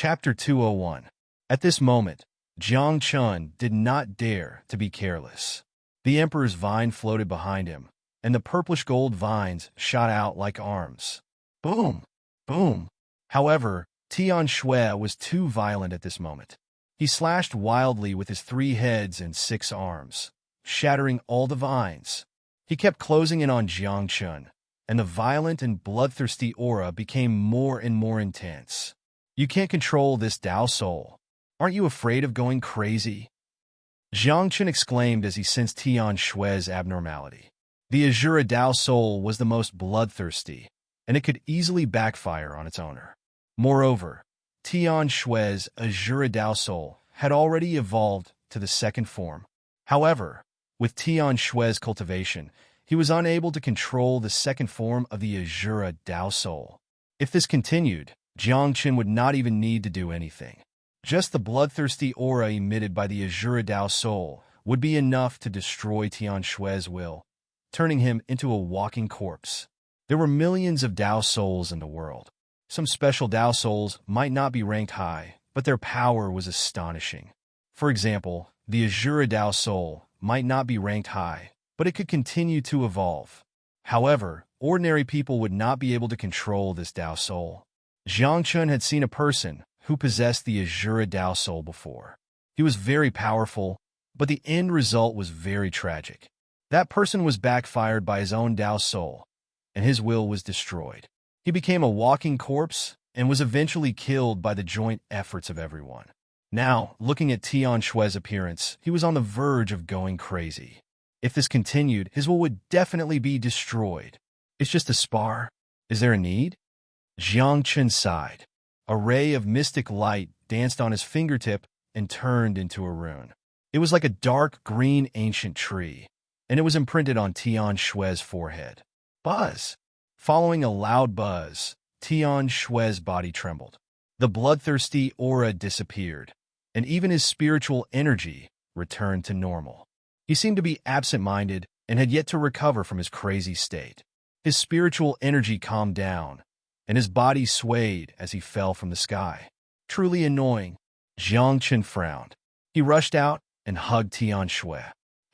Chapter 201. At this moment, Jiang Chun did not dare to be careless. The emperor's vine floated behind him, and the purplish gold vines shot out like arms. Boom! Boom! However, Tian Shui was too violent at this moment. He slashed wildly with his 3 heads and 6 arms, shattering all the vines. He kept closing in on Jiang Chun, and the violent and bloodthirsty aura became more and more intense. You can't control this Dao soul. Aren't you afraid of going crazy? Jiang Chun exclaimed as he sensed Tian Shui's abnormality. The Azura Dao soul was the most bloodthirsty, and it could easily backfire on its owner. Moreover, Tian Shui's Azura Dao soul had already evolved to the 2nd form. However, with Tian Shui's cultivation, he was unable to control the 2nd form of the Azura Dao soul. If this continued, Jiang Chun would not even need to do anything. Just the bloodthirsty aura emitted by the Azura Dao soul would be enough to destroy Tian Shui's will, turning him into a walking corpse. There were millions of Dao souls in the world. Some special Dao souls might not be ranked high, but their power was astonishing. For example, the Azura Dao soul might not be ranked high, but it could continue to evolve. However, ordinary people would not be able to control this Dao soul. Jiang Chun had seen a person who possessed the Azura Dao soul before. He was very powerful, but the end result was very tragic. That person was backfired by his own Dao soul, and his will was destroyed. He became a walking corpse and was eventually killed by the joint efforts of everyone. Now, looking at Tian Shui's appearance, he was on the verge of going crazy. If this continued, his will would definitely be destroyed. It's just a spar. Is there a need? Jiang Chun sighed. A ray of mystic light danced on his fingertip and turned into a rune. It was like a dark green ancient tree, and it was imprinted on Tian Shui's forehead. Buzz! Following a loud buzz, Tian Shui's body trembled. The bloodthirsty aura disappeared, and even his spiritual energy returned to normal. He seemed to be absent-minded and had yet to recover from his crazy state. His spiritual energy calmed down, and his body swayed as he fell from the sky. Truly annoying. Jiang Chun frowned. He rushed out and hugged Tian Shui.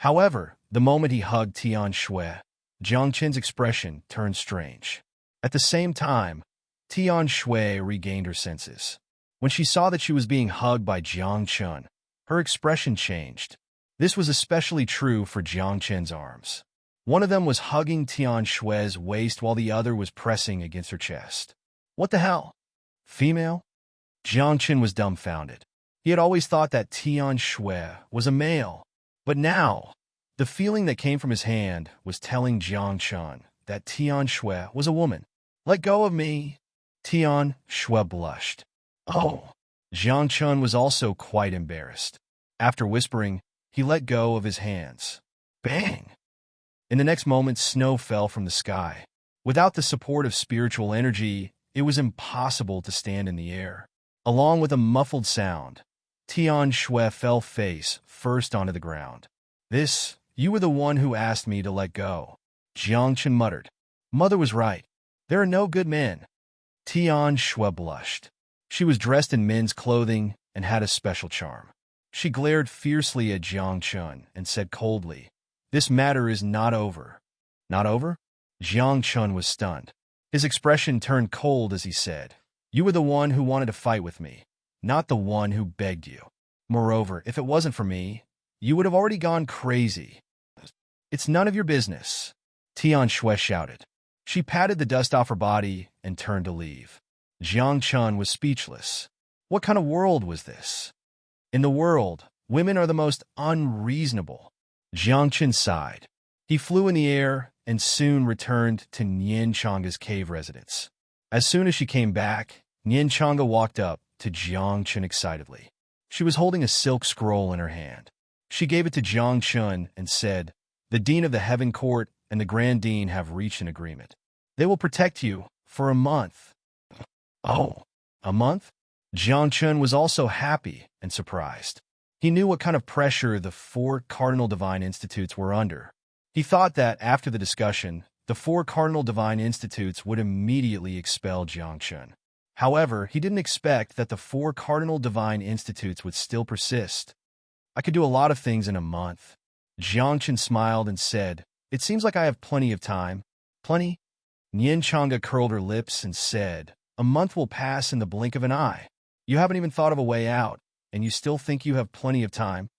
However, the moment he hugged Tian Shui, Jiang Chun's expression turned strange. At the same time, Tian Shui regained her senses. When she saw that she was being hugged by Jiang Chun, her expression changed. This was especially true for Jiang Chun's arms. One of them was hugging Tian Shui's waist while the other was pressing against her chest. What the hell? Female? Jiang Chun was dumbfounded. He had always thought that Tian Shui was a male, but now, the feeling that came from his hand was telling Jiang Chun that Tian Shui was a woman. Let go of me. Tian Shui blushed. Oh. Jiang Chun was also quite embarrassed. After whispering, he let go of his hands. Bang! In the next moment, snow fell from the sky. Without the support of spiritual energy, it was impossible to stand in the air. Along with a muffled sound, Tian Shui fell face first onto the ground. You were the one who asked me to let go. Jiang Chun muttered. Mother was right. There are no good men. Tian Shui blushed. She was dressed in men's clothing and had a special charm. She glared fiercely at Jiang Chun and said coldly, This matter is not over. Not over? Jiang Chun was stunned. His expression turned cold as he said, You were the one who wanted to fight with me, not the one who begged you. Moreover, if it wasn't for me, you would have already gone crazy. It's none of your business, Tian Shui shouted. She patted the dust off her body and turned to leave. Jiang Chun was speechless. What kind of world was this? In the world, women are the most unreasonable. Jiang Chun sighed. He flew in the air and soon returned to Nian Changa's cave residence. As soon as she came back, Nian Changa walked up to Jiang Chun excitedly. She was holding a silk scroll in her hand. She gave it to Jiang Chun and said, The Dean of the Heaven Court and the Grand Dean have reached an agreement. They will protect you for a month. Oh, a month? Jiang Chun was also happy and surprised. He knew what kind of pressure the 4 Cardinal Divine Institutes were under. He thought that after the discussion, the 4 Cardinal Divine Institutes would immediately expel Jiang Chun. However, he didn't expect that the 4 cardinal divine institutes would still persist. I could do a lot of things in a month. Jiangchen smiled and said, "It seems like I have plenty of time." Plenty? Nian Changa curled her lips and said, "A month will pass in the blink of an eye. You haven't even thought of a way out, and you still think you have plenty of time?"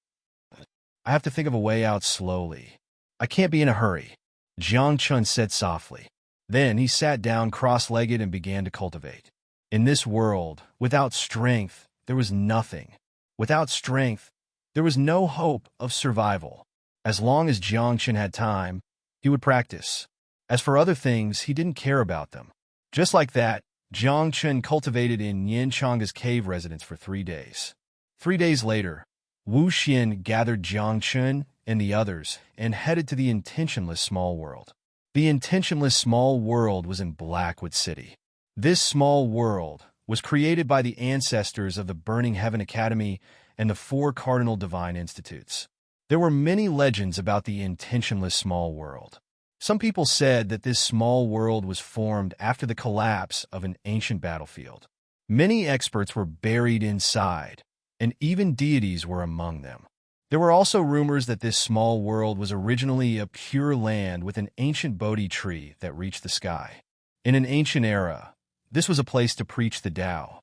"I have to think of a way out slowly. I can't be in a hurry," Jiang Chun said softly. Then he sat down cross-legged and began to cultivate. In this world, without strength, there was nothing. Without strength, there was no hope of survival. As long as Jiang Chun had time, he would practice. As for other things, he didn't care about them. Just like that, Jiang Chun cultivated in Yin Changa's cave residence for 3 days. 3 days later, Wu Xian gathered Jiang Chun and the others and headed to the intentionless small world. The intentionless small world was in Blackwood City. This small world was created by the ancestors of the Burning Heaven Academy and the 4 cardinal divine institutes. There were many legends about the intentionless small world. Some people said that this small world was formed after the collapse of an ancient battlefield. Many experts were buried inside, and even deities were among them. There were also rumors that this small world was originally a pure land with an ancient Bodhi tree that reached the sky. In an ancient era, this was a place to preach the Tao.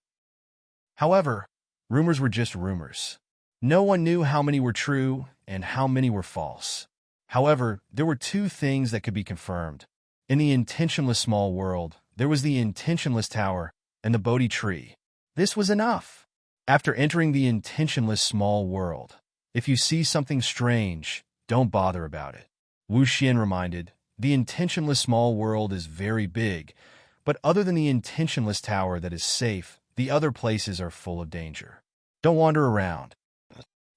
However, rumors were just rumors. No one knew how many were true and how many were false. However, there were 2 things that could be confirmed. In the intentionless small world, there was the intentionless tower and the Bodhi tree. This was enough. After entering the intentionless small world, if you see something strange, don't bother about it. Wu Xian reminded, the intentionless small world is very big, but other than the intentionless tower that is safe, the other places are full of danger. Don't wander around.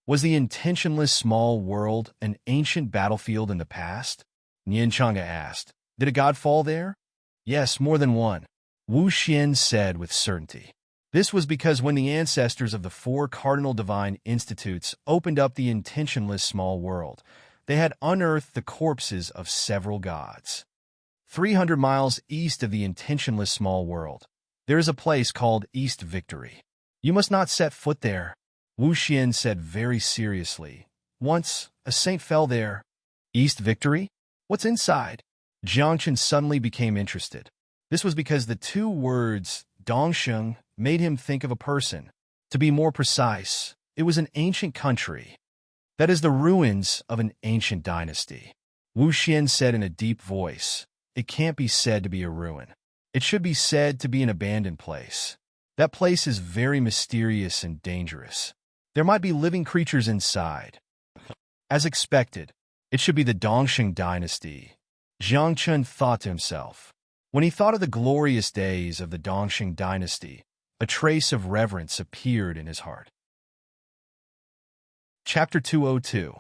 Was the intentionless small world an ancient battlefield in the past? Nian Changa asked. Did a god fall there? Yes, more than one, Wu Xian said with certainty. This was because when the ancestors of the 4 cardinal divine institutes opened up the intentionless small world, they had unearthed the corpses of several gods. 300 miles east of the intentionless small world, there is a place called East Victory. You must not set foot there, Wu Xian said very seriously. Once, a saint fell there. East Victory? What's inside? Jiangchen suddenly became interested. This was because the 2 words, Dongsheng, made him think of a person. To be more precise, it was an ancient country. That is the ruins of an ancient dynasty. Wu Xian said in a deep voice. It can't be said to be a ruin. It should be said to be an abandoned place. That place is very mysterious and dangerous. There might be living creatures inside. As expected, it should be the Dongsheng dynasty, Jiang Chun thought to himself. When he thought of the glorious days of the Dongsheng dynasty, a trace of reverence appeared in his heart. Chapter 202.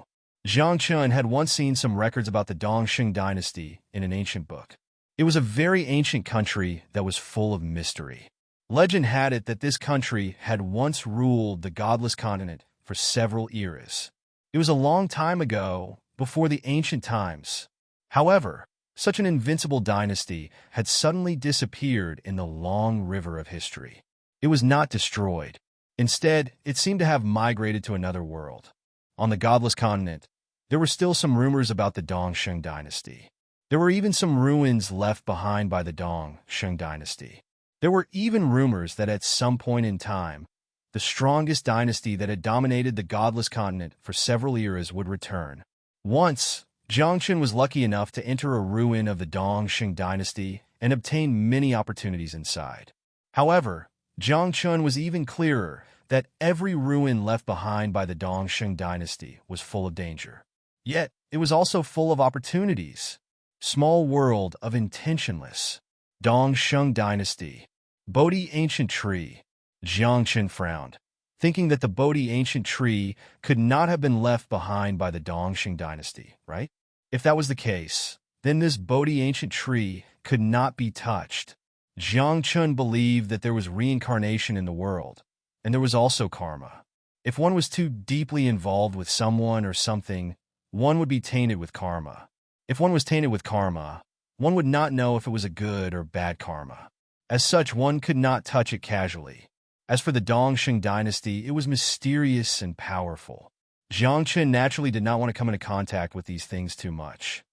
Jiang Chun had once seen some records about the Dongsheng dynasty in an ancient book. It was a very ancient country that was full of mystery. Legend had it that this country had once ruled the godless continent for several eras. It was a long time ago, before the ancient times. However, such an invincible dynasty had suddenly disappeared in the long river of history. It was not destroyed. Instead, it seemed to have migrated to another world. On the godless continent, there were still some rumors about the Dongsheng dynasty. There were even some ruins left behind by the Dongsheng dynasty. There were even rumors that at some point in time, the strongest dynasty that had dominated the godless continent for several eras would return. Once, Jiangchen was lucky enough to enter a ruin of the Dongsheng dynasty and obtain many opportunities inside. However, Jiangchen was even clearer that every ruin left behind by the Dongsheng dynasty was full of danger. Yet, it was also full of opportunities. Small world of intentionless. Dongsheng dynasty. Bodhi ancient tree. Jiangchen frowned, thinking that the Bodhi ancient tree could not have been left behind by the Dongsheng dynasty, right? If that was the case, then this Bodhi ancient tree could not be touched. Jiangchen believed that there was reincarnation in the world, and there was also karma. If one was too deeply involved with someone or something, one would be tainted with karma. If one was tainted with karma, one would not know if it was a good or bad karma. As such, one could not touch it casually. As for the Dongxing dynasty, it was mysterious and powerful. Jiang Qin naturally did not want to come into contact with these things too much.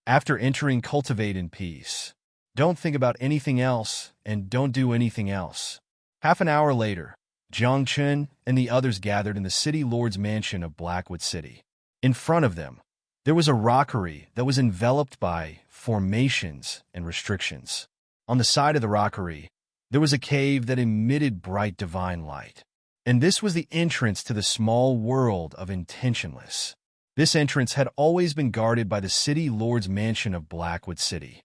After entering, cultivate in peace. Don't think about anything else, and don't do anything else. Half an hour later, Jiang Qin and the others gathered in the city lord's mansion of Blackwood City. In front of them, there was a rockery that was enveloped by formations and restrictions. On the side of the rockery, there was a cave that emitted bright divine light. And this was the entrance to the small world of intentionless. This entrance had always been guarded by the city lord's mansion of Blackwood City.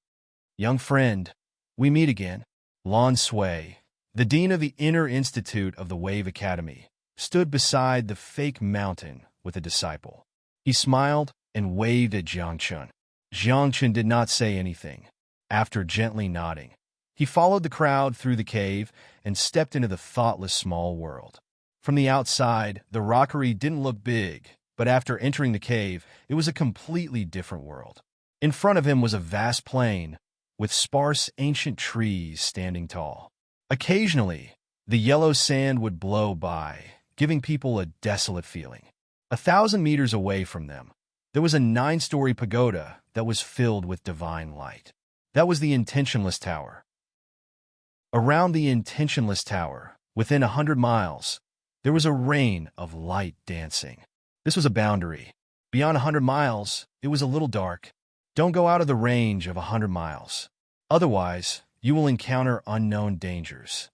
Young friend, we meet again. Lon Sui, the dean of the Inner Institute of the Wave Academy, stood beside the fake mountain with a disciple. He smiled and waved at Jiang Qin. Jiang Qin did not say anything. After gently nodding, he followed the crowd through the cave and stepped into the thoughtless small world. From the outside, the rockery didn't look big, but after entering the cave, it was a completely different world. In front of him was a vast plain, with sparse ancient trees standing tall. Occasionally, the yellow sand would blow by, giving people a desolate feeling. 1,000 meters away from them, there was a 9-story pagoda that was filled with divine light. That was the Intentionless Tower. Around the Intentionless Tower, within 100 miles, there was a rain of light dancing. This was a boundary. Beyond 100 miles, it was a little dark. Don't go out of the range of 100 miles. Otherwise, you will encounter unknown dangers.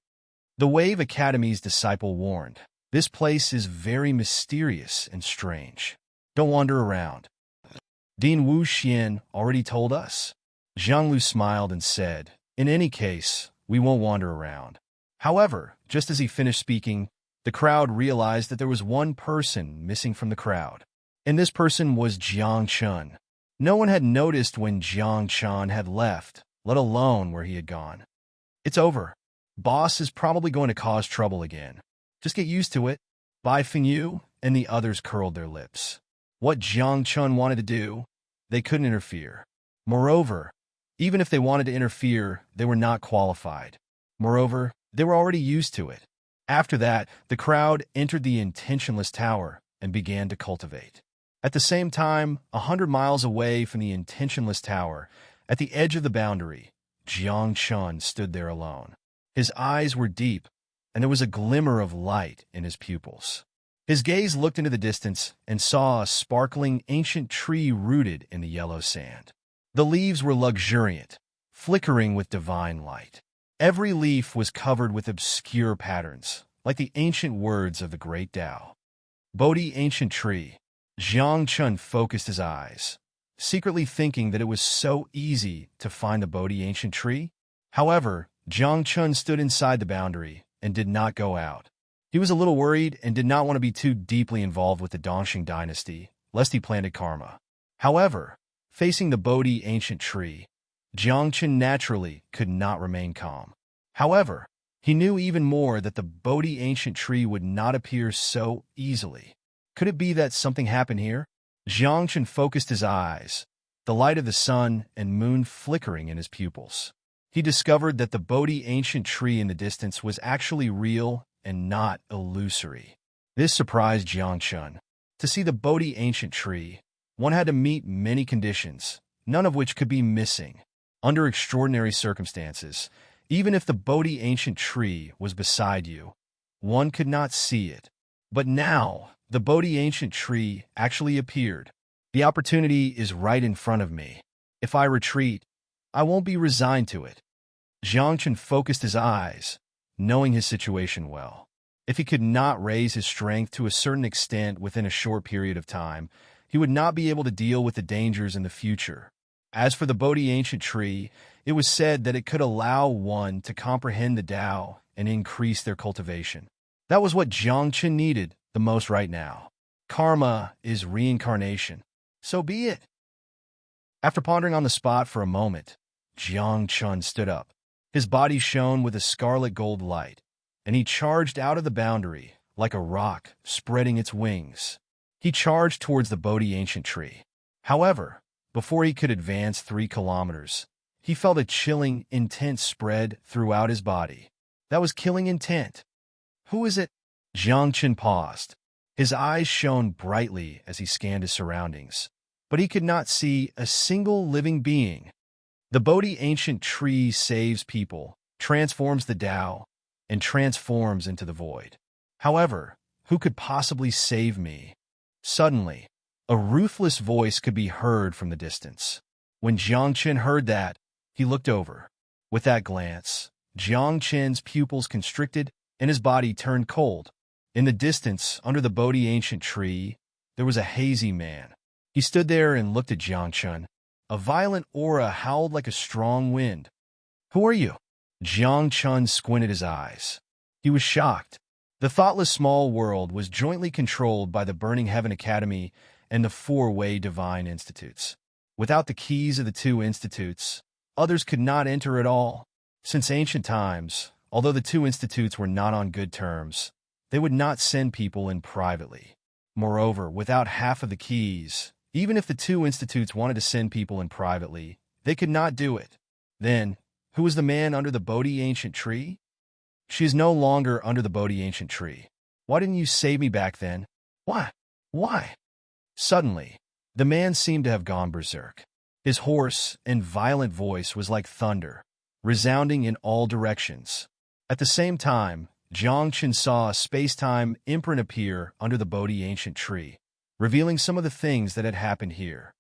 The Wave Academy's disciple warned, this place is very mysterious and strange. Don't wander around. Dean Wu Xian already told us. Zhang Lu smiled and said, in any case, we won't wander around. However, just as he finished speaking, the crowd realized that there was one person missing from the crowd. And this person was Jiang Qin. No one had noticed when Jiang Qin had left, let alone where he had gone. It's over. Boss is probably going to cause trouble again. Just get used to it. Bai Fengyu and the others curled their lips. What Jiang Qin wanted to do, they couldn't interfere. Moreover, even if they wanted to interfere, they were not qualified. Moreover, they were already used to it. After that, the crowd entered the Intentionless Tower and began to cultivate. At the same time, 100 miles away from the Intentionless Tower, at the edge of the boundary, Jiang Qin stood there alone. His eyes were deep, and there was a glimmer of light in his pupils. His gaze looked into the distance and saw a sparkling ancient tree rooted in the yellow sand. The leaves were luxuriant, flickering with divine light. Every leaf was covered with obscure patterns, like the ancient words of the great Tao. Bodhi ancient tree. Jiang Qin focused his eyes, secretly thinking that it was so easy to find the Bodhi ancient tree. However, Jiang Qin stood inside the boundary and did not go out. He was a little worried and did not want to be too deeply involved with the Dongxing dynasty, lest he planted karma. However, facing the Bodhi ancient tree, Jiang Qin naturally could not remain calm. However, he knew even more that the Bodhi ancient tree would not appear so easily. Could it be that something happened here? Jiang Qin focused his eyes, the light of the sun and moon flickering in his pupils. He discovered that the Bodhi ancient tree in the distance was actually real and not illusory. This surprised Jiang Qin. To see the Bodhi ancient tree, one had to meet many conditions, none of which could be missing. Under extraordinary circumstances, even if the Bodhi ancient tree was beside you, one could not see it. But now, the Bodhi ancient tree actually appeared. The opportunity is right in front of me. If I retreat, I won't be resigned to it. Jiang Qin focused his eyes, knowing his situation well. If he could not raise his strength to a certain extent within a short period of time, he would not be able to deal with the dangers in the future. As for the Bodhi ancient tree, it was said that it could allow one to comprehend the Tao and increase their cultivation. That was what Jiang Qin needed the most right now. Karma is reincarnation. So be it. After pondering on the spot for a moment, Jiang Qin stood up. His body shone with a scarlet gold light, and he charged out of the boundary like a rock spreading its wings. He charged towards the Bodhi ancient tree. However, before he could advance 3 kilometers, he felt a chilling, intense spread throughout his body. That was killing intent. Who is it? Jiang Chen paused. His eyes shone brightly as he scanned his surroundings, but he could not see a single living being. The Bodhi ancient tree saves people, transforms the Tao, and transforms into the void. However, who could possibly save me? Suddenly, a ruthless voice could be heard from the distance. When Jiang Chen heard that, he looked over. With that glance, Jiang Chen's pupils constricted and his body turned cold. In the distance, under the Bodhi ancient tree, there was a hazy man. He stood there and looked at Jiang Chen. A violent aura howled like a strong wind. Who are you? Jiang Chen squinted his eyes. He was shocked. The thoughtless small world was jointly controlled by the Burning Heaven Academy and the Four-Way Divine Institutes. Without the keys of the two institutes, others could not enter at all. Since ancient times, although the two institutes were not on good terms, they would not send people in privately. Moreover, without half of the keys, even if the two institutes wanted to send people in privately, they could not do it. Then, who was the man under the Bodhi ancient tree? She is no longer under the Bodhi ancient tree. Why didn't you save me back then? Why? Why? Suddenly, the man seemed to have gone berserk. His hoarse and violent voice was like thunder, resounding in all directions. At the same time, Jiang Chen saw a space-time imprint appear under the Bodhi ancient tree, revealing some of the things that had happened here.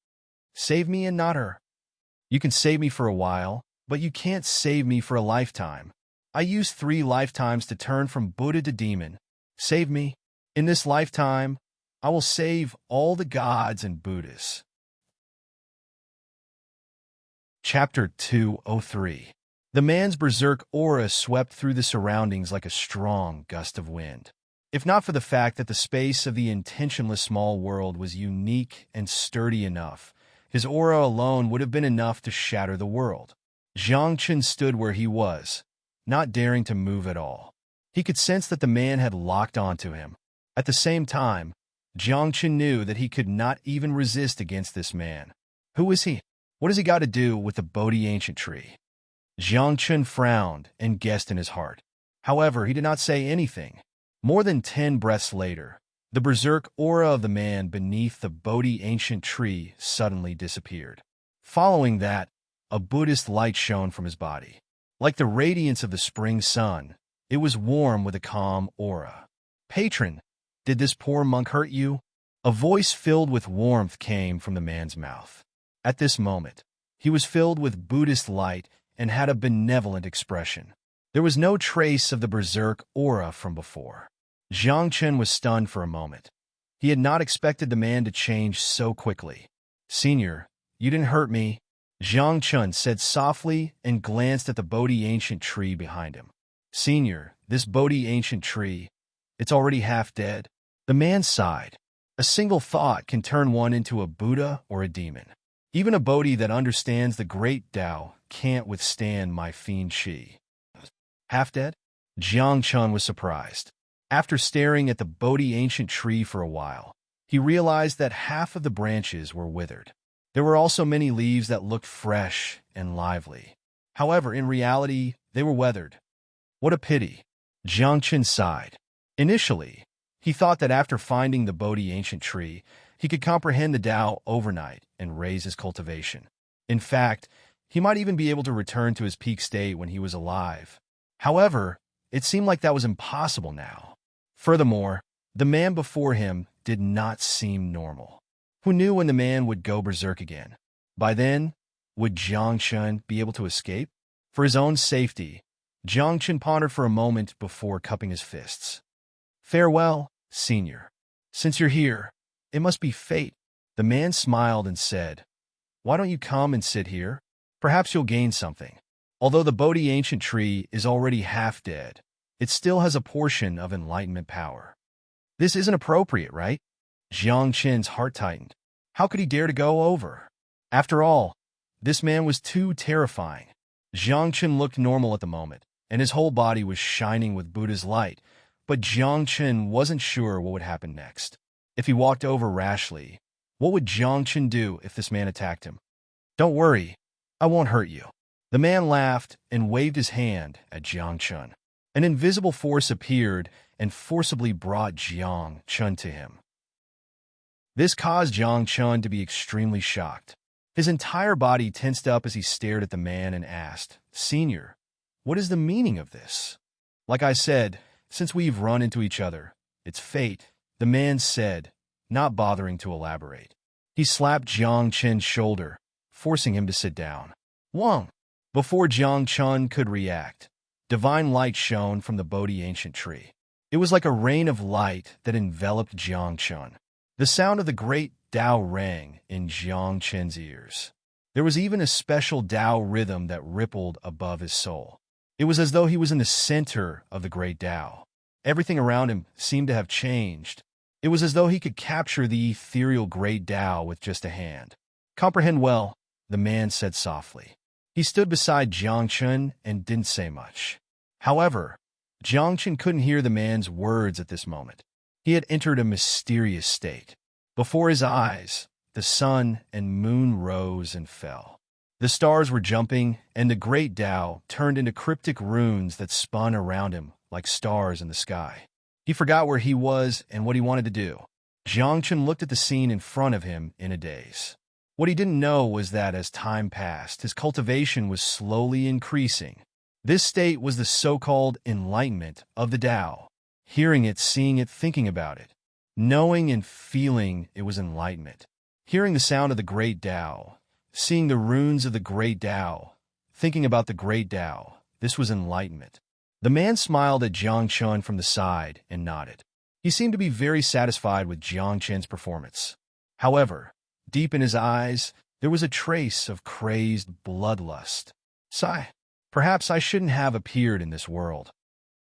Save me and not her. You can save me for a while, but you can't save me for a lifetime. I used 3 lifetimes to turn from Buddha to demon. Save me. In this lifetime, I will save all the gods and Buddhas. Chapter 203. The man's berserk aura swept through the surroundings like a strong gust of wind. If not for the fact that the space of the intentionless small world was unique and sturdy enough, his aura alone would have been enough to shatter the world. Jiang Chen stood where he was, not daring to move at all. He could sense that the man had locked onto him. At the same time, Jiang Chen knew that he could not even resist against this man. Who is he? What has he got to do with the Bodhi ancient tree? Jiang Chen frowned and guessed in his heart. However, he did not say anything. More than 10 breaths later, the berserk aura of the man beneath the Bodhi ancient tree suddenly disappeared. Following that, a Buddhist light shone from his body. Like the radiance of the spring sun, it was warm with a calm aura. Patron, did this poor monk hurt you? A voice filled with warmth came from the man's mouth. At this moment, he was filled with Buddhist light and had a benevolent expression. There was no trace of the berserk aura from before. Jiang Chen was stunned for a moment. He had not expected the man to change so quickly. Senior, you didn't hurt me, Jiang Chen said softly and glanced at the Bodhi ancient tree behind him. Senior, this Bodhi ancient tree, it's already half dead. The man sighed. A single thought can turn one into a Buddha or a demon. Even a Bodhi that understands the great Tao can't withstand my fiend Qi. Half dead? Jiang Chen was surprised. After staring at the Bodhi ancient tree for a while, he realized that half of the branches were withered. There were also many leaves that looked fresh and lively. However, in reality, they were weathered. What a pity. Jiang Chen sighed. Initially, he thought that after finding the Bodhi ancient tree, he could comprehend the Tao overnight and raise his cultivation. In fact, he might even be able to return to his peak state when he was alive. However, it seemed like that was impossible now. Furthermore, the man before him did not seem normal. Who knew when the man would go berserk again? By then, would Jiang Chen be able to escape? For his own safety, Jiang Chen pondered for a moment before cupping his fists. Farewell, senior. Since you're here, it must be fate. The man smiled and said, Why don't you come and sit here? Perhaps you'll gain something. Although the Bodhi ancient tree is already half dead, it still has a portion of enlightenment power. This isn't appropriate, right? Jiang Chen's heart tightened. How could he dare to go over? After all, this man was too terrifying. Jiang Chen looked normal at the moment, and his whole body was shining with Buddha's light, but Jiang Chen wasn't sure what would happen next. If he walked over rashly, what would Jiang Chen do if this man attacked him? Don't worry, I won't hurt you. The man laughed and waved his hand at Jiang Chun. An invisible force appeared and forcibly brought Jiang Chun to him. This caused Jiang Chun to be extremely shocked. His entire body tensed up as he stared at the man and asked, "Senior, what is the meaning of this?" "Like I said, since we've run into each other, it's fate," the man said, not bothering to elaborate. He slapped Jiang Chun's shoulder, forcing him to sit down. Wang! Before Jiang Chun could react, divine light shone from the Bodhi ancient tree. It was like a rain of light that enveloped Jiang Chun. The sound of the great Tao rang in Jiang Chun's ears. There was even a special Tao rhythm that rippled above his soul. It was as though he was in the center of the great Tao. Everything around him seemed to have changed. It was as though he could capture the ethereal great Tao with just a hand. "Comprehend well," the man said softly. He stood beside Jiang Chun and didn't say much. However, Jiang Chun couldn't hear the man's words at this moment. He had entered a mysterious state. Before his eyes, the sun and moon rose and fell. The stars were jumping, and the great Tao turned into cryptic runes that spun around him like stars in the sky. He forgot where he was and what he wanted to do. Jiang Chun looked at the scene in front of him in a daze. What he didn't know was that as time passed, his cultivation was slowly increasing. This state was the so-called enlightenment of the Tao. Hearing it, seeing it, thinking about it. Knowing and feeling it was enlightenment. Hearing the sound of the great Tao, seeing the runes of the great Tao, thinking about the great Tao, this was enlightenment. The man smiled at Jiang Chun from the side and nodded. He seemed to be very satisfied with Jiang Chun's performance. However, deep in his eyes, there was a trace of crazed bloodlust. Sigh. Perhaps I shouldn't have appeared in this world.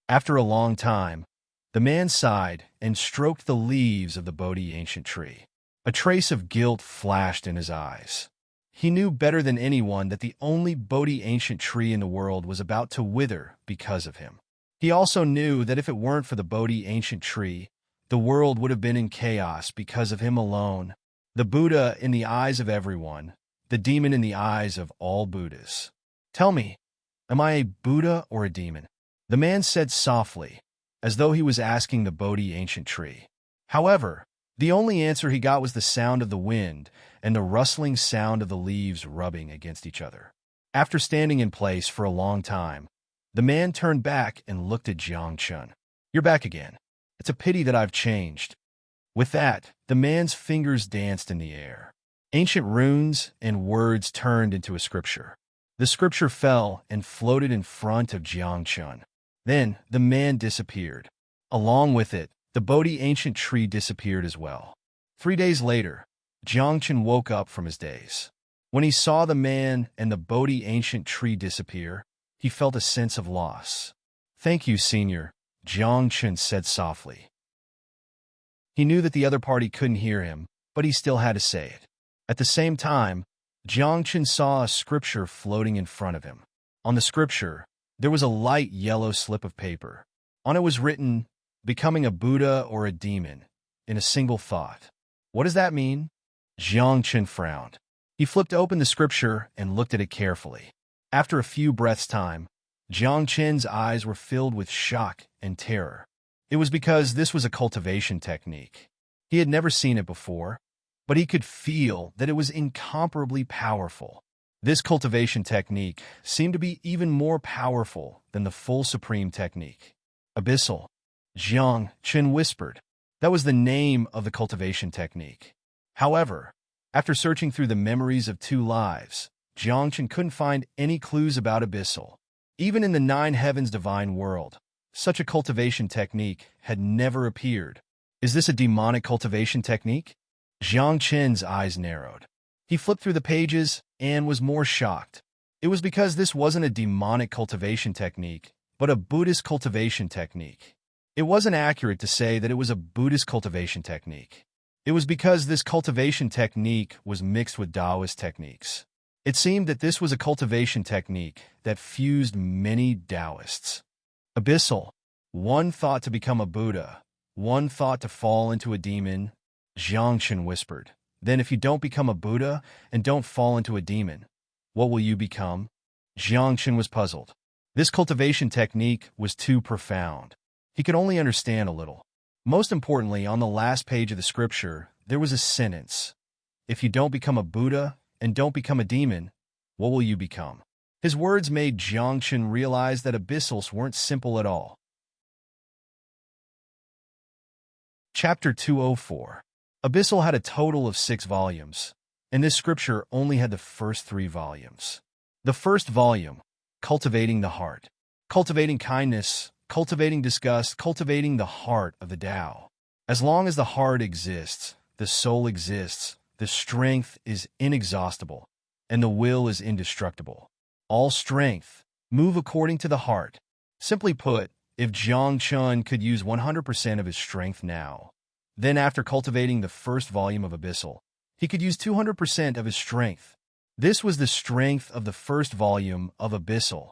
After a long time, the man sighed and stroked the leaves of the Bodhi ancient tree. A trace of guilt flashed in his eyes. He knew better than anyone that the only Bodhi ancient tree in the world was about to wither because of him. He also knew that if it weren't for the Bodhi ancient tree, the world would have been in chaos because of him alone. The Buddha in the eyes of everyone, the demon in the eyes of all Buddhas. "Tell me, am I a Buddha or a demon?" the man said softly, as though he was asking the Bodhi ancient tree. However, the only answer he got was the sound of the wind and the rustling sound of the leaves rubbing against each other. After standing in place for a long time, the man turned back and looked at Jiang Chun. "You're back again. It's a pity that I've changed." With that, the man's fingers danced in the air. Ancient runes and words turned into a scripture. The scripture fell and floated in front of Jiang Chun. Then the man disappeared. Along with it, the Bodhi ancient tree disappeared as well. 3 days later, Jiang Chun woke up from his daze. When he saw the man and the Bodhi ancient tree disappear, he felt a sense of loss. "Thank you, Senior," Jiang Chun said softly. He knew that the other party couldn't hear him, but he still had to say it. At the same time, Jiang Chun saw a scripture floating in front of him. On the scripture, there was a light yellow slip of paper. On it was written, "Becoming a Buddha or a demon," in a single thought. "What does that mean?" Jiang Chun frowned. He flipped open the scripture and looked at it carefully. After a few breaths' time, Jiang Chun's eyes were filled with shock and terror. It was because this was a cultivation technique. He had never seen it before, but he could feel that it was incomparably powerful. This cultivation technique seemed to be even more powerful than the full supreme technique. Abyssal, Jiang Chun whispered. That was the name of the cultivation technique. However, after searching through the memories of 2 lives, Jiang Chun couldn't find any clues about Abyssal. Even in the 9 heavens divine world, such a cultivation technique had never appeared. Is this a demonic cultivation technique? Jiang Chun's eyes narrowed. He flipped through the pages and was more shocked. It was because this wasn't a demonic cultivation technique, but a Buddhist cultivation technique. It wasn't accurate to say that it was a Buddhist cultivation technique. It was because this cultivation technique was mixed with Taoist techniques. It seemed that this was a cultivation technique that fused many Taoists. Abyssal, one thought to become a Buddha, one thought to fall into a demon, Jiang Chun whispered. Then if you don't become a Buddha and don't fall into a demon, what will you become? Jiang Chen was puzzled. This cultivation technique was too profound. He could only understand a little. Most importantly, on the last page of the scripture, there was a sentence. If you don't become a Buddha and don't become a demon, what will you become? His words made Jiang Chen realize that abyssals weren't simple at all. Chapter 204. Abyssal had a total of 6 volumes, and this scripture only had the first 3 volumes. The first volume, cultivating the heart, cultivating kindness, cultivating disgust, cultivating the heart of the Tao. As long as the heart exists, the soul exists, the strength is inexhaustible, and the will is indestructible. All strength, move according to the heart. Simply put, if Jiang Chen could use 100% of his strength now, then after cultivating the first volume of Abyssal, he could use 200% of his strength. This was the strength of the first volume of Abyssal,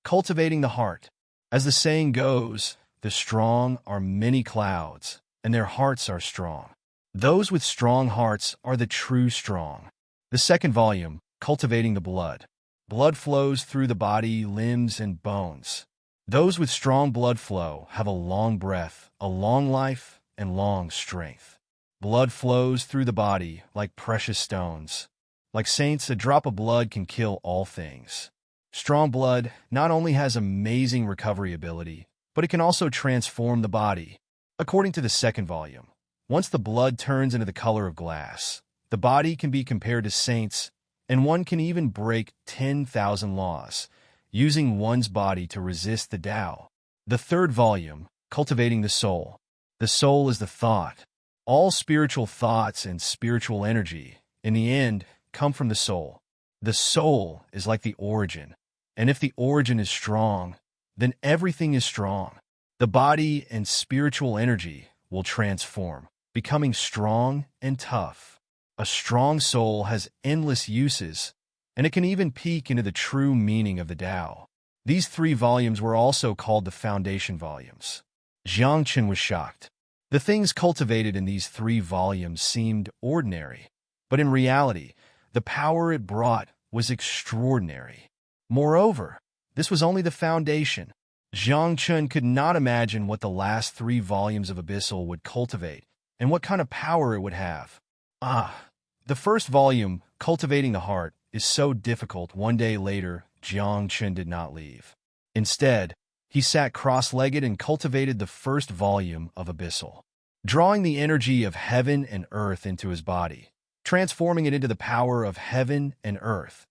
cultivating the heart. As the saying goes, the strong are many clouds, and their hearts are strong. Those with strong hearts are the true strong. The second volume, cultivating the blood. Blood flows through the body, limbs, and bones. Those with strong blood flow have a long breath, a long life, and long strength. Blood flows through the body like precious stones. Like saints, a drop of blood can kill all things. Strong blood not only has amazing recovery ability, but it can also transform the body. According to the second volume, once the blood turns into the color of glass, the body can be compared to saints, and one can even break 10,000 laws, using one's body to resist the Tao. The third volume, cultivating the soul. The soul is the thought. All spiritual thoughts and spiritual energy, in the end, come from the soul. The soul is like the origin, and if the origin is strong, then everything is strong. The body and spiritual energy will transform, becoming strong and tough. A strong soul has endless uses, and it can even peek into the true meaning of the Tao. These 3 volumes were also called the foundation volumes. Jiang Chen was shocked. The things cultivated in these 3 volumes seemed ordinary, but in reality, the power it brought was extraordinary. Moreover, this was only the foundation. Jiang Chen could not imagine what the last 3 volumes of Abyssal would cultivate and what kind of power it would have. The first volume, Cultivating the Heart, is so difficult. One day later, Jiang Chen did not leave. Instead, he sat cross-legged and cultivated the first volume of Abyssal, drawing the energy of heaven and earth into his body, transforming it into the power of heaven and earth,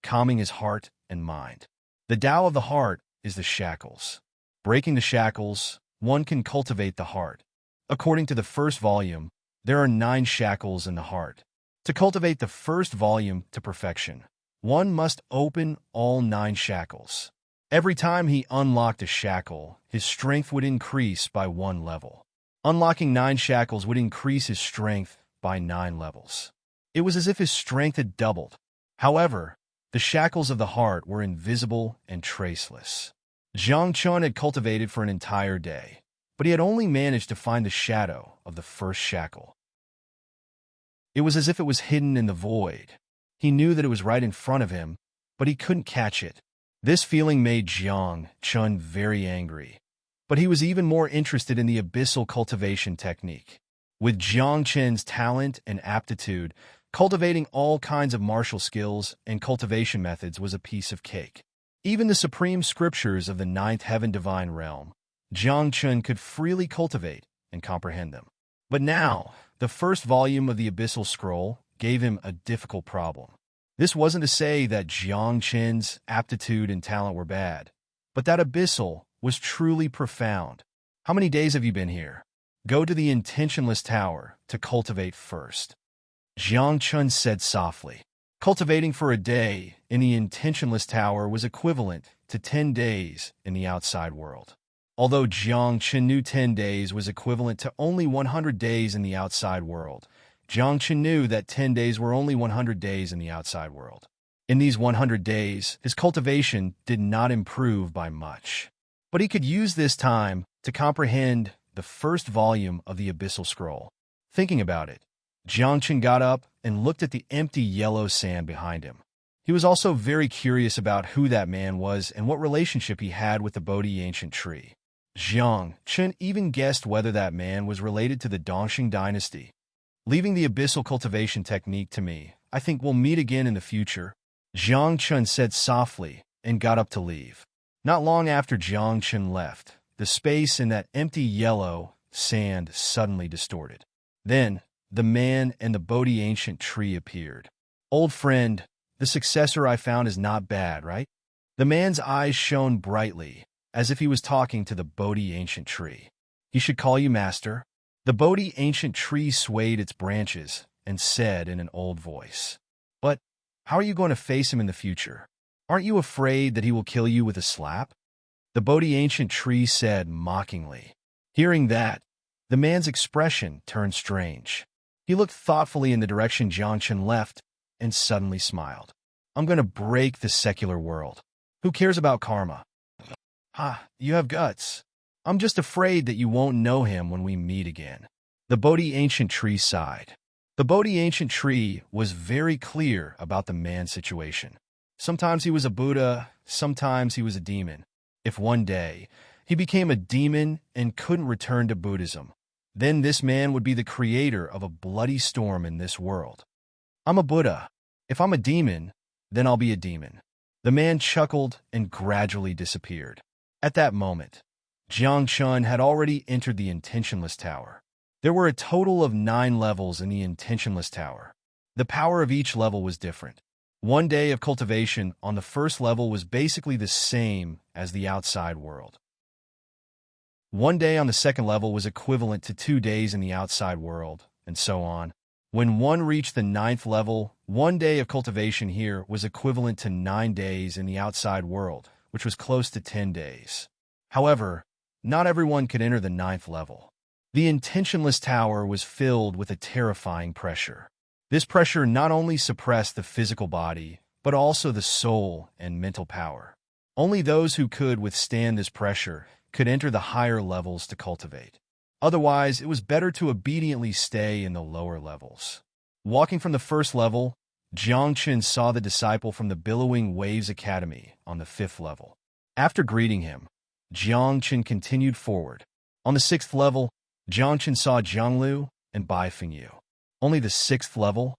calming his heart and mind. The Tao of the heart is the shackles. Breaking the shackles, one can cultivate the heart. According to the first volume, there are 9 shackles in the heart. To cultivate the first volume to perfection, one must open all 9 shackles. Every time he unlocked a shackle, his strength would increase by 1 level. Unlocking 9 shackles would increase his strength by 9 levels. It was as if his strength had doubled. However, the shackles of the heart were invisible and traceless. Jiang Chen had cultivated for an entire day, but he had only managed to find the shadow of the first shackle. It was as if it was hidden in the void. He knew that it was right in front of him, but he couldn't catch it. This feeling made Jiang Chen very angry, but he was even more interested in the abyssal cultivation technique. With Jiang Chen's talent and aptitude, cultivating all kinds of martial skills and cultivation methods was a piece of cake. Even the supreme scriptures of the 9th heaven divine realm, Jiang Chen could freely cultivate and comprehend them. But now, the first volume of the Abyssal Scroll gave him a difficult problem. This wasn't to say that Jiang Chen's aptitude and talent were bad, but that Abyssal was truly profound. How many days have you been here? Go to the intentionless tower to cultivate first. Jiang Chen said softly. Cultivating for a day in the intentionless tower was equivalent to 10 days in the outside world. Although Jiang Chen knew 10 days was equivalent to only 100 days in the outside world, Jiang Chen knew that 10 days were only 100 days in the outside world. In these 100 days, his cultivation did not improve by much. But he could use this time to comprehend the first volume of the Abyssal Scroll. Thinking about it, Jiang Chen got up and looked at the empty yellow sand behind him. He was also very curious about who that man was and what relationship he had with the Bodhi ancient tree. Jiang Chen even guessed whether that man was related to the Dongxing dynasty. Leaving the abyssal cultivation technique to me, I think we'll meet again in the future, Jiang Chen said softly and got up to leave. Not long after Jiang Chen left, the space in that empty yellow sand suddenly distorted. Then, the man and the Bodhi ancient tree appeared. Old friend, the successor I found is not bad, right? The man's eyes shone brightly, as if he was talking to the Bodhi ancient tree. He should call you master. The Bodhi ancient tree swayed its branches and said in an old voice, "But how are you going to face him in the future? Aren't you afraid that he will kill you with a slap?" The Bodhi ancient tree said mockingly. Hearing that, the man's expression turned strange. He looked thoughtfully in the direction Jiang Chen left and suddenly smiled. "I'm going to break the secular world. Who cares about karma? Ha, you have guts. I'm just afraid that you won't know him when we meet again." The Bodhi ancient tree sighed. The Bodhi ancient tree was very clear about the man's situation. Sometimes he was a Buddha, sometimes he was a demon. If one day he became a demon and couldn't return to Buddhism, then this man would be the creator of a bloody storm in this world. "I'm a Buddha. If I'm a demon, then I'll be a demon." The man chuckled and gradually disappeared. At that moment, Jiang Chen had already entered the Intentionless Tower. There were a total of 9 levels in the Intentionless Tower. The power of each level was different. One day of cultivation on the first level was basically the same as the outside world. One day on the second level was equivalent to 2 days in the outside world, and so on. When one reached the 9th level, 1 day of cultivation here was equivalent to 9 days in the outside world, which was close to 10 days. However, not everyone could enter the 9th level. The Intentionless Tower was filled with a terrifying pressure. This pressure not only suppressed the physical body, but also the soul and mental power. Only those who could withstand this pressure could enter the higher levels to cultivate. Otherwise, it was better to obediently stay in the lower levels. Walking from the first level, Jiang Chen saw the disciple from the Billowing Waves Academy on the 5th level. After greeting him, Jiang Chen continued forward. On the 6th level, Jiang Chen saw Jianglu and Bai Fengyu. Only the 6th level?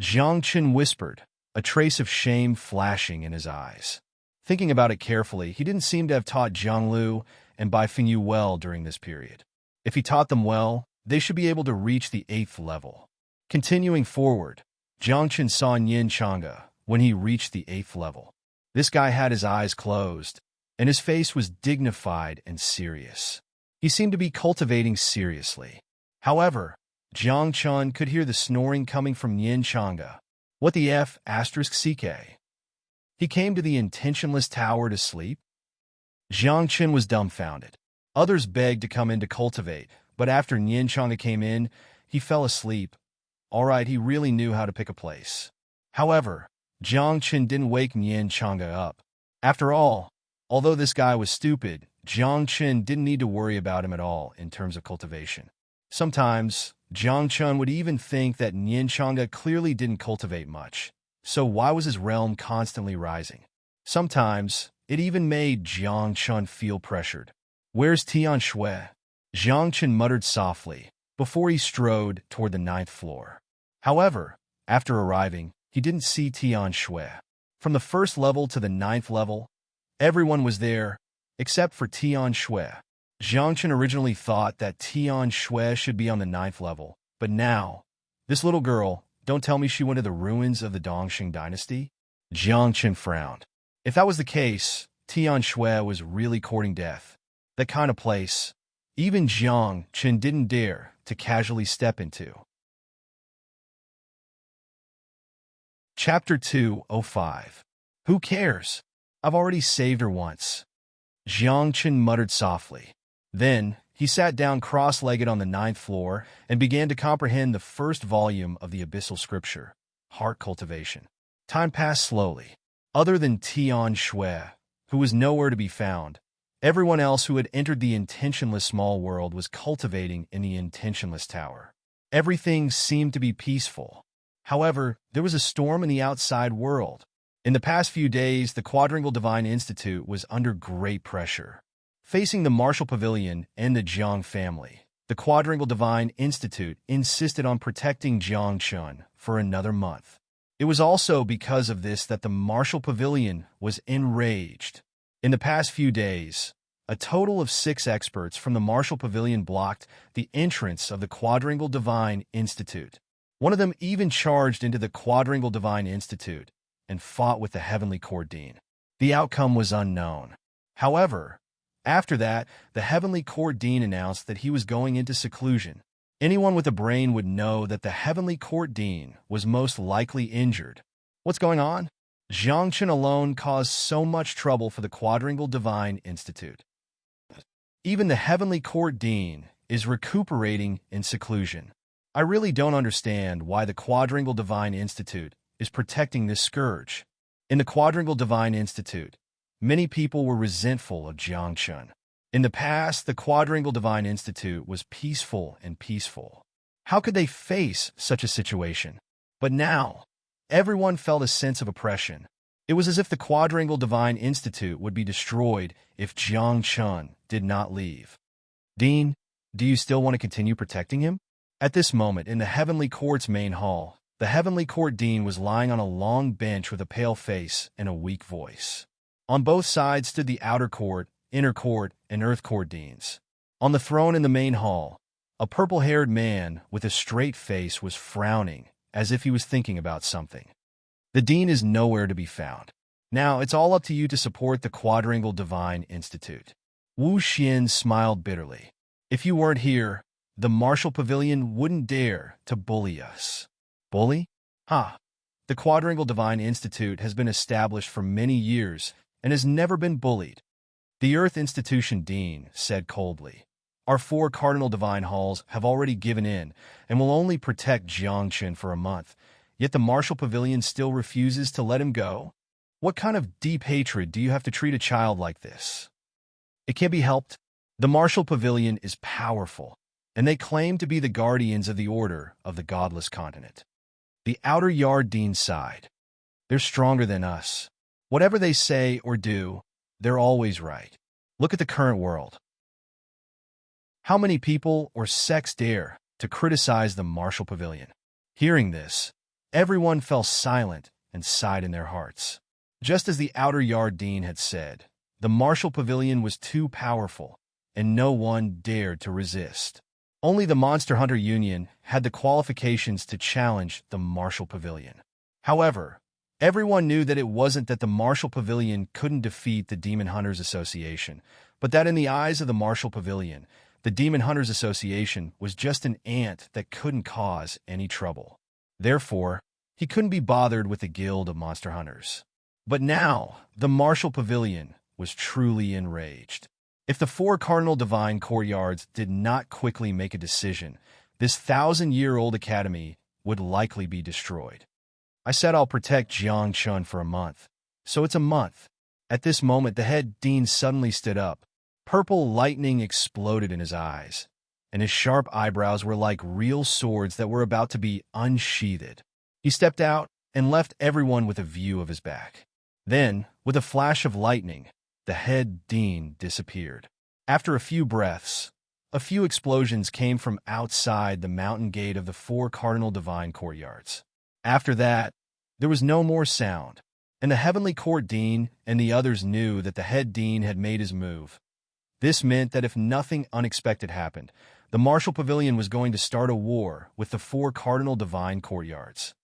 Jiang Chen whispered, a trace of shame flashing in his eyes. Thinking about it carefully, he didn't seem to have taught Jianglu and Bai Fengyu well during this period. If he taught them well, they should be able to reach the 8th level. Continuing forward, Jiang Chen saw Yin Chang'e when he reached the 8th level. This guy had his eyes closed, and his face was dignified and serious. He seemed to be cultivating seriously. However, Jiang Chen could hear the snoring coming from Yin Chang'e. What the F*** CK? He came to the Intentionless Tower to sleep? Jiang Chen was dumbfounded. Others begged to come in to cultivate, but after Yin Chang'e came in, he fell asleep. All right, he really knew how to pick a place. However, Jiang Chen didn't wake Yin Chang'e up. After all, although this guy was stupid, Jiang Chen didn't need to worry about him at all in terms of cultivation. Sometimes, Jiang Chen would even think that Yin Chang'e clearly didn't cultivate much, so why was his realm constantly rising? Sometimes, it even made Jiang Chen feel pressured. "Where's Tian Shui?" Jiang Chen muttered softly before he strode toward the 9th floor. However, after arriving, he didn't see Tian Shui. From the 1st level to the 9th level, everyone was there, except for Tian Shui. Jiang Chen originally thought that Tian Shui should be on the 9th level, but now, this little girl, don't tell me she went to the ruins of the Dongxing dynasty? Jiang Chen frowned. If that was the case, Tian Shui was really courting death. That kind of place, even Jiang Chen didn't dare to casually step into. Chapter 205. Who cares? I've already saved her once. Jiang Chen muttered softly. Then, he sat down cross-legged on the 9th floor and began to comprehend the first volume of the Abyssal Scripture, Heart Cultivation. Time passed slowly. Other than Tian Shui, who was nowhere to be found, everyone else who had entered the intentionless small world was cultivating in the intentionless tower. Everything seemed to be peaceful. However, there was a storm in the outside world. In the past few days, the Quadrangle Divine Institute was under great pressure. Facing the Martial Pavilion and the Jiang family, the Quadrangle Divine Institute insisted on protecting Jiang Chun for another month. It was also because of this that the Martial Pavilion was enraged. In the past few days, a total of 6 experts from the Martial Pavilion blocked the entrance of the Quadrangle Divine Institute. One of them even charged into the Quadrangle Divine Institute and fought with the Heavenly Court Dean. The outcome was unknown. However, after that, the Heavenly Court Dean announced that he was going into seclusion. Anyone with a brain would know that the Heavenly Court Dean was most likely injured. What's going on? Jiang Chun alone caused so much trouble for the Quadrangle Divine Institute. Even the Heavenly Court Dean is recuperating in seclusion. I really don't understand why the Quadrangle Divine Institute is protecting this scourge. In the Quadrangle Divine Institute, many people were resentful of Jiang Chun. In the past, the Quadrangle Divine Institute was peaceful and peaceful. How could they face such a situation? But now, everyone felt a sense of oppression. It was as if the Quadrangle Divine Institute would be destroyed if Jiang Chun did not leave. Dean, do you still want to continue protecting him? At this moment, in the Heavenly Court's main hall, the Heavenly Court Dean was lying on a long bench with a pale face and a weak voice. On both sides stood the Outer Court, Inner Court, and Earth Court Deans. On the throne in the main hall, a purple-haired man with a straight face was frowning, as if he was thinking about something. The Dean is nowhere to be found. Now, it's all up to you to support the Quadrangle Divine Institute. Wu Xian smiled bitterly. If you weren't here, the Martial Pavilion wouldn't dare to bully us. Bully? Ha! The Quadrangle Divine Institute has been established for many years and has never been bullied. The Earth Institution Dean said coldly. Our 4 Cardinal Divine Halls have already given in and will only protect Jiang Chun for a month, yet the Martial Pavilion still refuses to let him go? What kind of deep hatred do you have to treat a child like this? It can't be helped. The Martial Pavilion is powerful, and they claim to be the guardians of the order of the godless continent. The Outer Yard Dean sighed. They're stronger than us. Whatever they say or do, they're always right. Look at the current world. How many people or sects dare to criticize the Martial Pavilion? Hearing this, everyone fell silent and sighed in their hearts. Just as the Outer Yard Dean had said, the Martial Pavilion was too powerful, and no one dared to resist. Only the Monster Hunter Union had the qualifications to challenge the Martial Pavilion. However, everyone knew that it wasn't that the Martial Pavilion couldn't defeat the Demon Hunters Association, but that in the eyes of the Martial Pavilion, the Demon Hunters Association was just an ant that couldn't cause any trouble. Therefore, he couldn't be bothered with the Guild of Monster Hunters. But now, the Martial Pavilion was truly enraged. If the 4 Cardinal Divine Courtyards did not quickly make a decision, this 1,000-year-old academy would likely be destroyed. I said I'll protect Jiang Chun for a month, so it's a month. At this moment, the head dean suddenly stood up. Purple lightning exploded in his eyes, and his sharp eyebrows were like real swords that were about to be unsheathed. He stepped out and left everyone with a view of his back. Then, with a flash of lightning, the head dean disappeared. After a few breaths, a few explosions came from outside the mountain gate of the 4 Cardinal Divine Courtyards. After that, there was no more sound, and the Heavenly Court Dean and the others knew that the head dean had made his move. This meant that if nothing unexpected happened, the Martial Pavilion was going to start a war with the 4 Cardinal Divine Courtyards.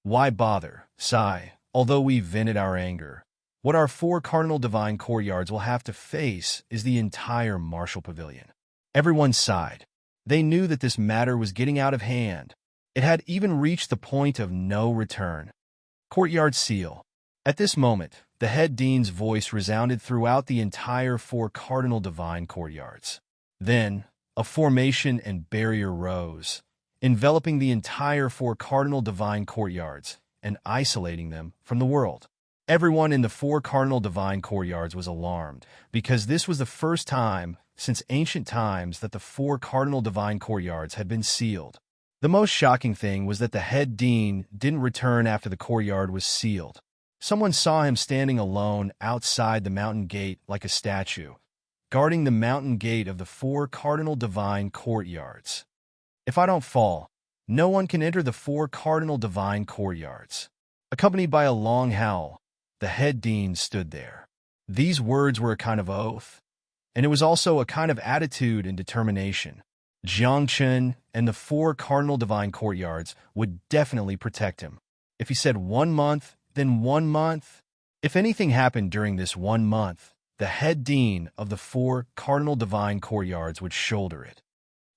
Why bother, sigh, although we vented our anger? What our 4 Cardinal Divine Courtyards will have to face is the entire Martial Pavilion. Everyone sighed. They knew that this matter was getting out of hand. It had even reached the point of no return. Courtyard Seal. At this moment, the head dean's voice resounded throughout the entire 4 Cardinal Divine Courtyards. Then, a formation and barrier rose, enveloping the entire 4 Cardinal Divine Courtyards and isolating them from the world. Everyone in the 4 Cardinal Divine Courtyards was alarmed, because this was the first time since ancient times that the 4 Cardinal Divine Courtyards had been sealed. The most shocking thing was that the head dean didn't return after the courtyard was sealed. Someone saw him standing alone outside the mountain gate like a statue, guarding the mountain gate of the 4 cardinal divine courtyards. If I don't fall, no one can enter the 4 cardinal divine courtyards. Accompanied by a long howl, the head dean stood there. These words were a kind of oath, and it was also a kind of attitude and determination. Jiang Chun and the 4 cardinal divine courtyards would definitely protect him. If he said 1 month, then 1 month. If anything happened during this 1 month, the head dean of the 4 cardinal divine courtyards would shoulder it.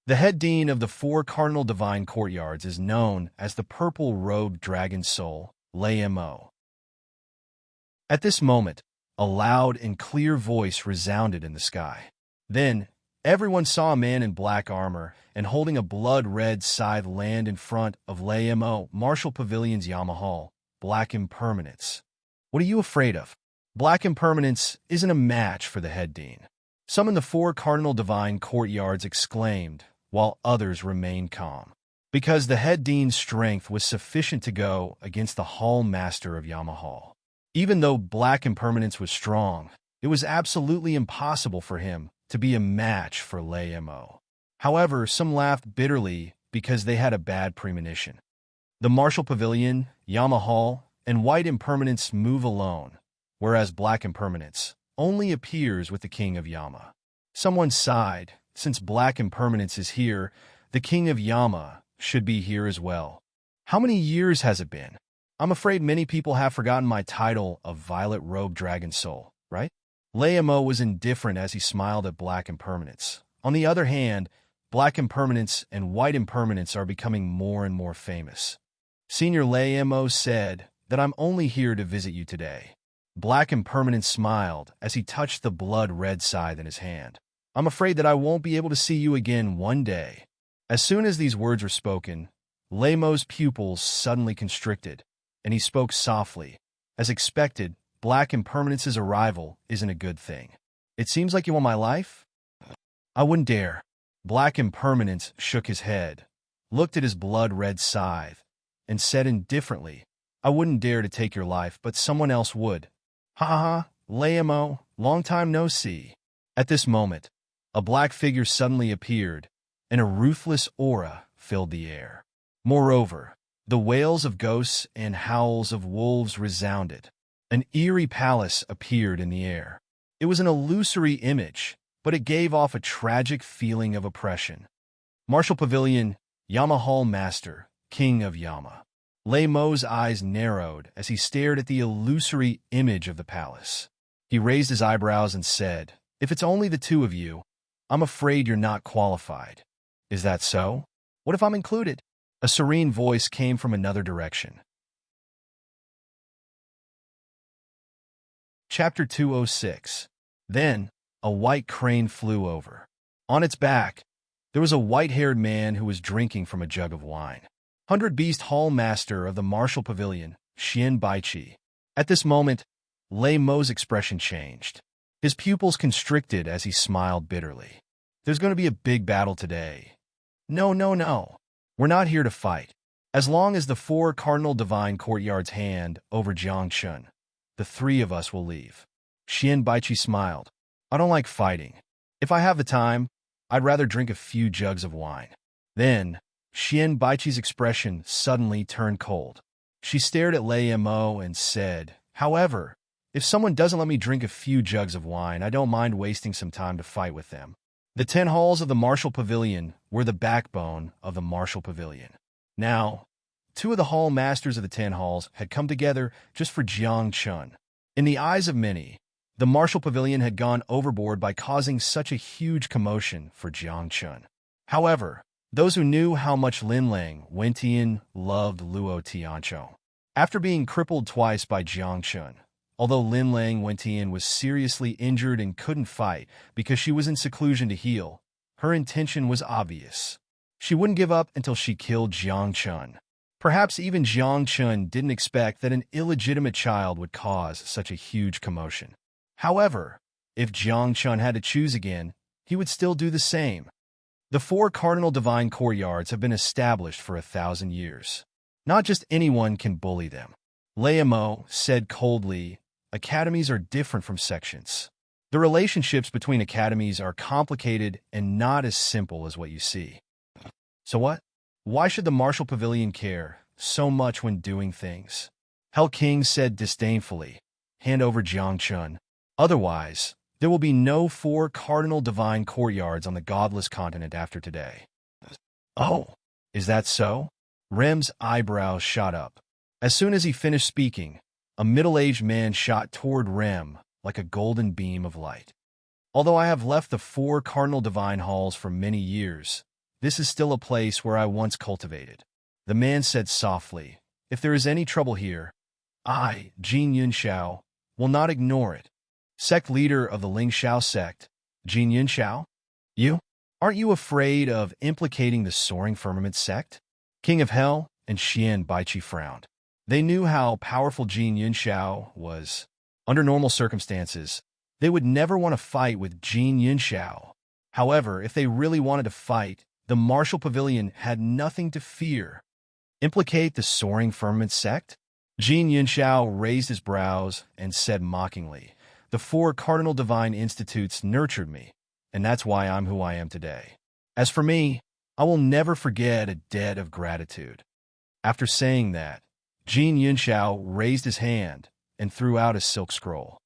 The head dean of the 4 cardinal divine courtyards is known as the purple-robed dragon soul, Lei Mo. At this moment, a loud and clear voice resounded in the sky. Then, everyone saw a man in black armor and holding a blood-red scythe land in front of Lei Mo, Martial Pavilion's Yamahal, Black Impermanence. What are you afraid of? Black Impermanence isn't a match for the head dean. Some in the 4 cardinal divine courtyards exclaimed, while others remained calm, because the head dean's strength was sufficient to go against the hall master of Yamahal. Even though Black Impermanence was strong, it was absolutely impossible for him to be a match for Lei Mo. However, some laughed bitterly because they had a bad premonition. The Martial Pavilion, Yamahal, and White Impermanence move alone, whereas Black Impermanence only appears with the King of Yama. Someone sighed. Since Black Impermanence is here, the King of Yama should be here as well. How many years has it been? I'm afraid many people have forgotten my title of Violet-Robed Dragon Soul, right? Lei Mo was indifferent as he smiled at Black Impermanence. On the other hand, Black Impermanence and White Impermanence are becoming more and more famous. Senior Lei Mo said that I'm only here to visit you today. Black Impermanence smiled as he touched the blood-red scythe in his hand. I'm afraid that I won't be able to see you again one day. As soon as these words were spoken, Lei Mo's pupils suddenly constricted, and he spoke softly. As expected, Black Impermanence's arrival isn't a good thing. It seems like you want my life? I wouldn't dare. Black Impermanence shook his head, looked at his blood-red scythe, and said indifferently, I wouldn't dare to take your life, but someone else would. Ha ha ha, Lei Mo, long time no see. At this moment, a black figure suddenly appeared, and a ruthless aura filled the air. Moreover, the wails of ghosts and howls of wolves resounded. An eerie palace appeared in the air. It was an illusory image, but it gave off a tragic feeling of oppression. Martial Pavilion, Yamahal Master, King of Yama. Lei Mo's eyes narrowed as he stared at the illusory image of the palace. He raised his eyebrows and said, If it's only the 2 of you, I'm afraid you're not qualified. Is that so? What if I'm included? A serene voice came from another direction. Chapter 206. Then, a white crane flew over. On its back, there was a white-haired man who was drinking from a jug of wine. 100-Beast Hall Master of the Martial Pavilion, Xian Baiqi. At this moment, Lei Mo's expression changed. His pupils constricted as he smiled bitterly. There's going to be a big battle today. No, no, no. We're not here to fight. As long as the 4 cardinal divine courtyards hand over Jiang Chun, the 3 of us will leave. Xian Baiqi smiled. I don't like fighting. If I have the time, I'd rather drink a few jugs of wine. Then, Xian Baiqi's expression suddenly turned cold. She stared at Lei Mo and said, However, if someone doesn't let me drink a few jugs of wine, I don't mind wasting some time to fight with them. The 10 halls of the Martial Pavilion were the backbone of the Martial Pavilion. Now, 2 of the hall masters of the 10 halls had come together just for Jiang Chun. In the eyes of many, the Martial Pavilion had gone overboard by causing such a huge commotion for Jiang Chun. However, those who knew how much Lin Lang Wentian loved Luo Tianqiu. After being crippled twice by Jiang Chun, although Lin Lang Wentian was seriously injured and couldn't fight because she was in seclusion to heal, her intention was obvious. She wouldn't give up until she killed Jiang Chun. Perhaps even Jiang Chun didn't expect that an illegitimate child would cause such a huge commotion. However, if Jiang Chun had to choose again, he would still do the same. The 4 cardinal divine courtyards have been established for 1,000 years. Not just anyone can bully them. Lei Mo said coldly, academies are different from sections. The relationships between academies are complicated and not as simple as what you see. So what? Why should the Martial Pavilion care so much when doing things? Hell King said disdainfully, hand over Jiang Chun. Otherwise, there will be no 4 cardinal divine courtyards on the godless continent after today. Oh, is that so? Rem's eyebrows shot up. As soon as he finished speaking, a middle-aged man shot toward Rem like a golden beam of light. Although I have left the 4 cardinal divine halls for many years, this is still a place where I once cultivated. The man said softly, if there is any trouble here, I, Jin Yunxiao, will not ignore it. Sect leader of the Ling Xiao sect, Jin Yunxiao? You? Aren't you afraid of implicating the soaring firmament sect? King of Hell and Xian Baiqi frowned. They knew how powerful Jin Yunxiao was. Under normal circumstances, they would never want to fight with Jin Yunxiao. However, if they really wanted to fight, the Martial Pavilion had nothing to fear. Implicate the soaring firmament sect? Jin Yunxiao raised his brows and said mockingly, the 4 cardinal divine institutes nurtured me, and that's why I'm who I am today. As for me, I will never forget a debt of gratitude. After saying that, Jin Yunxiao raised his hand and threw out a silk scroll.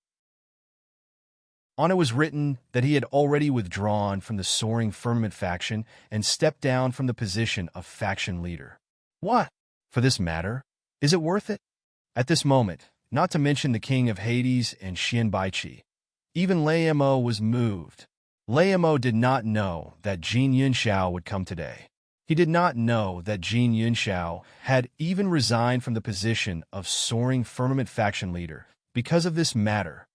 On it was written that he had already withdrawn from the soaring firmament faction and stepped down from the position of faction leader. What? For this matter, is it worth it? At this moment, not to mention the king of Hades and Xian Baiqi, even Lei Mo was moved. Lei Mo did not know that Jin Yunxiao would come today. He did not know that Jin Yunxiao had even resigned from the position of soaring firmament faction leader because of this matter.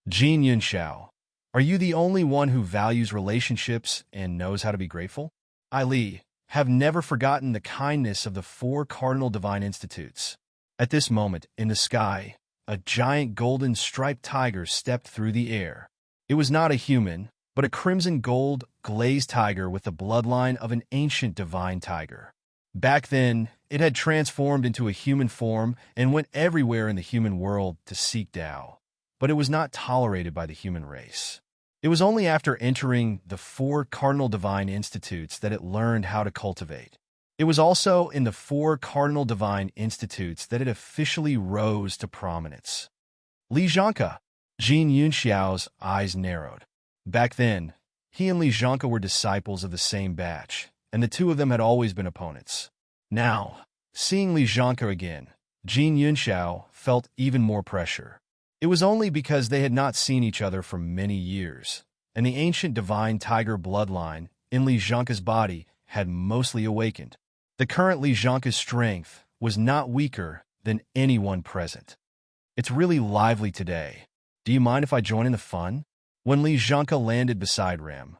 Jin Yunxiao, are you the only one who values relationships and knows how to be grateful? I, Li, have never forgotten the kindness of the 4 cardinal divine institutes. At this moment, in the sky, a giant golden striped tiger stepped through the air. It was not a human, but a crimson gold glazed tiger with the bloodline of an ancient divine tiger. Back then, it had transformed into a human form and went everywhere in the human world to seek Tao. But it was not tolerated by the human race. It was only after entering the 4 cardinal divine institutes that it learned how to cultivate. It was also in the 4 cardinal divine institutes that it officially rose to prominence. Li Zhanke, Jin Yunxiao's eyes narrowed. Back then, he and Li Zhanke were disciples of the same batch, and the 2 of them had always been opponents. Now, seeing Li Zhanke again, Jin Yunxiao felt even more pressure. It was only because they had not seen each other for many years, and the ancient divine tiger bloodline in Li Zhanke's body had mostly awakened. The current Li Zhanke's strength was not weaker than anyone present. It's really lively today. Do you mind if I join in the fun? When Li Zhanke landed beside Rem,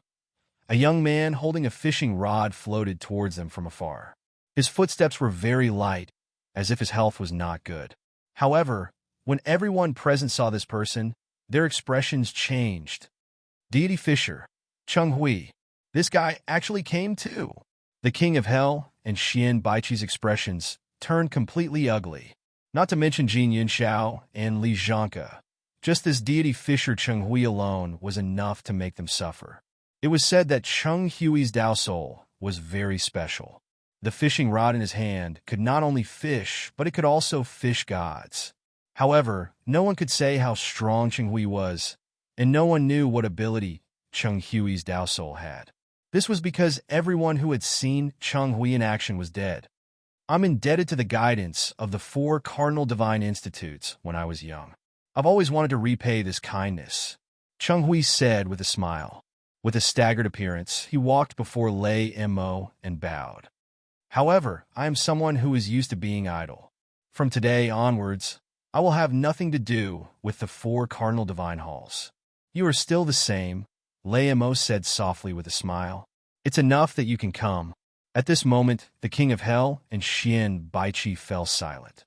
a young man holding a fishing rod floated towards them from afar. His footsteps were very light, as if his health was not good. However, when everyone present saw this person, their expressions changed. Deity Fisher, Cheng Hui, this guy actually came too. The king of hell and Xian Baiqi's expressions turned completely ugly, not to mention Jin Yunxiao and Li Zhanke. Just this deity Fisher Cheng Hui alone was enough to make them suffer. It was said that Cheng Hui's Tao soul was very special. The fishing rod in his hand could not only fish, but it could also fish gods. However, no one could say how strong Cheng Hui was, and no one knew what ability Cheng Hui's Tao soul had. This was because everyone who had seen Cheng Hui in action was dead. I'm indebted to the guidance of the 4 cardinal divine institutes when I was young. I've always wanted to repay this kindness, Cheng Hui said with a smile. With a staggered appearance, he walked before Lei Mo and bowed. However, I am someone who is used to being idle. From today onwards, I will have nothing to do with the 4 cardinal divine halls. You are still the same, Lei Mo said softly with a smile. It's enough that you can come. At this moment, the king of hell and Xian Baiqi fell silent.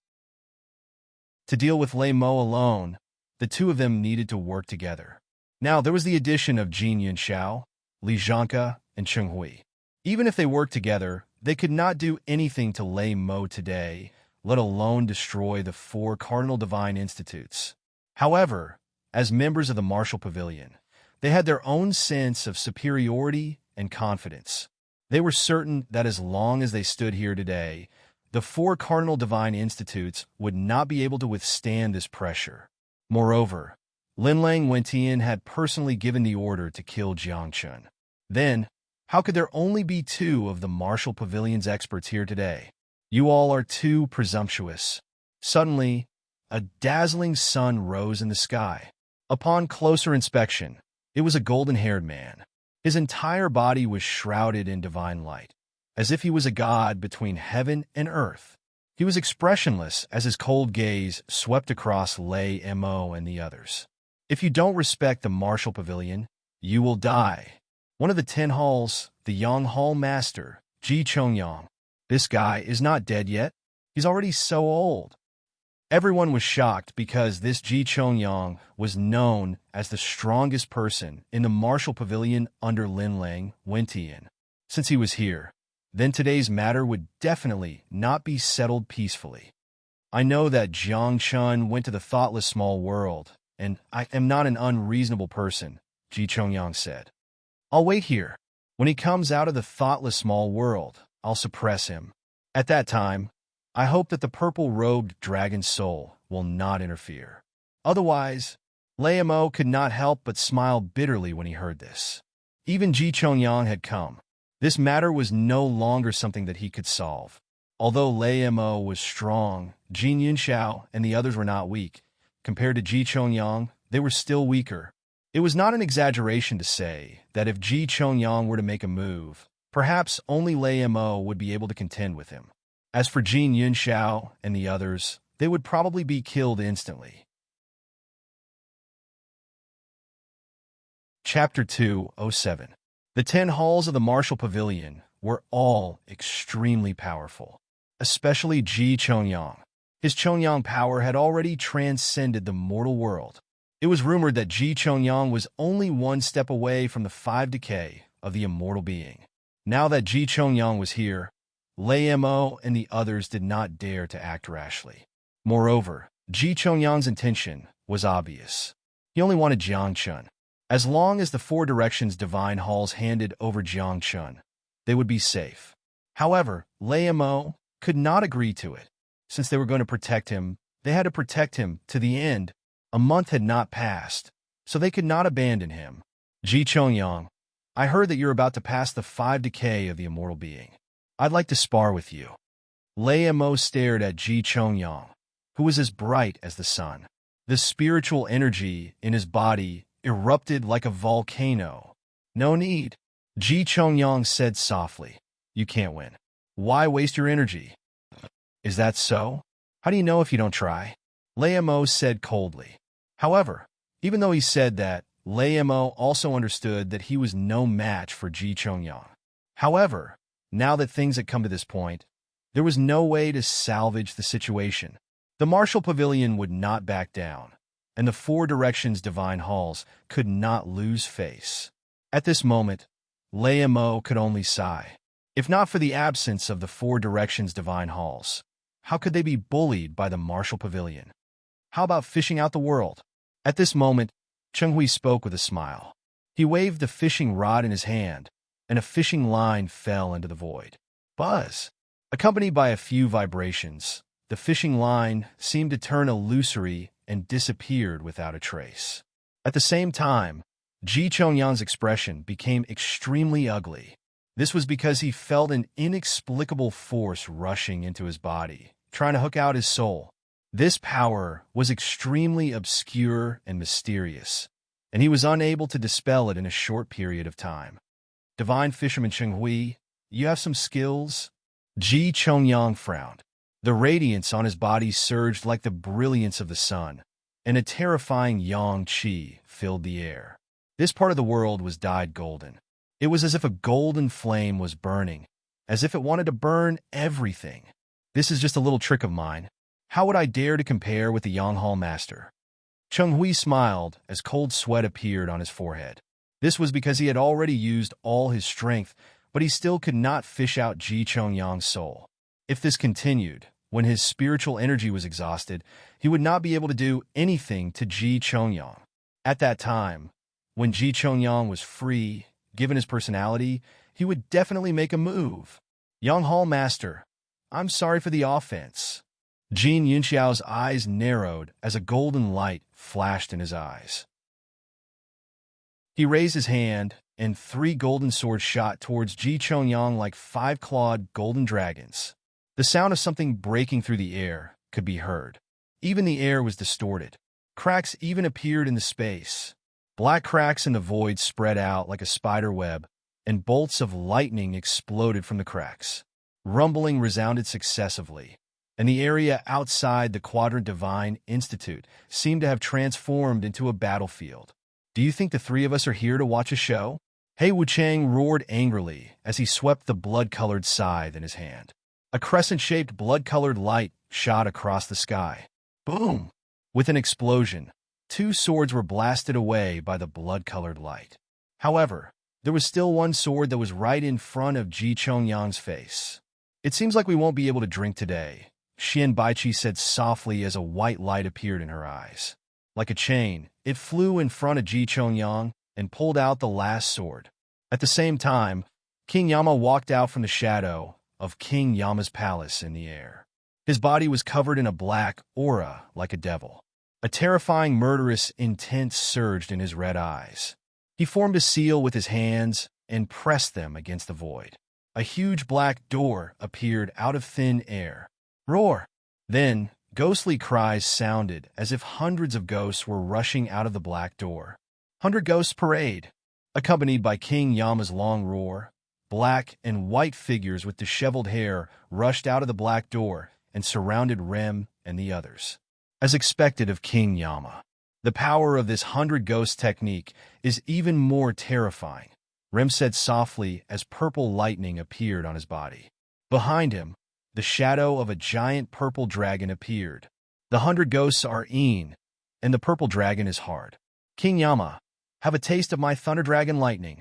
To deal with Lei Mo alone, the 2 of them needed to work together. Now there was the addition of Jin Yunxiao, Li Zhanke, and Cheng Hui. Even if they worked together, they could not do anything to Lei Mo today let alone destroy the 4 cardinal divine institutes. However, as members of the martial pavilion, they had their own sense of superiority and confidence. They were certain that as long as they stood here today, the 4 cardinal divine institutes would not be able to withstand this pressure. Moreover, Linlang Wentian had personally given the order to kill Jiang Chun. Then, how could there only be 2 of the martial pavilion's experts here today? You all are too presumptuous. Suddenly, a dazzling sun rose in the sky. Upon closer inspection, it was a golden-haired man. His entire body was shrouded in divine light, as if he was a god between heaven and earth. He was expressionless as his cold gaze swept across Lei Mo and the others. If you don't respect the martial pavilion, you will die. One of the 10 halls, the Yang Hall Master, Ji Chongyang. This guy is not dead yet. He's already so old. Everyone was shocked because this Ji Chongyang was known as the strongest person in the martial pavilion under Linlang Wentian. Since he was here, then today's matter would definitely not be settled peacefully. I know that Jiang Chun went to the thoughtless small world, and I am not an unreasonable person, Ji Chongyang said. I'll wait here. When he comes out of the thoughtless small world, I'll suppress him. At that time, I hope that the purple-robed dragon soul will not interfere. Otherwise, Lei Mo could not help but smile bitterly when he heard this. Even Ji Chongyang had come. This matter was no longer something that he could solve. Although Lei Mo was strong, Jin Yunxiao and the others were not weak. Compared to Ji Chongyang, they were still weaker. It was not an exaggeration to say that if Ji Chongyang were to make a move, perhaps only Lei Mo would be able to contend with him. As for Jin Yunxiao and the others, they would probably be killed instantly. Chapter 207. The 10 halls of the martial pavilion were all extremely powerful, especially Ji Chongyang. His Chongyang power had already transcended the mortal world. It was rumored that Ji Chongyang was only 1 step away from the 5 decay of the immortal being. Now that Ji Chongyang was here, Lei Mo and the others did not dare to act rashly. Moreover, Ji Chongyang's intention was obvious. He only wanted Jiang Chun. As long as the 4 directions divine halls handed over Jiang Chun, they would be safe. However, Lei Mo could not agree to it. Since they were going to protect him, they had to protect him to the end. A month had not passed, so they could not abandon him. Ji Chongyang, I heard that you're about to pass the 5 decay of the immortal being. I'd like to spar with you. Lei Mo stared at Ji Chongyang, who was as bright as the sun. The spiritual energy in his body erupted like a volcano. No need, Ji Chongyang said softly. You can't win. Why waste your energy? Is that so? How do you know if you don't try? Lei Mo said coldly. However, even though he said that, Lei Mo also understood that he was no match for Ji Chongyang. However, now that things had come to this point, there was no way to salvage the situation. The martial pavilion would not back down, and the 4 directions divine halls could not lose face. At this moment, Lei Mo could only sigh. If not for the absence of the 4 directions divine halls, how could they be bullied by the martial pavilion? How about fishing out the world? At this moment, Cheng Hui spoke with a smile. He waved the fishing rod in his hand, and a fishing line fell into the void. Buzz! Accompanied by a few vibrations, the fishing line seemed to turn illusory and disappeared without a trace. At the same time, Ji Chongyang's expression became extremely ugly. This was because he felt an inexplicable force rushing into his body, trying to hook out his soul. This power was extremely obscure and mysterious, and he was unable to dispel it in a short period of time. Divine Fisherman Cheng Hui, you have some skills? Ji Chongyang frowned. The radiance on his body surged like the brilliance of the sun, and a terrifying yang qi filled the air. This part of the world was dyed golden. It was as if a golden flame was burning, as if it wanted to burn everything. This is just a little trick of mine. How would I dare to compare with the Yang Hall Master? Cheng Hui smiled as cold sweat appeared on his forehead. This was because he had already used all his strength, but he still could not fish out Ji Chongyang's soul. If this continued, When his spiritual energy was exhausted, he would not be able to do anything to Ji Chongyang. At that time, when Ji Chongyang was free, given his personality, he would definitely make a move. Young Hall Master, I'm sorry for the offense. Jin Yunxiao's eyes narrowed as a golden light flashed in his eyes. He raised his hand, and 3 golden swords shot towards Ji Chongyang like 5-clawed golden dragons. The sound of something breaking through the air could be heard. Even the air was distorted. Cracks even appeared in the space. Black cracks in the void spread out like a spider web, and bolts of lightning exploded from the cracks. Rumbling resounded successively, and the area outside the Quadrant Divine Institute seemed to have transformed into a battlefield. Do you think the 3 of us are here to watch a show? He Wuchang roared angrily as he swept the blood-colored scythe in his hand. A crescent-shaped blood-colored light shot across the sky. Boom! With an explosion, 2 swords were blasted away by the blood-colored light. However, there was still one sword that was right in front of Ji Chongyang's face. It seems like we won't be able to drink today, Xian Baiqi said softly as a white light appeared in her eyes. Like a chain, it flew in front of Ji Chongyang and pulled out the last sword. At the same time, King Yama walked out from the shadow of King Yama's palace in the air. His body was covered in a black aura like a devil. A terrifying, murderous intent surged in his red eyes. He formed a seal with his hands and pressed them against the void. A huge black door appeared out of thin air. Roar! Then, ghostly cries sounded as if hundreds of ghosts were rushing out of the black door. 100 Ghosts Parade! Accompanied by King Yama's long roar, black and white figures with disheveled hair rushed out of the black door and surrounded Rem and the others. As expected of King Yama, the power of this 100 Ghost technique is even more terrifying, Rem said softly as purple lightning appeared on his body. Behind him, the shadow of a giant purple dragon appeared. The 100 Ghosts are Een, and the purple dragon is hard. King Yama, have a taste of my Thunder Dragon Lightning.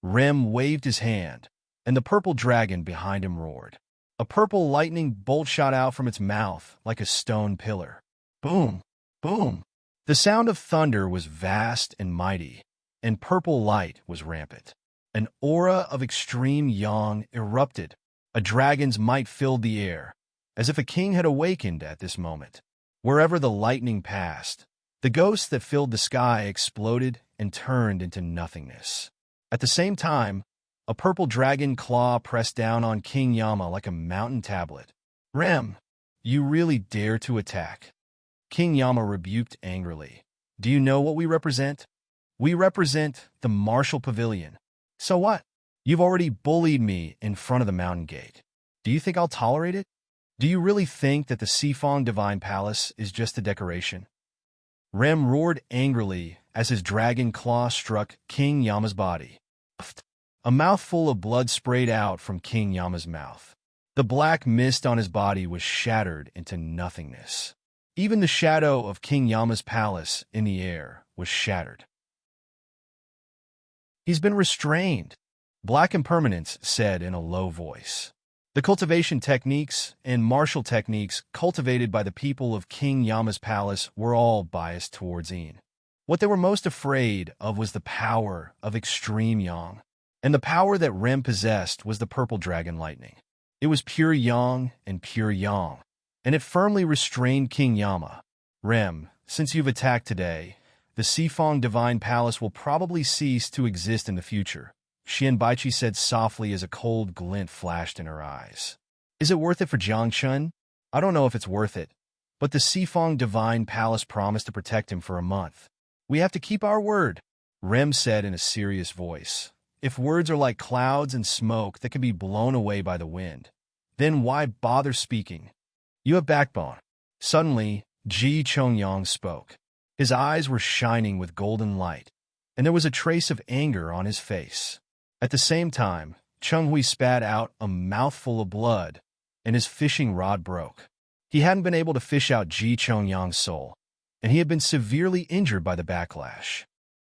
Rem waved his hand, and the purple dragon behind him roared. A purple lightning bolt shot out from its mouth like a stone pillar. Boom! Boom! The sound of thunder was vast and mighty, and purple light was rampant. An aura of extreme yang erupted. A dragon's might filled the air, as if a king had awakened at this moment. Wherever the lightning passed, the ghosts that filled the sky exploded and turned into nothingness. At the same time, a purple dragon claw pressed down on King Yama like a mountain tablet. Rem, you really dare to attack? King Yama rebuked angrily. Do you know what we represent? We represent the martial pavilion. So what? You've already bullied me in front of the mountain gate. Do you think I'll tolerate it? Do you really think that the Sifong Divine Palace is just a decoration? Rem roared angrily as his dragon claw struck King Yama's body. A mouthful of blood sprayed out from King Yama's mouth. The black mist on his body was shattered into nothingness. Even the shadow of King Yama's palace in the air was shattered. He's been restrained, Black Impermanence said in a low voice. The cultivation techniques and martial techniques cultivated by the people of King Yama's palace were all biased towards Een. What they were most afraid of was the power of extreme yang, and the power that Rem possessed was the purple dragon lightning. It was pure yang and pure yang, and it firmly restrained King Yama. Rem, since you've attacked today, the Sifong Divine Palace will probably cease to exist in the future, Xian Baiqi said softly as a cold glint flashed in her eyes. Is it worth it for Jiang Chun? I don't know if it's worth it, but the Sifong Divine Palace promised to protect him for a month. We have to keep our word, Rem said in a serious voice. If words are like clouds and smoke that can be blown away by the wind, then why bother speaking? You have backbone. Suddenly, Ji Chongyang spoke. His eyes were shining with golden light, and there was a trace of anger on his face. At the same time, Cheng Hui spat out a mouthful of blood, and his fishing rod broke. He hadn't been able to fish out Ji Chongyang's soul, and he had been severely injured by the backlash.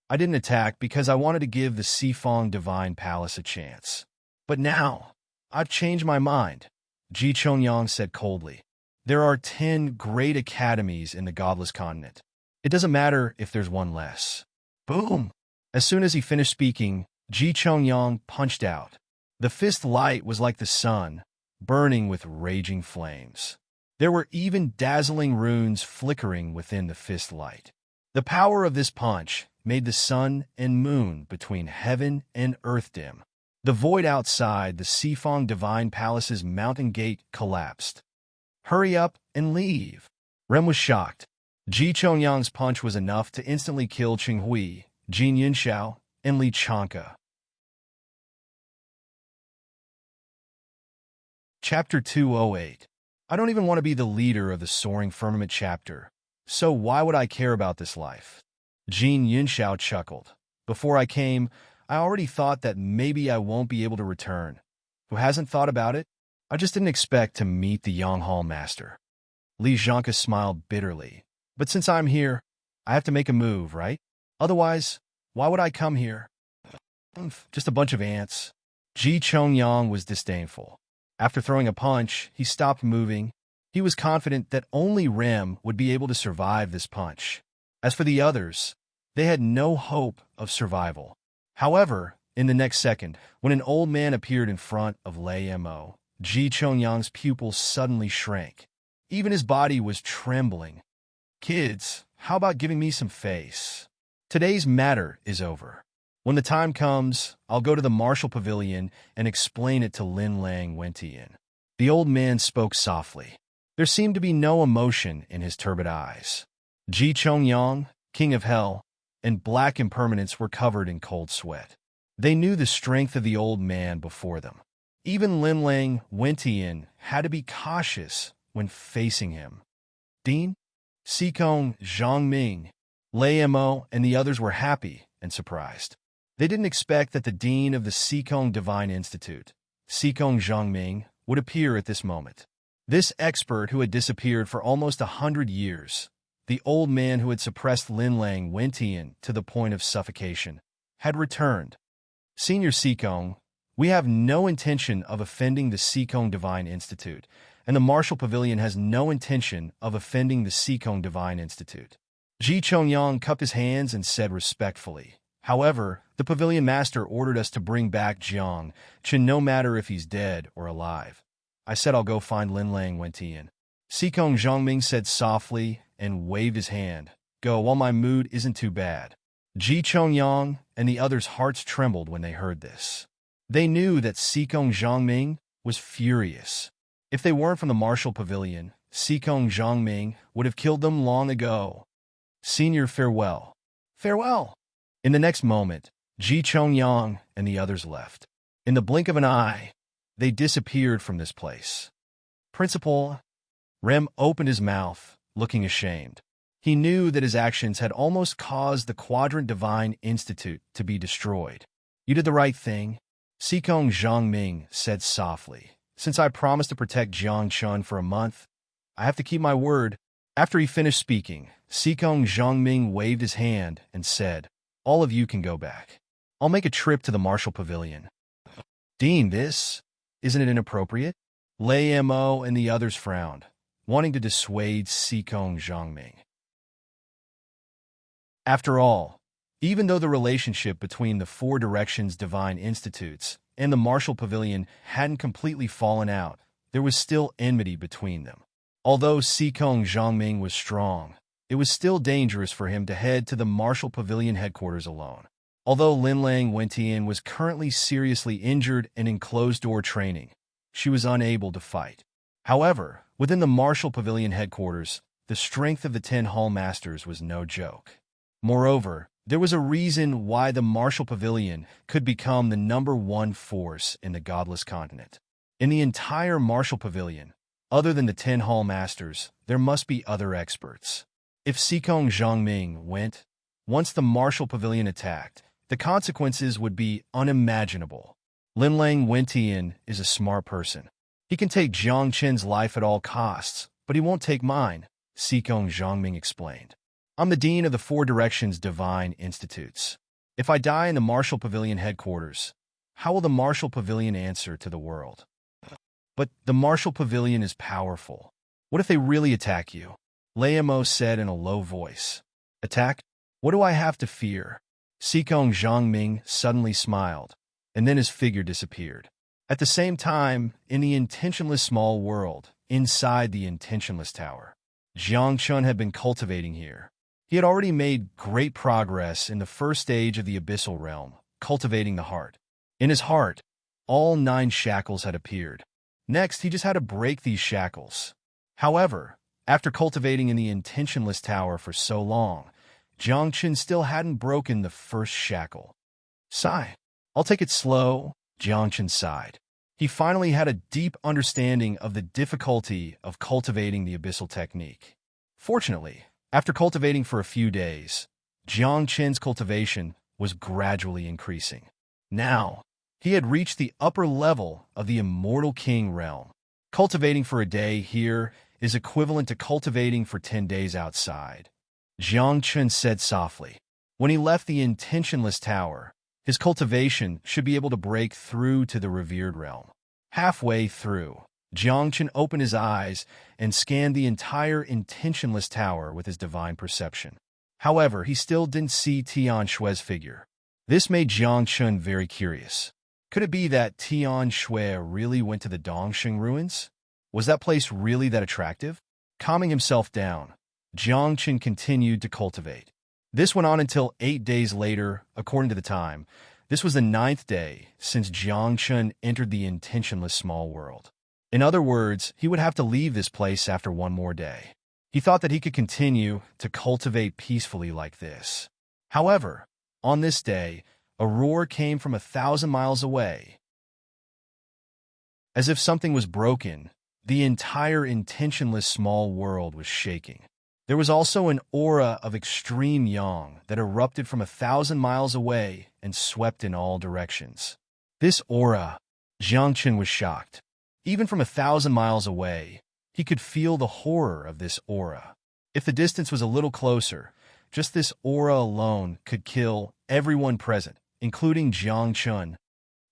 I didn't attack because I wanted to give the Sifong Divine Palace a chance. But now, I've changed my mind, Ji Chongyang said coldly. There are 10 great academies in the godless continent. It doesn't matter if there's one less. Boom! As soon as he finished speaking, Ji Chongyang punched out. The fist light was like the sun, burning with raging flames. There were even dazzling runes flickering within the fist light. The power of this punch made the sun and moon between heaven and earth dim. The void outside the Sifong Divine Palace's mountain gate collapsed. Hurry up and leave. Rem was shocked. Ji Chongyang's punch was enough to instantly kill Qing Hui, Jin Yunxiao, and Li Chanka. Chapter 208. I don't even want to be the leader of the Soaring Firmament chapter, so why would I care about this life? Jin Yunxiao chuckled. Before I came, I already thought that maybe I won't be able to return. Who hasn't thought about it? I just didn't expect to meet the Yonghao master. Li Zhanka smiled bitterly. But since I'm here, I have to make a move, right? Otherwise, why would I come here? Just a bunch of ants. Ji Chongyang was disdainful. After throwing a punch, he stopped moving. He was confident that only Rem would be able to survive this punch. As for the others, they had no hope of survival. However, in the next second, when an old man appeared in front of Lei Mo, Ji Chongyang's pupils suddenly shrank. Even his body was trembling. Kids, how about giving me some face? Today's matter is over. When the time comes, I'll go to the Martial Pavilion and explain it to Lin Lang Wentian. The old man spoke softly. There seemed to be no emotion in his turbid eyes. Ji Chongyang, King of Hell, and Black Impermanence were covered in cold sweat. They knew the strength of the old man before them. Even Lin Lang Wentian had to be cautious when facing him. Dean, Sikong Zhangming, Lei Mo, and the others were happy and surprised. They didn't expect that the dean of the Sikong Divine Institute, Sikong Zhangming, would appear at this moment. This expert who had disappeared for almost 100 years, the old man who had suppressed Lin Lang Wentian to the point of suffocation, had returned. Senior Sikong, we have no intention of offending the Sikong Divine Institute, and the Martial Pavilion has no intention of offending the Sikong Divine Institute. Ji Chongyang cupped his hands and said respectfully, however, the pavilion master ordered us to bring back Jiang Chen no matter if he's dead or alive. I said I'll go find Lin Lang Wentian. Sikong Zhangming said softly and waved his hand. Go, while my mood isn't too bad. Ji Chongyang and the others' hearts trembled when they heard this. They knew that Sikong Zhangming was furious. If they weren't from the Martial Pavilion, Sikong Zhangming would have killed them long ago. Senior, farewell. Farewell. In the next moment, Ji Chongyang and the others left. In the blink of an eye, they disappeared from this place. Principal, Rem opened his mouth, looking ashamed. He knew that his actions had almost caused the Quadrant Divine Institute to be destroyed. You did the right thing, Sikong Zhangming said softly. Since I promised to protect Jiang Chun for a month, I have to keep my word. After he finished speaking, Sikong Zhangming waved his hand and said, all of you can go back. I'll make a trip to the Martial Pavilion. Dean, isn't it inappropriate? Lei Mo and the others frowned, wanting to dissuade Sikong Zhangming. After all, even though the relationship between the Four Directions Divine Institutes and the Martial Pavilion hadn't completely fallen out, there was still enmity between them. Although Sikong Zhangming was strong, it was still dangerous for him to head to the Martial Pavilion headquarters alone. Although Lin Lang Wentian was currently seriously injured and in closed-door training, she was unable to fight. However, within the Martial Pavilion headquarters, the strength of the 10 Hall Masters was no joke. Moreover, there was a reason why the Martial Pavilion could become the #1 force in the Godless Continent. In the entire Martial Pavilion, other than the 10 Hall Masters, there must be other experts. If Sikong Zhangming went, once the Martial Pavilion attacked, the consequences would be unimaginable. Lin Lang Wentian is a smart person. He can take Jiang Chen's life at all costs, but he won't take mine, Sikong Zhangming explained. I'm the dean of the Four Directions Divine Institutes. If I die in the Martial Pavilion headquarters, how will the Martial Pavilion answer to the world? But the Martial Pavilion is powerful. What if they really attack you? Laomo said in a low voice. Attack? What do I have to fear? Sikong Zhangming suddenly smiled, and then his figure disappeared. At the same time, in the intentionless small world, inside the intentionless tower, Jiang Chun had been cultivating here. He had already made great progress in the first stage of the abyssal realm, cultivating the heart. In his heart, all 9 shackles had appeared. Next, he just had to break these shackles. However, after cultivating in the intentionless tower for so long, Jiang Chun still hadn't broken the first shackle. Sigh. I'll take it slow, Jiang Chun sighed. He finally had a deep understanding of the difficulty of cultivating the abyssal technique. Fortunately, after cultivating for a few days, Jiang Chun's cultivation was gradually increasing. Now, he had reached the upper level of the Immortal King realm. Cultivating for a day here is equivalent to cultivating for 10 days outside, Jiang Chun said softly. When he left the intentionless tower, his cultivation should be able to break through to the revered realm. Halfway through, Jiang Chun opened his eyes and scanned the entire intentionless tower with his divine perception. However, he still didn't see Tian Shui's figure. This made Jiang Chun very curious. Could it be that Tian Shui really went to the Dongsheng ruins? Was that place really that attractive? Calming himself down, Jiang Chun continued to cultivate. This went on until 8 days later, according to the time. This was the 9th day since Jiang Chun entered the intentionless small world. In other words, he would have to leave this place after one more day. He thought that he could continue to cultivate peacefully like this. However, on this day, a roar came from 1,000 miles away. As if something was broken, the entire intentionless small world was shaking. There was also an aura of extreme yang that erupted from 1,000 miles away and swept in all directions. This aura, Jiang Chun was shocked. Even from 1,000 miles away, he could feel the horror of this aura. If the distance was a little closer, just this aura alone could kill everyone present, including Jiang Chun.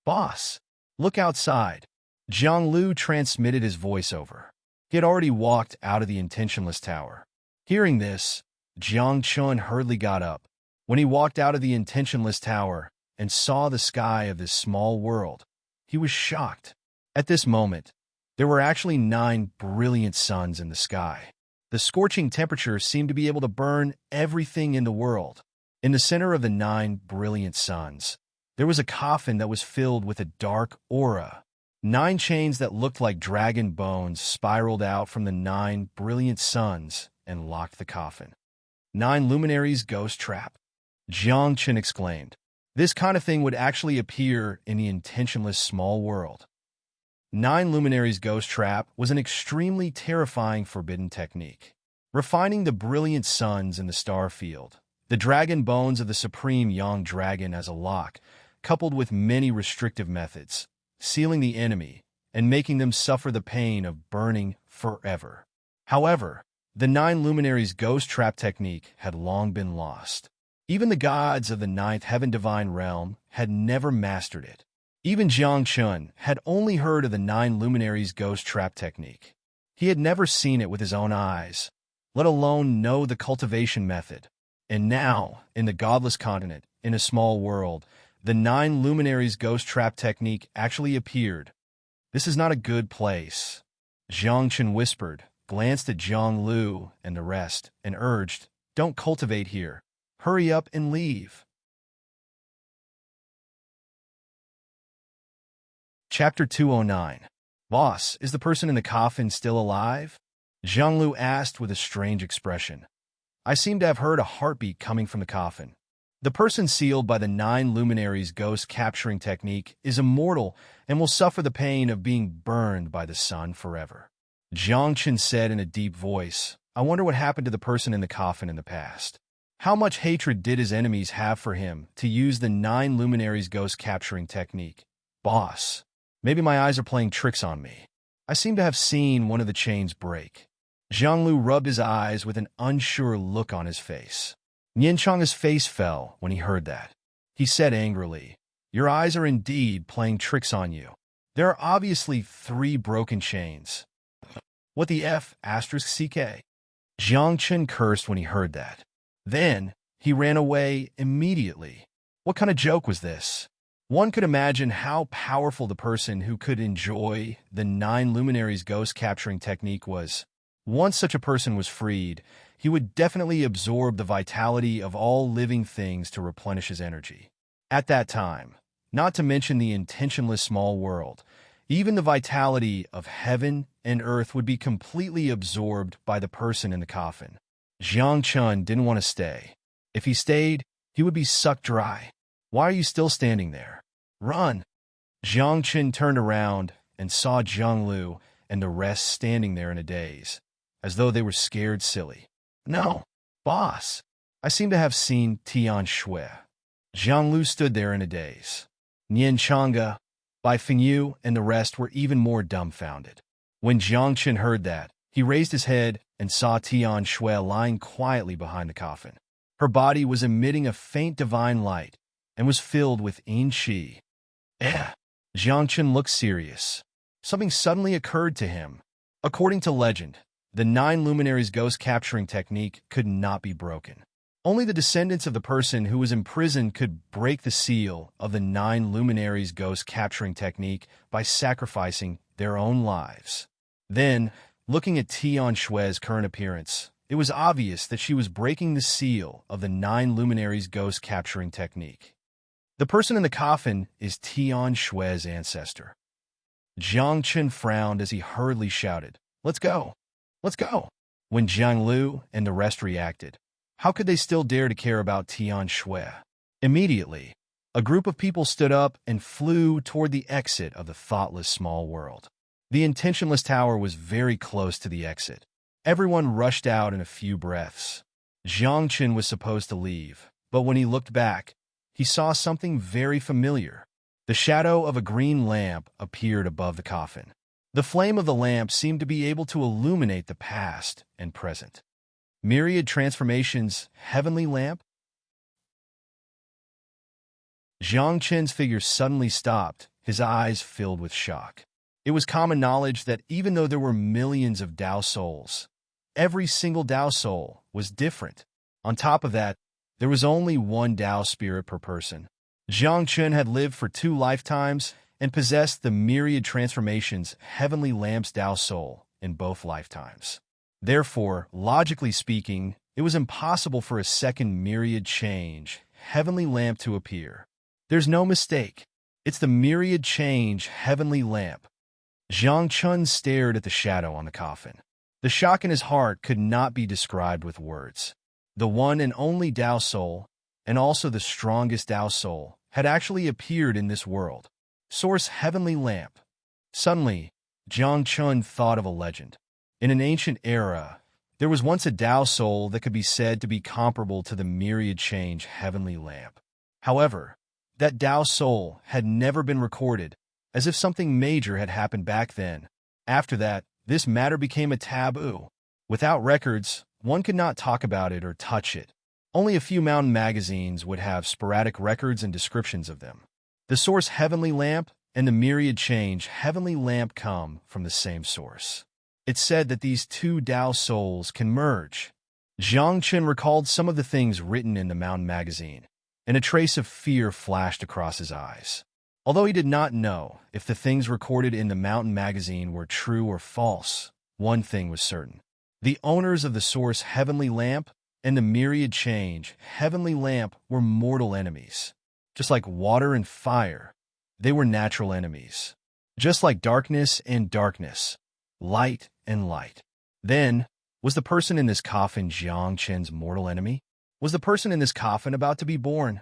Boss, look outside. Jiang Lu transmitted his voiceover. He had already walked out of the intentionless tower. Hearing this, Jiang Chun hurriedly got up. When he walked out of the intentionless tower and saw the sky of this small world, he was shocked. At this moment, there were actually 9 brilliant suns in the sky. The scorching temperature seemed to be able to burn everything in the world. In the center of the 9 brilliant suns, there was a coffin that was filled with a dark aura. 9 chains that looked like dragon bones spiraled out from the 9 brilliant suns and locked the coffin. 9 luminaries ghost trap, Jiang Chun exclaimed. This kind of thing would actually appear in the intentionless small world. 9 luminaries ghost trap was an extremely terrifying forbidden technique. Refining the brilliant suns in the star field, the dragon bones of the supreme Yang dragon as a lock, coupled with many restrictive methods, sealing the enemy and making them suffer the pain of burning forever. However, the 9 luminaries ghost trap technique had long been lost. Even the gods of the 9th heaven divine realm had never mastered it. Even Jiang Chun had only heard of the 9 luminaries ghost trap technique. He had never seen it with his own eyes, let alone know the cultivation method. And now, in the godless continent, in a small world, the 9 luminaries ghost trap technique actually appeared. This is not a good place, Jiang Chun whispered, glanced at Zhang Lu and the rest, and urged, don't cultivate here. Hurry up and leave. Chapter 209. Boss, is the person in the coffin still alive? Zhang Lu asked with a strange expression. I seem to have heard a heartbeat coming from the coffin. The person sealed by the 9 luminaries ghost capturing technique is immortal and will suffer the pain of being burned by the sun forever. Jiang Chun said in a deep voice, I wonder what happened to the person in the coffin in the past. How much hatred did his enemies have for him to use the 9 luminaries ghost capturing technique? Boss, maybe my eyes are playing tricks on me. I seem to have seen one of the chains break. Zhang Lu rubbed his eyes with an unsure look on his face. Nian Chang's face fell when he heard that. He said angrily, your eyes are indeed playing tricks on you. There are obviously 3 broken chains. What the F asterisk CK? Jiang Chen cursed when he heard that. Then, he ran away immediately. What kind of joke was this? One could imagine how powerful the person who could enjoy the 9 luminaries ghost capturing technique was. Once such a person was freed, he would definitely absorb the vitality of all living things to replenish his energy. At that time, not to mention the intentionless small world, even the vitality of heaven and earth would be completely absorbed by the person in the coffin. Jiang Chun didn't want to stay. If he stayed, he would be sucked dry. Why are you still standing there? Run! Jiang Chen turned around and saw Jiang Lu and the rest standing there in a daze, as though they were scared silly. No, boss. I seem to have seen Tian Shui. Jiang Lu stood there in a daze. Nian Chang'e, Bai Fengyu, and the rest were even more dumbfounded. When Jiang Chen heard that, he raised his head and saw Tian Shui lying quietly behind the coffin. Her body was emitting a faint divine light and was filled with yin qi. Jiang Chen looked serious. Something suddenly occurred to him. According to legend, the 9 luminaries ghost capturing technique could not be broken. Only the descendants of the person who was imprisoned could break the seal of the 9 luminaries ghost capturing technique by sacrificing their own lives. Then, looking at Tian Shui's current appearance, it was obvious that she was breaking the seal of the 9 luminaries ghost capturing technique. The person in the coffin is Tian Shui's ancestor. Jiang Chen frowned as he hurriedly shouted, "Let's go! Let's go!" When Jiang Lu and the rest reacted, how could they still dare to care about Tian Shui? Immediately, a group of people stood up and flew toward the exit of the thoughtless small world. The intentionless tower was very close to the exit. Everyone rushed out in a few breaths. Jiang Chen was supposed to leave, but when he looked back, he saw something very familiar. The shadow of a green lamp appeared above the coffin. The flame of the lamp seemed to be able to illuminate the past and present. Myriad transformations, heavenly lamp? Jiang Chen's figure suddenly stopped, his eyes filled with shock. It was common knowledge that even though there were millions of Dao souls, every single Dao soul was different. On top of that, there was only one Dao spirit per person. Jiang Chen had lived for 2 lifetimes and possessed the myriad transformations heavenly lamp's Dao soul in both lifetimes. Therefore, logically speaking, it was impossible for a second myriad change heavenly lamp to appear. There's no mistake. It's the myriad change heavenly lamp. Jiang Chen stared at the shadow on the coffin. The shock in his heart could not be described with words. The one and only Dao soul, and also the strongest Dao soul, had actually appeared in this world. Source heavenly lamp. Suddenly, Jiang Chen thought of a legend. In an ancient era, there was once a Dao soul that could be said to be comparable to the myriad change heavenly lamp. However, that Dao soul had never been recorded, as if something major had happened back then. After that, this matter became a taboo. Without records, one could not talk about it or touch it. Only a few mountain magazines would have sporadic records and descriptions of them. The source heavenly lamp and the myriad change heavenly lamp come from the same source. It's said that these 2 Dao souls can merge. Jiang Chen recalled some of the things written in the mountain magazine, and a trace of fear flashed across his eyes. Although he did not know if the things recorded in the mountain magazine were true or false, one thing was certain. The owners of the source heavenly lamp and the myriad change heavenly lamp were mortal enemies. Just like water and fire, they were natural enemies. Just like darkness and darkness, light and light. Then, was the person in this coffin Jiang Chen's mortal enemy? Was the person in this coffin about to be born?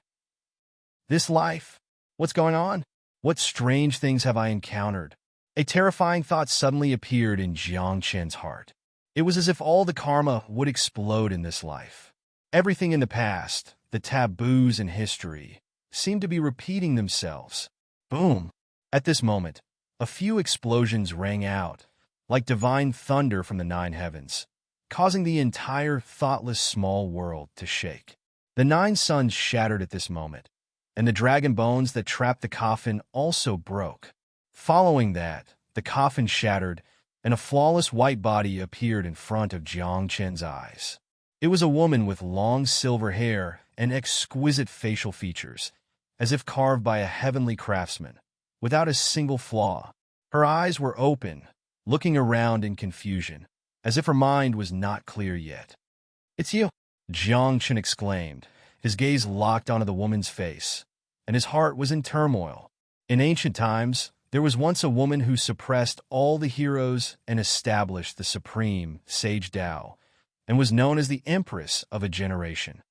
This life? What's going on? What strange things have I encountered? A terrifying thought suddenly appeared in Jiang Chen's heart. It was as if all the karma would explode in this life. Everything in the past, the taboos in history, seemed to be repeating themselves. Boom! At this moment, a few explosions rang out, like divine thunder from the 9 heavens, causing the entire thoughtless small world to shake. The 9 suns shattered at this moment, and the dragon bones that trapped the coffin also broke. Following that, the coffin shattered, and a flawless white body appeared in front of Jiang Chen's eyes. It was a woman with long silver hair and exquisite facial features, as if carved by a heavenly craftsman, without a single flaw. Her eyes were open, looking around in confusion, as if her mind was not clear yet. "It's you!" Jiang Chen exclaimed, his gaze locked onto the woman's face, and his heart was in turmoil. In ancient times, there was once a woman who suppressed all the heroes and established the supreme sage Tao, and was known as the Empress of a generation.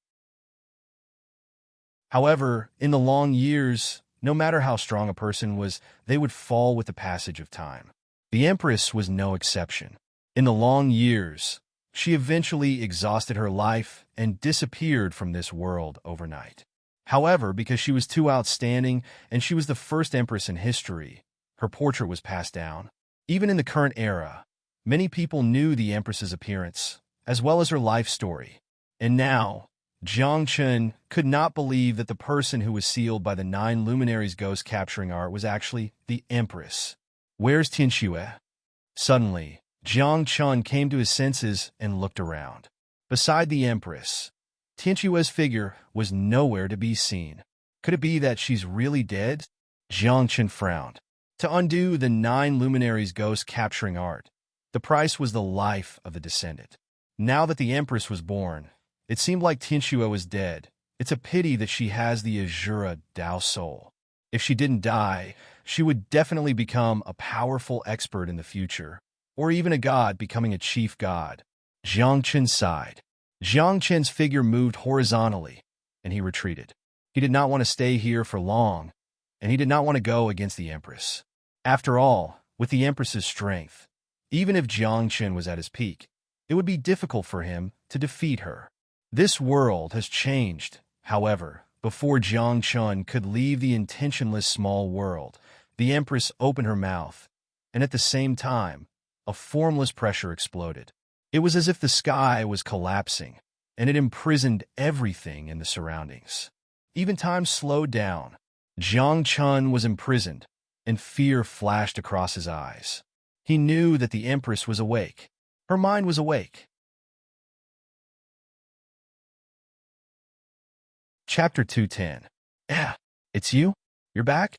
However, in the long years, no matter how strong a person was, they would fall with the passage of time. The Empress was no exception. In the long years, she eventually exhausted her life and disappeared from this world overnight. However, because she was too outstanding and she was the first empress in history, her portrait was passed down. Even in the current era, many people knew the empress's appearance, as well as her life story. And now, Jiang Chen could not believe that the person who was sealed by the 9 luminaries' ghost capturing art was actually the empress. "Where's Tianxue?" Suddenly, Jiang Chen came to his senses and looked around. Beside the empress, Tianxue's figure was nowhere to be seen. Could it be that she's really dead? Jiang Chen frowned. To undo the 9 luminaries' ghost capturing art, the price was the life of the descendant. Now that the empress was born, it seemed like Tianxue was dead. It's a pity that she has the Azura Dao soul. If she didn't die, she would definitely become a powerful expert in the future, or even a god becoming a chief god. Jiang Chen sighed. Jiang Chen's figure moved horizontally, and he retreated. He did not want to stay here for long, and he did not want to go against the empress. After all, with the empress's strength, even if Jiang Chen was at his peak, it would be difficult for him to defeat her. This world has changed, however. Before Jiang Chen could leave the intentionless small world, the empress opened her mouth, and at the same time, a formless pressure exploded. It was as if the sky was collapsing, and it imprisoned everything in the surroundings. Even time slowed down. Jiang Chen was imprisoned, and fear flashed across his eyes. He knew that the empress was awake. Her mind was awake. Chapter 210. "Yeah, it's you? You're back?"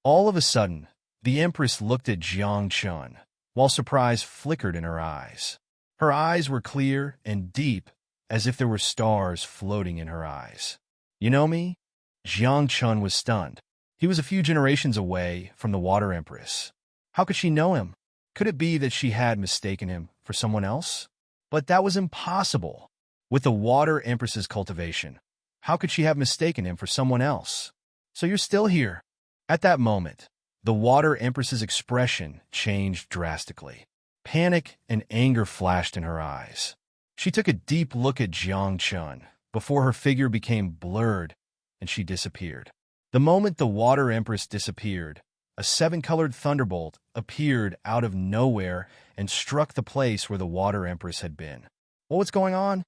All of a sudden, the empress looked at Jiang Chen, while surprise flickered in her eyes. Her eyes were clear and deep, as if there were stars floating in her eyes. "You know me?" Jiang Chen was stunned. He was a few generations away from the Water Empress. How could she know him? Could it be that she had mistaken him for someone else? But that was impossible. With the Water Empress's cultivation, how could she have mistaken him for someone else? "So you're still here." At that moment, the Water Empress's expression changed drastically. Panic and anger flashed in her eyes. She took a deep look at Jiang Chen before her figure became blurred and she disappeared. The moment the Water Empress disappeared, a 7-colored thunderbolt appeared out of nowhere and struck the place where the Water Empress had been. "Well, what's going on?"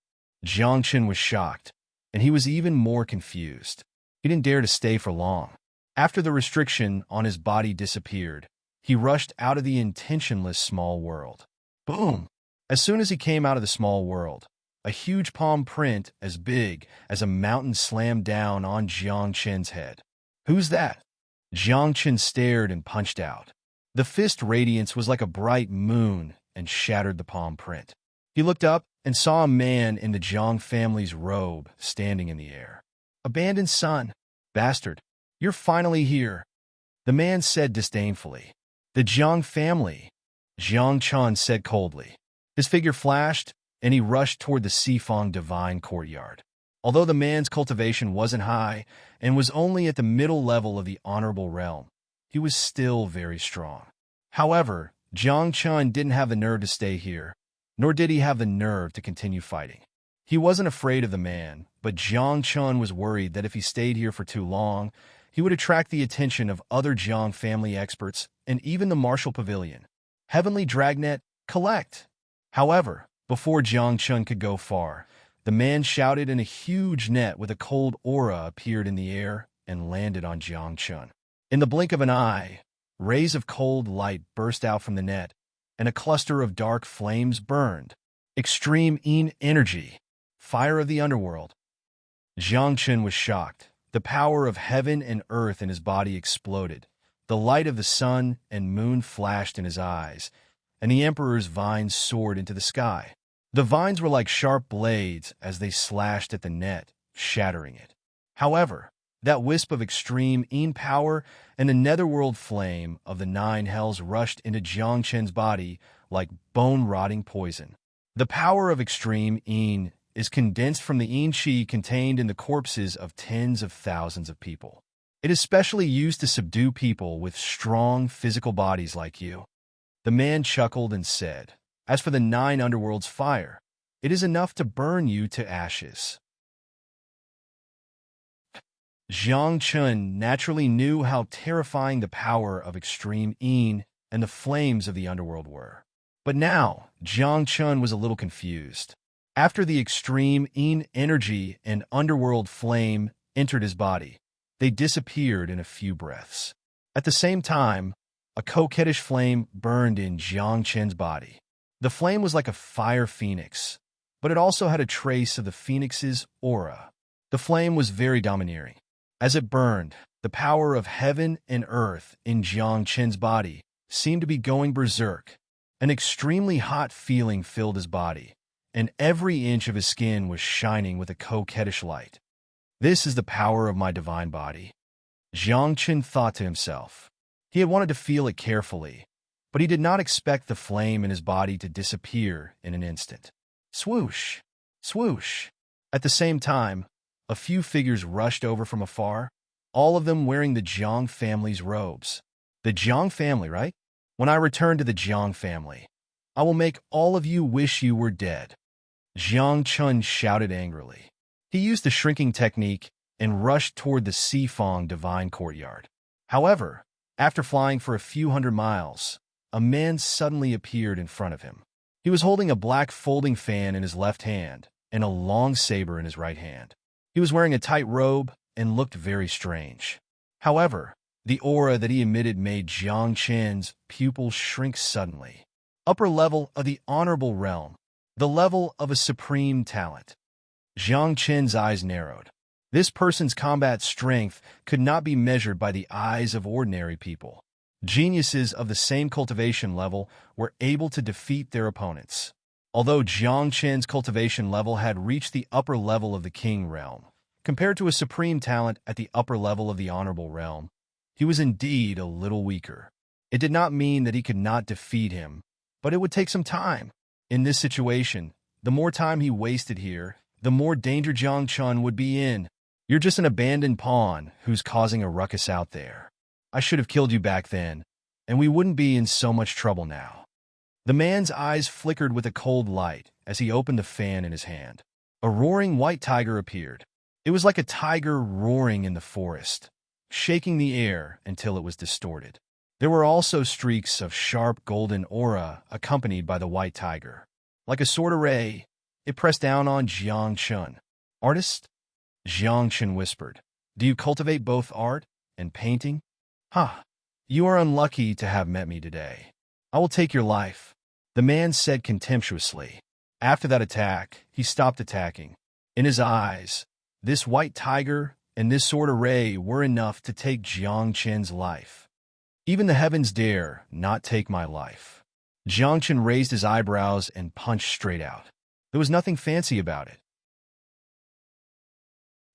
Jiang Chen was shocked, and he was even more confused. He didn't dare to stay for long. After the restriction on his body disappeared, he rushed out of the intentionless small world. Boom! As soon as he came out of the small world, a huge palm print as big as a mountain slammed down on Jiang Chen's head. "Who's that?" Jiang Chen stared and punched out. The fist radiance was like a bright moon and shattered the palm print. He looked up and saw a man in the Jiang family's robe standing in the air. "Abandoned son, bastard, you're finally here," the man said disdainfully. "The Jiang family," Jiang Chen said coldly. His figure flashed, and he rushed toward the Sifang divine courtyard. Although the man's cultivation wasn't high and was only at the middle level of the honorable realm, he was still very strong. However, Jiang Chen didn't have the nerve to stay here, nor did he have the nerve to continue fighting. He wasn't afraid of the man, but Jiang Chen was worried that if he stayed here for too long, he would attract the attention of other Jiang family experts and even the Martial Pavilion. Heavenly Dragnet, collect! However, before Jiang Chen could go far, the man shouted and a huge net with a cold aura appeared in the air and landed on Jiang Chen. In the blink of an eye, rays of cold light burst out from the net, and a cluster of dark flames burned. Extreme energy. Fire of the underworld. Jiang Chen was shocked. The power of heaven and earth in his body exploded. The light of the sun and moon flashed in his eyes, and the emperor's vines soared into the sky. The vines were like sharp blades as they slashed at the net, shattering it. However, that wisp of extreme power and the netherworld flame of the nine hells rushed into Jiang Chen's body like bone-rotting poison. The power of extreme is condensed from the qi contained in the corpses of tens of thousands of people. It is specially used to subdue people with strong physical bodies like you. The man chuckled and said, "As for the nine underworld's fire, it is enough to burn you to ashes." Jiang Chen naturally knew how terrifying the power of extreme and the flames of the underworld were. But now, Jiang Chen was a little confused. After the extreme energy and underworld flame entered his body, they disappeared in a few breaths. At the same time, a coquettish flame burned in Jiang Chen's body. The flame was like a fire phoenix, but it also had a trace of the phoenix's aura. The flame was very domineering. As it burned, the power of heaven and earth in Jiang Chen's body seemed to be going berserk. An extremely hot feeling filled his body, and every inch of his skin was shining with a coquettish light. "This is the power of my divine body," Jiang Chen thought to himself. He had wanted to feel it carefully, but he did not expect the flame in his body to disappear in an instant. Swoosh! Swoosh! At the same time, a few figures rushed over from afar, all of them wearing the Jiang family's robes. The Jiang family, right? When I return to the Jiang family, I will make all of you wish you were dead. Jiang Chen shouted angrily. He used the shrinking technique and rushed toward the Sifang divine courtyard. However, after flying for a few hundred miles, a man suddenly appeared in front of him. He was holding a black folding fan in his left hand and a long saber in his right hand. He was wearing a tight robe and looked very strange. However, the aura that he emitted made Jiang Chen's pupils shrink suddenly. Upper level of the honorable realm. The level of a supreme talent. Jiang Chen's eyes narrowed. This person's combat strength could not be measured by the eyes of ordinary people. Geniuses of the same cultivation level were able to defeat their opponents. Although Jiang Chen's cultivation level had reached the upper level of the king realm, compared to a supreme talent at the upper level of the honorable realm, he was indeed a little weaker. It did not mean that he could not defeat him, but it would take some time. In this situation, the more time he wasted here, the more danger Jiang Chen would be in. "You're just an abandoned pawn who's causing a ruckus out there. I should have killed you back then, and we wouldn't be in so much trouble now." The man's eyes flickered with a cold light as he opened the fan in his hand. A roaring white tiger appeared. It was like a tiger roaring in the forest, shaking the air until it was distorted. There were also streaks of sharp golden aura accompanied by the white tiger. Like a sword array, it pressed down on Jiang Chen. "Artist?" Jiang Chen whispered. "Do you cultivate both art and painting?" "Huh. You are unlucky to have met me today. I will take your life," the man said contemptuously. After that attack, he stopped attacking. In his eyes, this white tiger and this sword array were enough to take Jiang Chen's life. "Even the heavens dare not take my life." Jiang Chen raised his eyebrows and punched straight out. There was nothing fancy about it.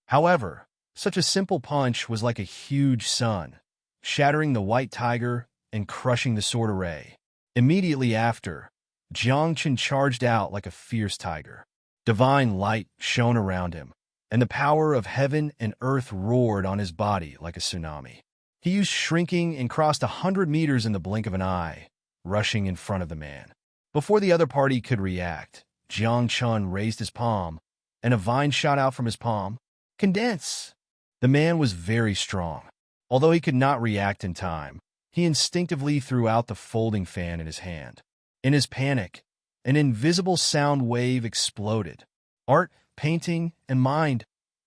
However, such a simple punch was like a huge sun, shattering the white tiger and crushing the sword array. Immediately after, Jiang Chen charged out like a fierce tiger. Divine light shone around him, and the power of heaven and earth roared on his body like a tsunami. He used shrinking and crossed 100 meters in the blink of an eye, rushing in front of the man. Before the other party could react, Jiang Chen raised his palm, and a vine shot out from his palm. "Condense!" The man was very strong. Although he could not react in time, he instinctively threw out the folding fan in his hand. In his panic, an invisible sound wave exploded. Art, painting, and mind.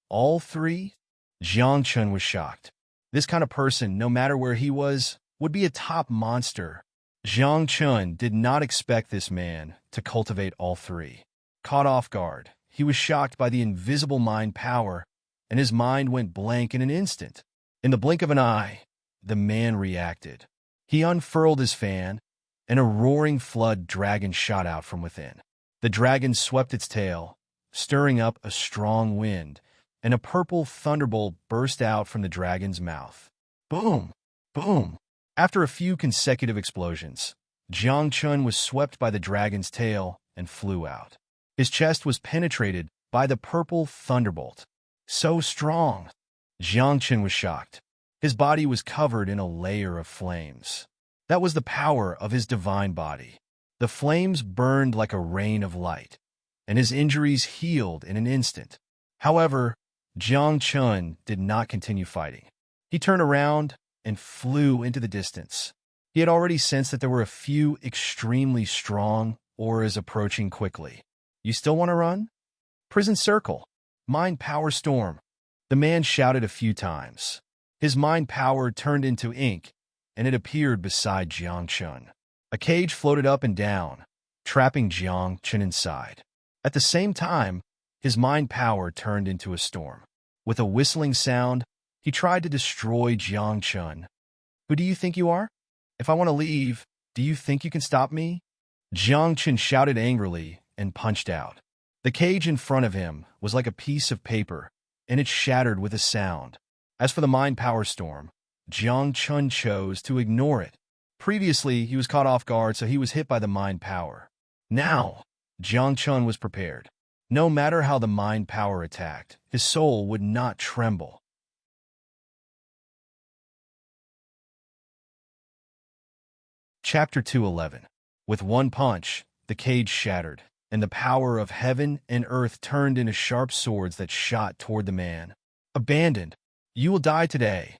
All three? Jiang Chen was shocked. This kind of person, no matter where he was, would be a top monster. Jiang Chun did not expect this man to cultivate all three. Caught off guard, he was shocked by the invisible mind power, and his mind went blank in an instant. In the blink of an eye, the man reacted. He unfurled his fan, and a roaring flood dragon shot out from within. The dragon swept its tail, stirring up a strong wind, and a purple thunderbolt burst out from the dragon's mouth. Boom! Boom! After a few consecutive explosions, Jiang Chun was swept by the dragon's tail and flew out. His chest was penetrated by the purple thunderbolt. So strong! Jiang Chun was shocked. His body was covered in a layer of flames. That was the power of his divine body. The flames burned like a rain of light, and his injuries healed in an instant. However, Jiang Chun did not continue fighting. He turned around and flew into the distance. He had already sensed that there were a few extremely strong auras approaching quickly. You still want to run? Prison Circle. Mind Power Storm. The man shouted a few times. His mind power turned into ink, and it appeared beside Jiang Chun. A cage floated up and down, trapping Jiang Chun inside. At the same time, his mind power turned into a storm. With a whistling sound, he tried to destroy Jiang Chun. Who do you think you are? If I want to leave, do you think you can stop me? Jiang Chun shouted angrily and punched out. The cage in front of him was like a piece of paper, and it shattered with a sound. As for the mind power storm, Jiang Chun chose to ignore it. Previously, he was caught off guard, so he was hit by the mind power. Now, Jiang Chun was prepared. No matter how the mind power attacked, his soul would not tremble. Chapter 211. With one punch, the cage shattered, and the power of heaven and earth turned into sharp swords that shot toward the man. Abandoned. You will die today.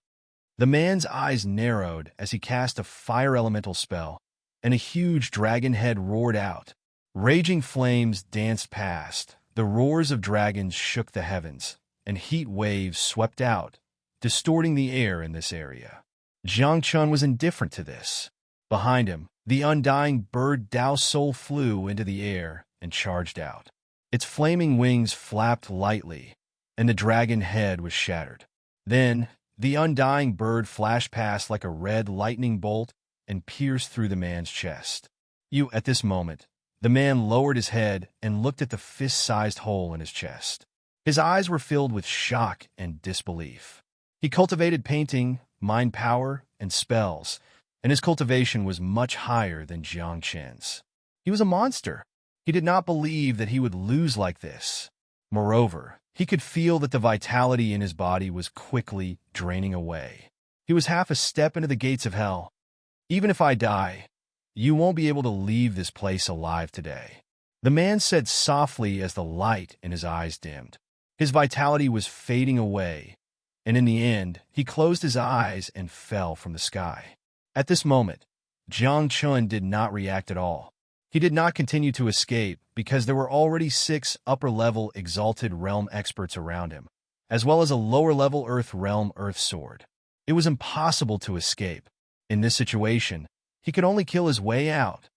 The man's eyes narrowed as he cast a fire elemental spell, and a huge dragon head roared out. Raging flames danced past. The roars of dragons shook the heavens, and heat waves swept out, distorting the air in this area. Jiang Chun was indifferent to this. Behind him, the undying bird Dao Soul flew into the air and charged out. Its flaming wings flapped lightly, and the dragon head was shattered. Then, the undying bird flashed past like a red lightning bolt and pierced through the man's chest. At this moment, the man lowered his head and looked at the fist-sized hole in his chest. His eyes were filled with shock and disbelief. He cultivated painting, mind power, and spells, and his cultivation was much higher than Jiang Chun's. He was a monster. He did not believe that he would lose like this. Moreover, he could feel that the vitality in his body was quickly draining away. He was half a step into the gates of hell. Even if I die, you won't be able to leave this place alive today. The man said softly as the light in his eyes dimmed. His vitality was fading away, and in the end, he closed his eyes and fell from the sky. At this moment, Jiang Chun did not react at all. He did not continue to escape because there were already 6 upper-level Exalted Realm experts around him, as well as a lower-level Earth Realm Earth Sword. It was impossible to escape. In this situation, he could only kill his way out.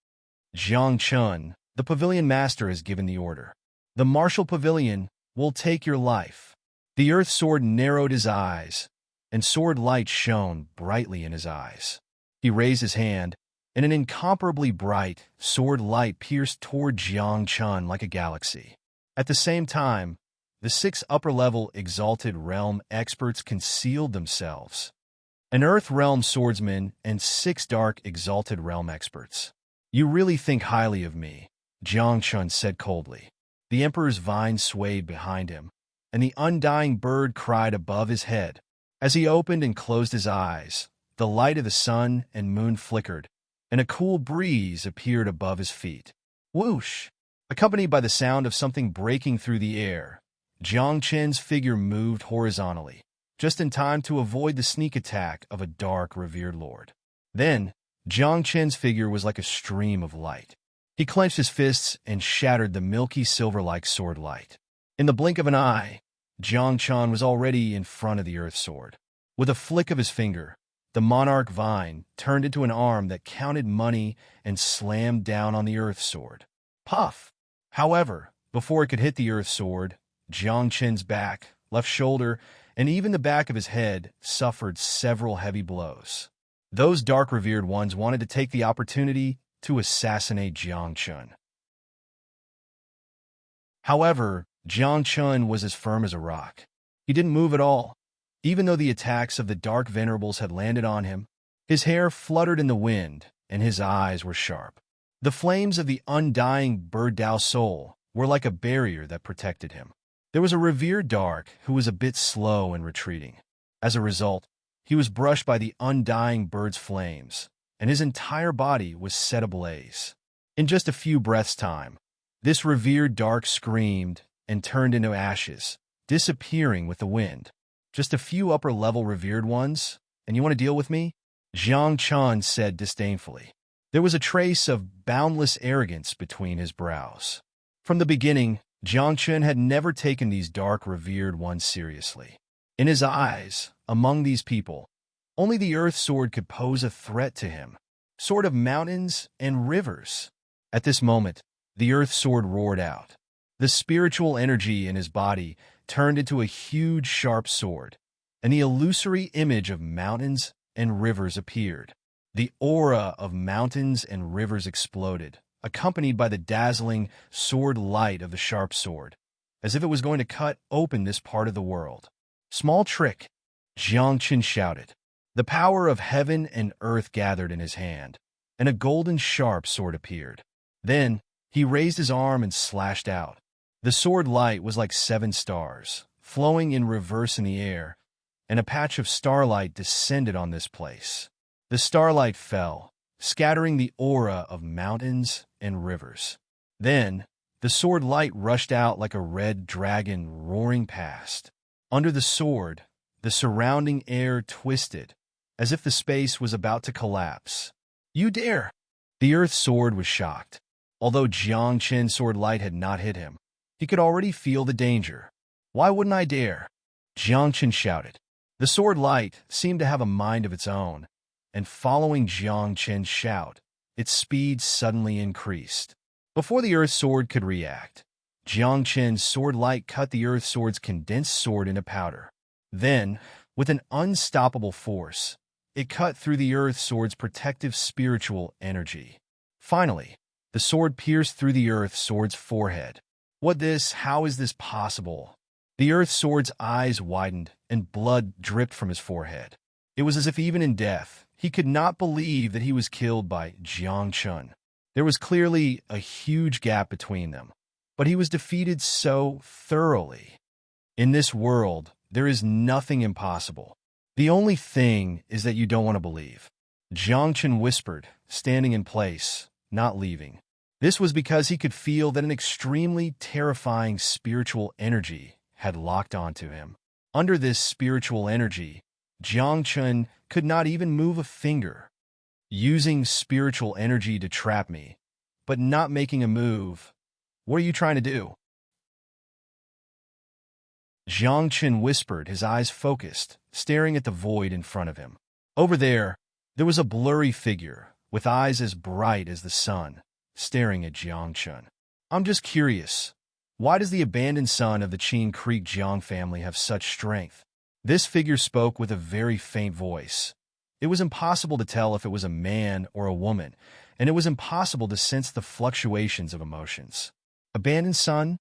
Jiang Chun, the Pavilion Master, has given the order. The Martial Pavilion will take your life. The Earth Sword narrowed his eyes, and sword light shone brightly in his eyes. He raised his hand, and an incomparably bright sword light pierced toward Jiang Chun like a galaxy. At the same time, the 6 upper-level Exalted Realm experts concealed themselves. An Earth Realm swordsman and 6 Dark Exalted Realm experts. You really think highly of me, Jiang Chun said coldly. The Emperor's vine swayed behind him, and the undying bird cried above his head. As he opened and closed his eyes, the light of the sun and moon flickered, and a cool breeze appeared above his feet. Whoosh! Accompanied by the sound of something breaking through the air, Jiang Chun's figure moved horizontally, just in time to avoid the sneak attack of a dark, revered lord. Then, Jiang Chun's figure was like a stream of light. He clenched his fists and shattered the milky silver-like sword light. In the blink of an eye, Jiang Chun was already in front of the Earth Sword. With a flick of his finger, the monarch vine turned into an arm that counted money and slammed down on the earth sword. Puff! However, before it could hit the earth sword, Jiang Qin's back, left shoulder, and even the back of his head suffered several heavy blows. Those dark revered ones wanted to take the opportunity to assassinate Jiang Qin. However, Jiang Qin was as firm as a rock. He didn't move at all. Even though the attacks of the dark venerables had landed on him, his hair fluttered in the wind, and his eyes were sharp. The flames of the undying bird Dao soul were like a barrier that protected him. There was a revered dark who was a bit slow in retreating. As a result, he was brushed by the undying bird's flames, and his entire body was set ablaze. In just a few breaths' time, this revered dark screamed and turned into ashes, disappearing with the wind. Just a few upper-level revered ones, and you want to deal with me? Jiang Qin said disdainfully. There was a trace of boundless arrogance between his brows. From the beginning, Jiang Qin had never taken these dark revered ones seriously. In his eyes, among these people, only the earth sword could pose a threat to him. Sword of mountains and rivers. At this moment, the earth sword roared out. The spiritual energy in his body turned into a huge sharp sword, and the illusory image of mountains and rivers appeared. The aura of mountains and rivers exploded, accompanied by the dazzling sword light of the sharp sword, as if it was going to cut open this part of the world. Small trick, Jiang Qin shouted. The power of heaven and earth gathered in his hand, and a golden sharp sword appeared. Then he raised his arm and slashed out. The sword light was like 7 stars, flowing in reverse in the air, and a patch of starlight descended on this place. The starlight fell, scattering the aura of mountains and rivers. Then, the sword light rushed out like a red dragon roaring past. Under the sword, the surrounding air twisted, as if the space was about to collapse. You dare! The earth sword was shocked. Although Jiang Qin's sword light had not hit him, he could already feel the danger. Why wouldn't I dare? Jiang Qin shouted. The sword light seemed to have a mind of its own, and following Jiang Qin's shout, its speed suddenly increased. Before the earth sword could react, Jiang Qin's sword light cut the earth sword's condensed sword into powder. Then, with an unstoppable force, it cut through the earth sword's protective spiritual energy. Finally, the sword pierced through the earth sword's forehead. How is this possible? The earth sword's eyes widened and blood dripped from his forehead. It was as if even in death, he could not believe that he was killed by Jiang Qin. There was clearly a huge gap between them, but he was defeated so thoroughly. In this world, there is nothing impossible. The only thing is that you don't want to believe. Jiang Qin whispered, standing in place, not leaving. This was because he could feel that an extremely terrifying spiritual energy had locked onto him. Under this spiritual energy, Jiang Qin could not even move a finger. Using spiritual energy to trap me, but not making a move. What are you trying to do? Jiang Qin whispered, his eyes focused, staring at the void in front of him. Over there was a blurry figure, with eyes as bright as the sun, staring at Jiang Qin. I'm just curious. Why does the abandoned son of the Qin Creek Jiang family have such strength? This figure spoke with a very faint voice. It was impossible to tell if it was a man or a woman, and it was impossible to sense the fluctuations of emotions. Abandoned son?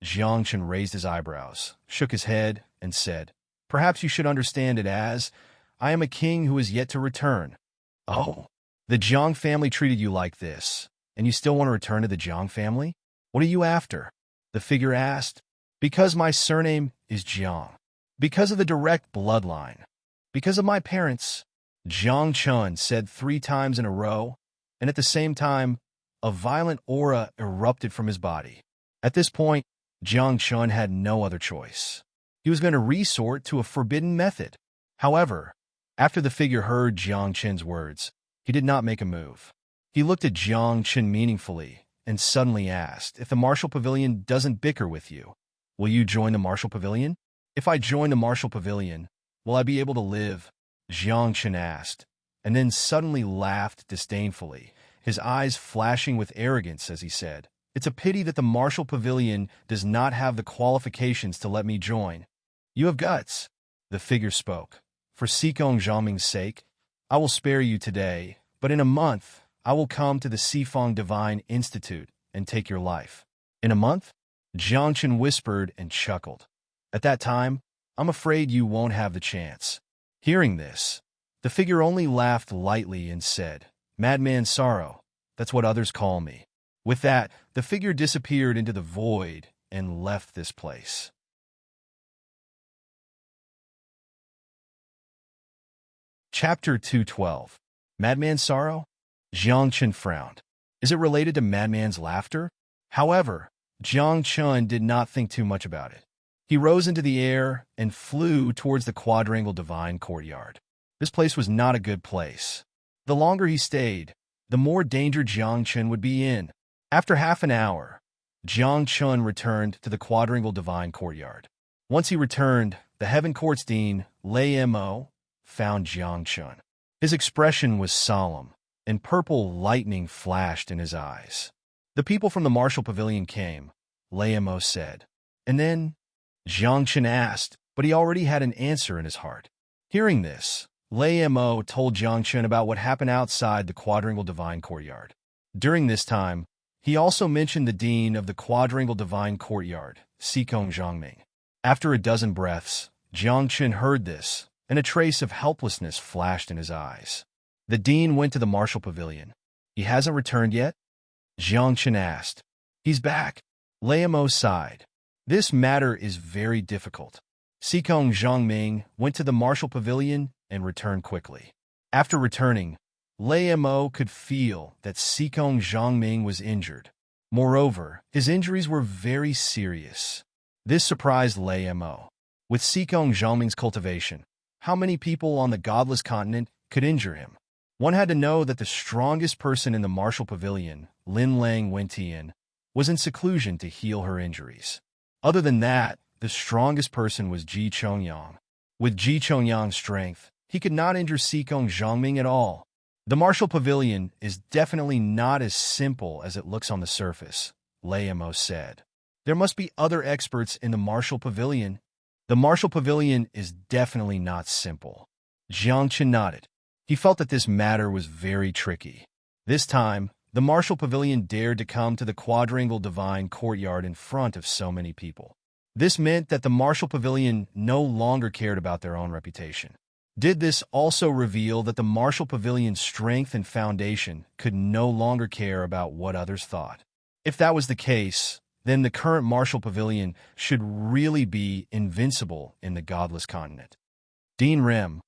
Jiang Qin raised his eyebrows, shook his head, and said, Perhaps you should understand it as, I am a king who is yet to return. Oh, the Jiang family treated you like this, and you still want to return to the Jiang family? What are you after? The figure asked. Because my surname is Jiang. Because of the direct bloodline. Because of my parents. Jiang Qin said 3 times in a row, and at the same time, a violent aura erupted from his body. At this point, Jiang Qin had no other choice. He was going to resort to a forbidden method. However, after the figure heard Jiang Qin's words, he did not make a move. He looked at Jiang Qin meaningfully and suddenly asked, If the Martial Pavilion doesn't bicker with you, will you join the Martial Pavilion? If I join the Martial Pavilion, will I be able to live? Jiang Chen asked, and then suddenly laughed disdainfully, his eyes flashing with arrogance as he said, "It's a pity that the Martial Pavilion does not have the qualifications to let me join." "You have guts," the figure spoke. "For Xikong Zhangming's sake, I will spare you today, but in a month I will come to the Sifang Divine Institute and take your life." "In a month?" Jiang Chen whispered and chuckled. "At that time, I'm afraid you won't have the chance." Hearing this, the figure only laughed lightly and said, "Madman Sorrow, that's what others call me." With that, the figure disappeared into the void and left this place. Chapter 212. Madman Sorrow? Jiang Chen frowned. Is it related to Madman's laughter? However, Jiang Chen did not think too much about it. He rose into the air and flew towards the quadrangle divine courtyard. This place was not a good place. The longer he stayed, the more danger Jiang Chen would be in. After half an hour, Jiang Chen returned to the quadrangle divine courtyard. Once he returned, the Heaven Court's Dean, Lei Mo, found Jiang Chen. His expression was solemn, and purple lightning flashed in his eyes. "The people from the Martial Pavilion came," Lei Mo said. "And then?" Jiang Chen asked, but he already had an answer in his heart. Hearing this, Lei Mo told Jiang Chen about what happened outside the quadrangle divine courtyard. During this time, he also mentioned the dean of the quadrangle divine courtyard, Xikong Zhangming. After a dozen breaths, Jiang Chen heard this, and a trace of helplessness flashed in his eyes. The dean went to the Martial Pavilion. "He hasn't returned yet?" Jiang Chen asked. "He's back." Lei Mo sighed. "This matter is very difficult." Xikong Zhangming went to the Martial Pavilion and returned quickly. After returning, Lei Mo could feel that Xikong Zhangming was injured. Moreover, his injuries were very serious. This surprised Lei Mo. With Xikong Zhangming's cultivation, how many people on the godless continent could injure him? One had to know that the strongest person in the Martial Pavilion, Lin Lang Wentian, was in seclusion to heal her injuries. Other than that, the strongest person was Ji Chongyang. With Ji Chongyang's strength, he could not injure Xikong Zhangming at all. The Martial Pavilion is definitely not as simple as it looks on the surface, Lei Mo said. There must be other experts in the Martial Pavilion. The Martial Pavilion is definitely not simple. Jiang Chen nodded. He felt that this matter was very tricky. This time, the Martial Pavilion dared to come to the quadrangle divine courtyard in front of so many people. This meant that the Martial Pavilion no longer cared about their own reputation. Did this also reveal that the Martial Pavilion's strength and foundation could no longer care about what others thought? If that was the case, then the current Martial Pavilion should really be invincible in the godless continent. "Dean Rem,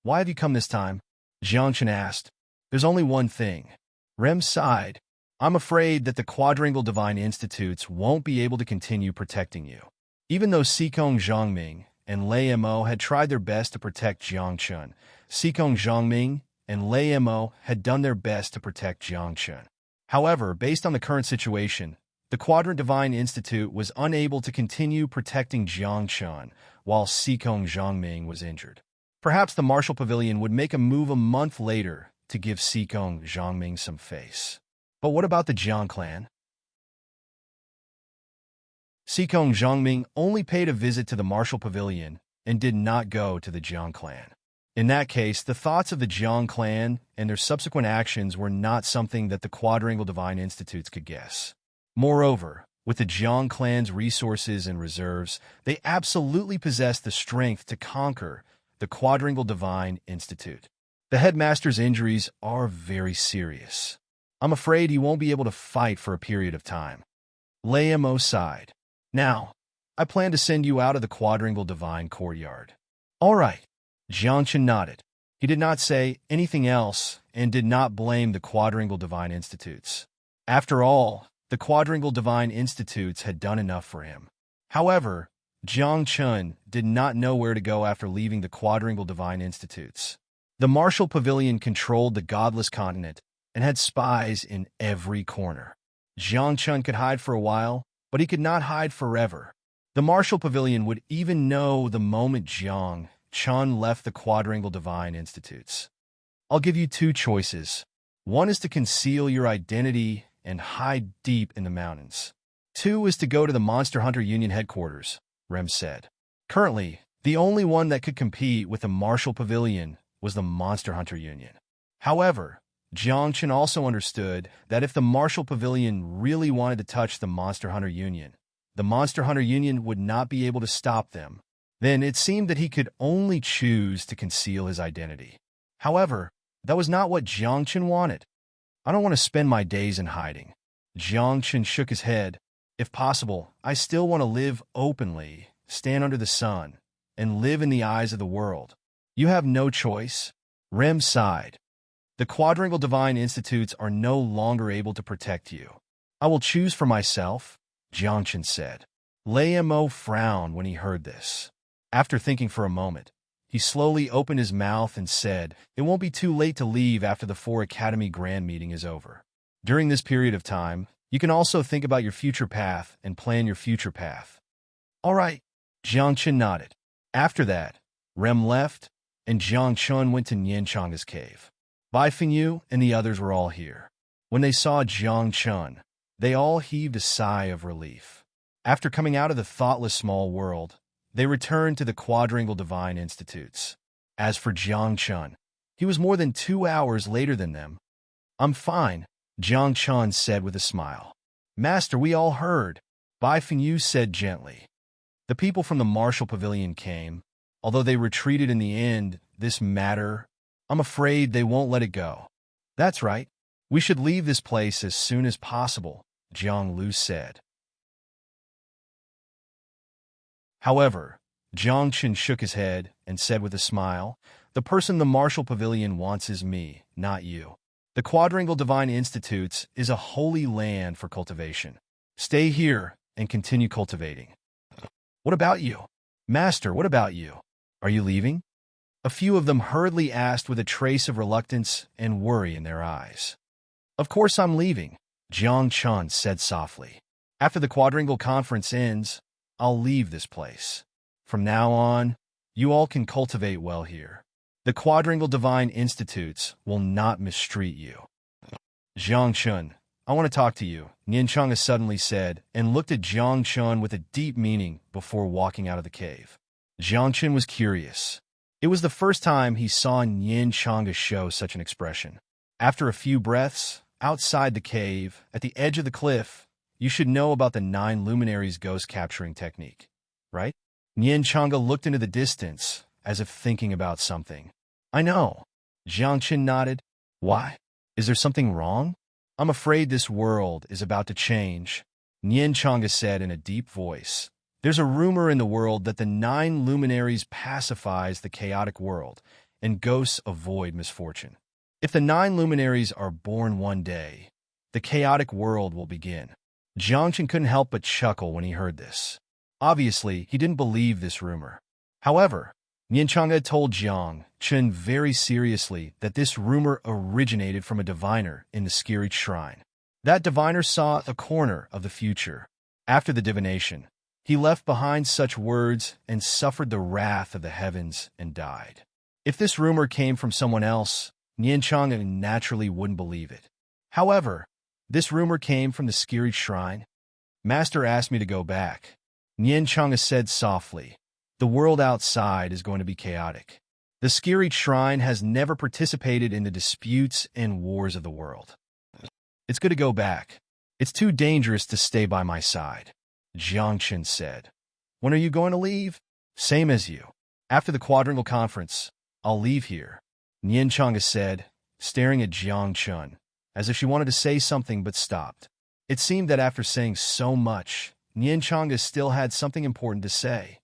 why have you come this time?" Jiang Chen asked. "There's only one thing." Rem sighed. "I'm afraid that the Quadrangle Divine Institutes won't be able to continue protecting you." Even though Xikong Zhangming and Lei Mo had tried their best to protect Jiang Chen, Xikong Zhangming and Lei Mo had done their best to protect Jiang Chen. However, based on the current situation, the Quadrant Divine Institute was unable to continue protecting Jiang Chen while Xikong Zhangming was injured. Perhaps the Martial Pavilion would make a move a month later to give Xikong Zhangming some face. But what about the Jiang clan? Xikong Zhangming only paid a visit to the Martial Pavilion and did not go to the Jiang clan. In that case, the thoughts of the Jiang clan and their subsequent actions were not something that the Quadrangle Divine Institutes could guess. Moreover, with the Jiang clan's resources and reserves, they absolutely possessed the strength to conquer the Quadrangle Divine Institute. The headmaster's injuries are very serious. I'm afraid he won't be able to fight for a period of time. Lei Mo sighed. Now, I plan to send you out of the Quadrangle Divine Courtyard. All right. Jiang Chen nodded. He did not say anything else and did not blame the Quadrangle Divine Institutes. After all, the Quadrangle Divine Institutes had done enough for him. However, Jiang Chen did not know where to go after leaving the Quadrangle Divine Institutes. The Martial Pavilion controlled the godless continent and had spies in every corner. Jiang Chen could hide for a while, but he could not hide forever. The Martial Pavilion would even know the moment Jiang Chun left the Quadrangle Divine Institutes. I'll give you two choices. One is to conceal your identity and hide deep in the mountains. Two is to go to the Monster Hunter Union headquarters, Rem said. Currently, the only one that could compete with the Martial Pavilion was the Monster Hunter Union. However, Jiang Chen also understood that if the Martial Pavilion really wanted to touch the Monster Hunter Union, the Monster Hunter Union would not be able to stop them. Then it seemed that he could only choose to conceal his identity. However, that was not what Jiang Chen wanted. I don't want to spend my days in hiding. Jiang Chen shook his head. If possible, I still want to live openly, stand under the sun, and live in the eyes of the world. You have no choice. Rem sighed. The Quadrangle Divine Institutes are no longer able to protect you. I will choose for myself, Jiang Chen said. Lei Mo frowned when he heard this. After thinking for a moment, he slowly opened his mouth and said, "It won't be too late to leave after the 4 Academy Grand Meeting is over. During this period of time, you can also think about your future path and plan your future path." All right, Jiang Chen nodded. After that, Rem left, and Jiang Chen went to Nianchanga's cave. Bai Fengyu and the others were all here. When they saw Jiang Chen, they all heaved a sigh of relief. After coming out of the thoughtless small world, they returned to the Quadrangle Divine Institutes. As for Jiang Chen, he was more than 2 hours later than them. "I'm fine," Jiang Chen said with a smile. "Master, we all heard," Bai Fengyu said gently. "The people from the Martial Pavilion came. Although they retreated in the end, this matter, I'm afraid they won't let it go." "That's right. We should leave this place as soon as possible," Jiang Lu said. However, Jiang Chen shook his head and said with a smile, "The person the Martial Pavilion wants is me, not you. The Quadrangle Divine Institutes is a holy land for cultivation. Stay here and continue cultivating." "What about you? Master, what about you? Are you leaving?" A few of them hurriedly asked with a trace of reluctance and worry in their eyes. "Of course I'm leaving," Jiang Chen said softly. "After the Quadrangle Conference ends, I'll leave this place. From now on, you all can cultivate well here. The Quadrangle Divine Institutes will not mistreat you." "Jiang Chen, I want to talk to you," Nianchanga suddenly said, and looked at Jiang Chen with a deep meaning before walking out of the cave. Jiang Chen was curious. It was the first time he saw Nianchanga show such an expression. After a few breaths, outside the cave, at the edge of the cliff, "You should know about the 9 luminaries ghost capturing technique, right?" Nianchanga looked into the distance, as if thinking about something. "I know." Jiang Chen nodded. "Why? Is there something wrong?" "I'm afraid this world is about to change," Nianchanga said in a deep voice. "There's a rumor in the world that the 9 luminaries pacifies the chaotic world, and ghosts avoid misfortune. If the 9 luminaries are born one day, the chaotic world will begin." Jiang Chen couldn't help but chuckle when he heard this. Obviously, he didn't believe this rumor. However, Nianchanga had told Jiang Chen very seriously that this rumor originated from a diviner in the Skirich Shrine. That diviner saw a corner of the future. After the divination, he left behind such words and suffered the wrath of the heavens and died. If this rumor came from someone else, Nianchanga naturally wouldn't believe it. However, this rumor came from the Skirich Shrine. "Master asked me to go back," Nianchanga said softly. "The world outside is going to be chaotic. The Skirich Shrine has never participated in the disputes and wars of the world. It's good to go back. It's too dangerous to stay by my side," Jiang Chen said. "When are you going to leave?" "Same as you. After the Quadrangle Conference, I'll leave here," Nianchanga said, staring at Jiang Chen, as if she wanted to say something but stopped. It seemed that after saying so much, Nianchanga still had something important to say.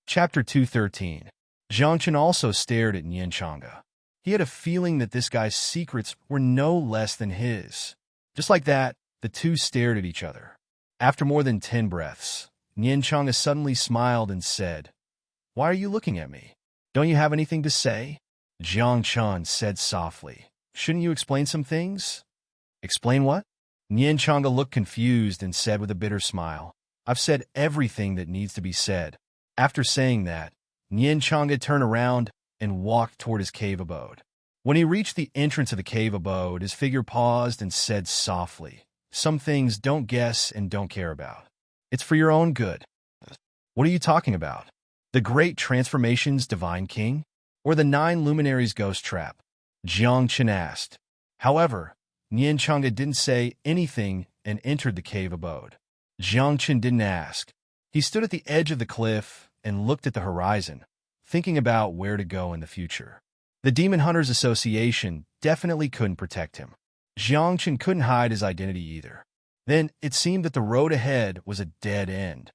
Chapter 213. Jiang Chen also stared at Nianchanga. He had a feeling that this guy's secrets were no less than his. Just like that, the two stared at each other. After more than 10 breaths, Nianchanga suddenly smiled and said, "Why are you looking at me? Don't you have anything to say?" Jiang Chen said softly, "Shouldn't you explain some things?" "Explain what?" Nianchanga looked confused and said with a bitter smile, I've said everything that needs to be said." After saying that, Nian Chang'e turned around and walked toward his cave abode. When he reached the entrance of the cave abode, his figure paused and said softly, "Some things don't guess and don't care about. It's for your own good." "What are you talking about? The Great Transformation's Divine King? Or the Nine Luminaries Ghost Trap?" Jiang Chen asked. However, Nian Chang'e didn't say anything and entered the cave abode. Jiang Chen didn't ask. He stood at the edge of the cliff and looked at the horizon, thinking about where to go in the future. The Demon Hunters Association definitely couldn't protect him. Jiang Chen couldn't hide his identity either. Then it seemed that the road ahead was a dead end.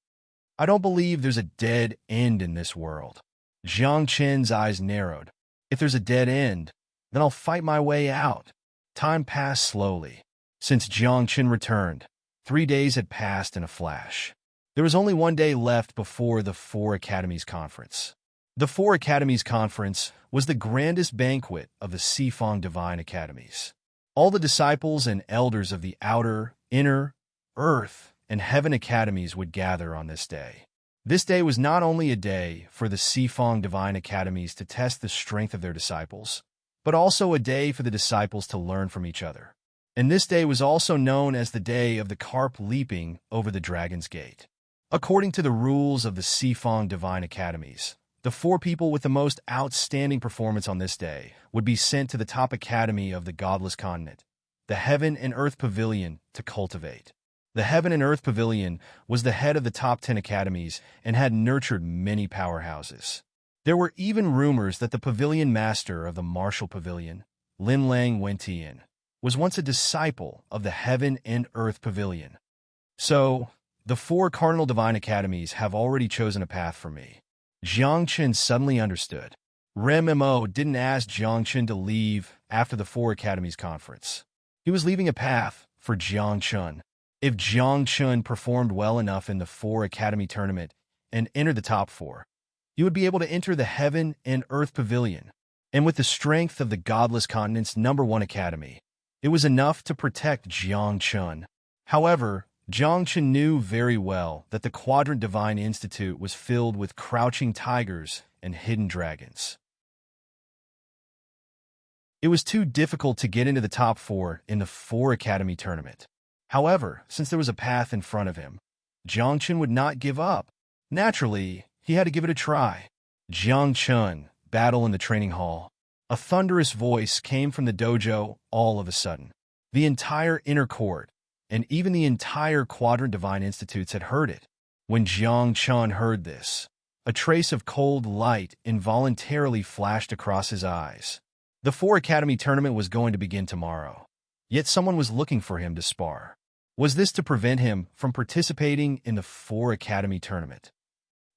"I don't believe there's a dead end in this world." Jiang Chen's eyes narrowed. "If there's a dead end, then I'll fight my way out." Time passed slowly. Since Jiang Chen returned, 3 days had passed in a flash. There was only 1 day left before the Four Academies Conference. The Four Academies Conference was the grandest banquet of the Sifang Divine Academies. All the disciples and elders of the outer, inner, earth, and heaven academies would gather on this day. This day was not only a day for the Sifang Divine Academies to test the strength of their disciples, but also a day for the disciples to learn from each other. And this day was also known as the day of the carp leaping over the dragon's gate. According to the rules of the Sifang Divine Academies, the 4 people with the most outstanding performance on this day would be sent to the top academy of the godless continent, the Heaven and Earth Pavilion, to cultivate. The Heaven and Earth Pavilion was the head of the top 10 academies and had nurtured many powerhouses. There were even rumors that the pavilion master of the Martial Pavilion, Lin Lang Wentian, was once a disciple of the Heaven and Earth Pavilion. So, the 4 Cardinal Divine Academies have already chosen a path for me. Jiang Chen suddenly understood. Rem Mo didn't ask Jiang Chen to leave after the Four Academies Conference. He was leaving a path for Jiang Chen. If Jiang Chen performed well enough in the Four Academy tournament and entered the top 4, he would be able to enter the Heaven and Earth Pavilion. And with the strength of the Godless Continent's #1 academy, it was enough to protect Jiang Chen. However, Jiang Chen knew very well that the Quadrant Divine Institute was filled with crouching tigers and hidden dragons. It was too difficult to get into the top 4 in the Four Academy tournament. However, since there was a path in front of him, Jiang Chen would not give up. Naturally, he had to give it a try. Jiang Chen, battle in the training hall. A thunderous voice came from the dojo all of a sudden. The entire inner court, and even the entire Quadrant Divine Institutes had heard it. When Jiang Chen heard this, a trace of cold light involuntarily flashed across his eyes. The Four Academy tournament was going to begin tomorrow, yet someone was looking for him to spar. Was this to prevent him from participating in the Four Academy tournament?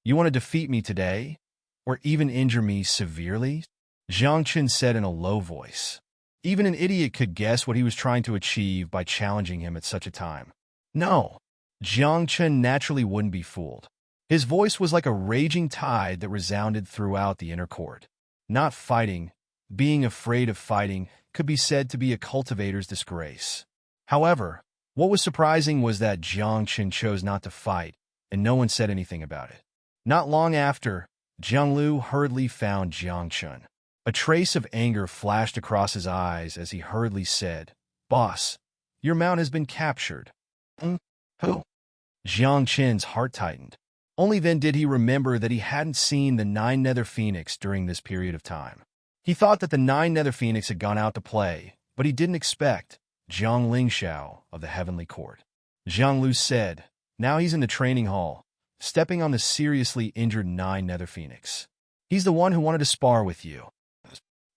"You want to defeat me today, or even injure me severely?" Jiang Chen said in a low voice. Even an idiot could guess what he was trying to achieve by challenging him at such a time. No, Jiang Chen naturally wouldn't be fooled. His voice was like a raging tide that resounded throughout the inner court. Not fighting, being afraid of fighting, could be said to be a cultivator's disgrace. However, what was surprising was that Jiang Chen chose not to fight, and no one said anything about it. Not long after, Jiang Lu hurriedly found Jiang Chen. A trace of anger flashed across his eyes as he hurriedly said, "Boss, your mount has been captured." Who? Jiang Chen's heart tightened. Only then did he remember that he hadn't seen the 9 Nether Phoenix during this period of time. He thought that the 9 Nether Phoenix had gone out to play, but he didn't expect Zhang Lingxiao of the Heavenly Court. Jiang Lu said, "Now he's in the training hall, stepping on the seriously injured 9 Nether Phoenix. He's the one who wanted to spar with you."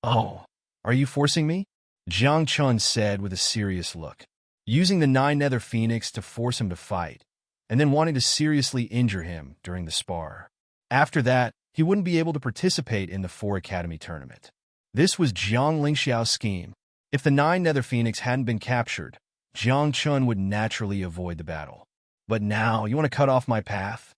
"Oh, are you forcing me?" Jiang Chen said with a serious look. Using the 9 Nether Phoenix to force him to fight, and then wanting to seriously injure him during the spar. After that, he wouldn't be able to participate in the Four Academy tournament. This was Zhang Lingxiao's scheme. If the 9 Nether Phoenix hadn't been captured, Jiang Chen would naturally avoid the battle. "But now, you want to cut off my path?"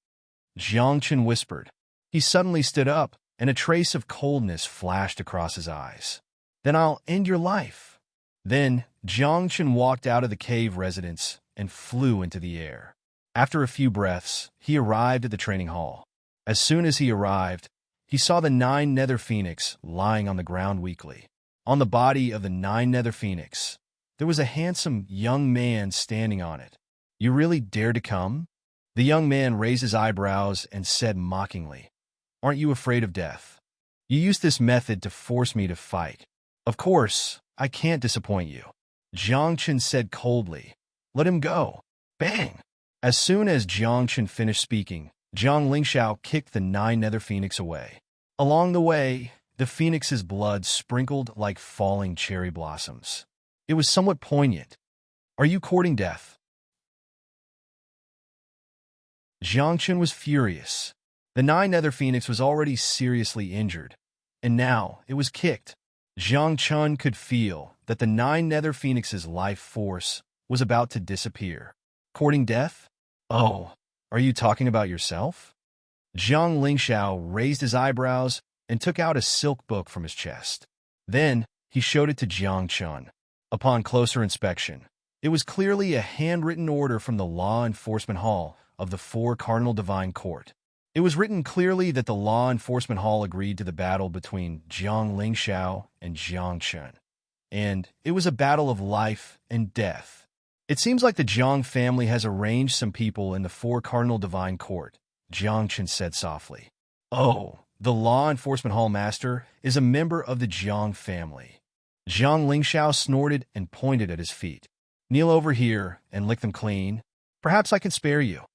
Jiang Chen whispered. He suddenly stood up, and a trace of coldness flashed across his eyes. "Then I'll end your life." Then, Jiang Chen walked out of the cave residence and flew into the air. After a few breaths, he arrived at the training hall. As soon as he arrived, he saw the 9 nether phoenix lying on the ground weakly. On the body of the 9 nether phoenix, there was a handsome young man standing on it. "You really dare to come?" The young man raised his eyebrows and said mockingly, "Aren't you afraid of death? You used this method to force me to fight. Of course, I can't disappoint you." Jiang Chen said coldly, "Let him go." Bang! As soon as Jiang Chen finished speaking, Jiang Lingxiao kicked the 9 nether phoenix away. Along the way, the phoenix's blood sprinkled like falling cherry blossoms. It was somewhat poignant. "Are you courting death?" Jiang Chen was furious. The 9 nether phoenix was already seriously injured, and now it was kicked. Jiang Chen could feel that the 9 nether phoenix's life force was about to disappear. Courting death? Oh, are you talking about yourself? Jiang Lingxiao raised his eyebrows and took out a silk book from his chest. Then he showed it to Jiang Chen. Upon closer inspection, it was clearly a handwritten order from the Law Enforcement Hall of the 4 Cardinal Divine Court. It was written clearly that the Law Enforcement Hall agreed to the battle between Jiang Lingxiao and Jiang Chen, and it was a battle of life and death. "It seems like the Jiang family has arranged some people in the 4 Cardinal Divine Court," Jiang Chen said softly. "Oh, the Law Enforcement Hall Master is a member of the Jiang family." Jiang Lingxiao snorted and pointed at his feet. "Kneel over here and lick them clean. Perhaps I can spare you.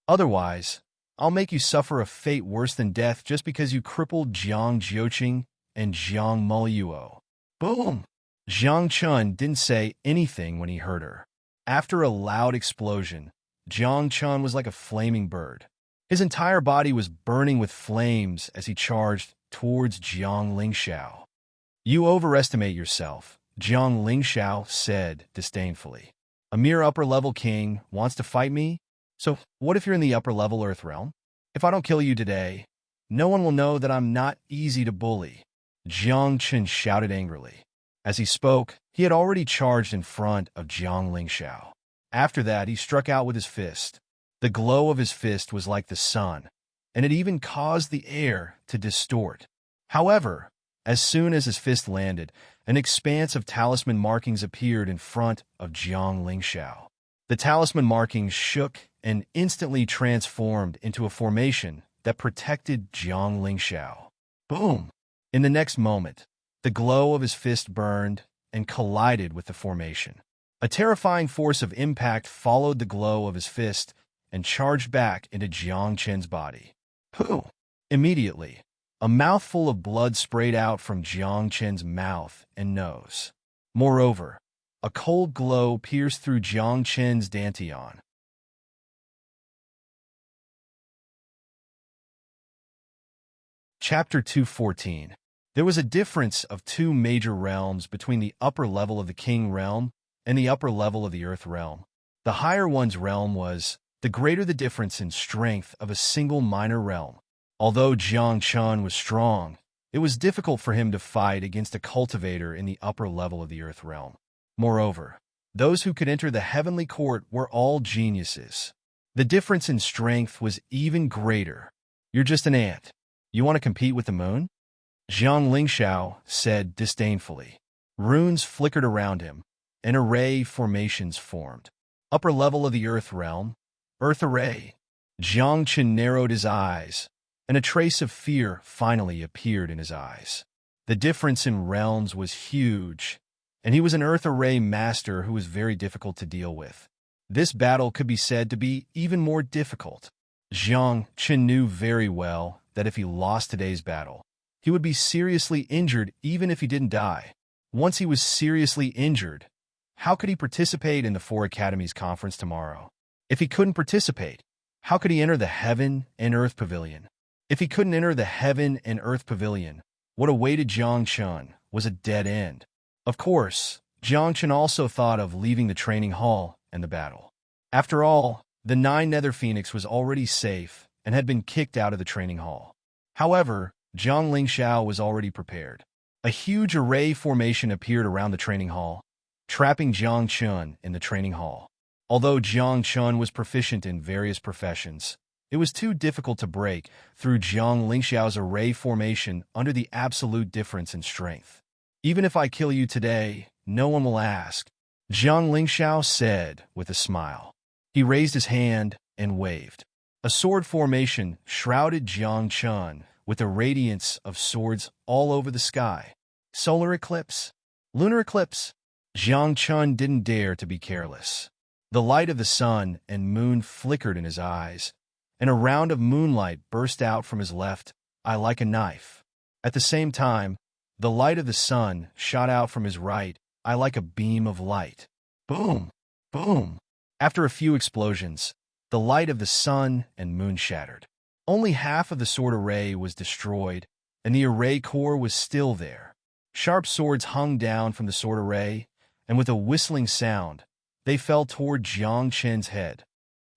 Otherwise, I'll make you suffer a fate worse than death just because you crippled Jiang Jiuqing and Jiang Muliuo." Boom! Jiang Chen didn't say anything when he heard her. After a loud explosion, Jiang Chen was like a flaming bird. His entire body was burning with flames as he charged towards Jiang Lingxiao. "You overestimate yourself," Jiang Lingxiao said disdainfully. "A mere upper-level king wants to fight me? So what if you're in the upper-level Earth realm? If I don't kill you today, no one will know that I'm not easy to bully." Jiang Chen shouted angrily. As he spoke, he had already charged in front of Jiang Lingxiao. After that, he struck out with his fist. The glow of his fist was like the sun, and it even caused the air to distort. However, as soon as his fist landed, an expanse of talisman markings appeared in front of Jiang Lingxiao. The talisman markings shook and instantly transformed into a formation that protected Jiang Lingxiao. Boom! In the next moment, the glow of his fist burned and collided with the formation. A terrifying force of impact followed the glow of his fist and charged back into Jiang Chen's body. Pooh! Immediately, a mouthful of blood sprayed out from Jiang Chen's mouth and nose. Moreover, a cold glow pierced through Jiang Chen's dantian. Chapter 214. There was a difference of 2 major realms between the upper level of the King realm and the upper level of the Earth realm. The higher one's realm was, the greater the difference in strength of a single minor realm. Although Jiang Chen was strong, it was difficult for him to fight against a cultivator in the upper level of the Earth realm. Moreover, those who could enter the heavenly court were all geniuses. The difference in strength was even greater. "You're just an ant. You want to compete with the moon?" Jiang Lingxiao said disdainfully. Runes flickered around him. An array formations formed. Upper level of the Earth realm. Earth array. Jiang Chen narrowed his eyes, and a trace of fear finally appeared in his eyes. The difference in realms was huge, and he was an Earth array master who was very difficult to deal with. This battle could be said to be even more difficult. Jiang Chen knew very well that if he lost today's battle, he would be seriously injured even if he didn't die. Once he was seriously injured, how could he participate in the 4 Academies conference tomorrow? If he couldn't participate, how could he enter the Heaven and Earth Pavilion? If he couldn't enter the Heaven and Earth Pavilion, what awaited Jiang Chen was a dead end. Of course, Jiang Chen also thought of leaving the training hall and the battle. After all, the 9 Nether Phoenix was already safe and had been kicked out of the training hall. However, Jiang Lingxiao was already prepared. A huge array formation appeared around the training hall, trapping Jiang Chen in the training hall. Although Jiang Chun was proficient in various professions, it was too difficult to break through Jiang Lingxiao's array formation under the absolute difference in strength. Even if I kill you today, no one will ask, Jiang Lingxiao said with a smile. He raised his hand and waved. A sword formation shrouded Jiang Chun with a radiance of swords all over the sky. Solar eclipse. Lunar eclipse. Jiang Chun didn't dare to be careless. The light of the sun and moon flickered in his eyes, and a round of moonlight burst out from his left eye like a knife. At the same time, the light of the sun shot out from his right eye like a beam of light. Boom! Boom! After a few explosions, the light of the sun and moon shattered. Only half of the sword array was destroyed, and the array core was still there. Sharp swords hung down from the sword array, and with a whistling sound, they fell toward Jiang Chen's head.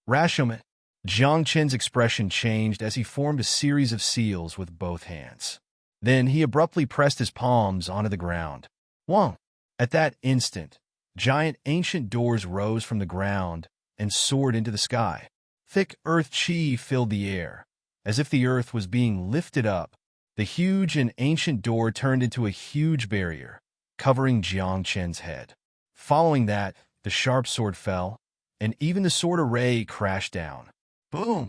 Rashomon. Jiang Chen's expression changed as he formed a series of seals with both hands. Then he abruptly pressed his palms onto the ground. Wong! At that instant, giant ancient doors rose from the ground and soared into the sky. Thick earth chi filled the air. As if the earth was being lifted up, the huge and ancient door turned into a huge barrier, covering Jiang Chen's head. Following that, the sharp sword fell, and even the sword array crashed down. Boom!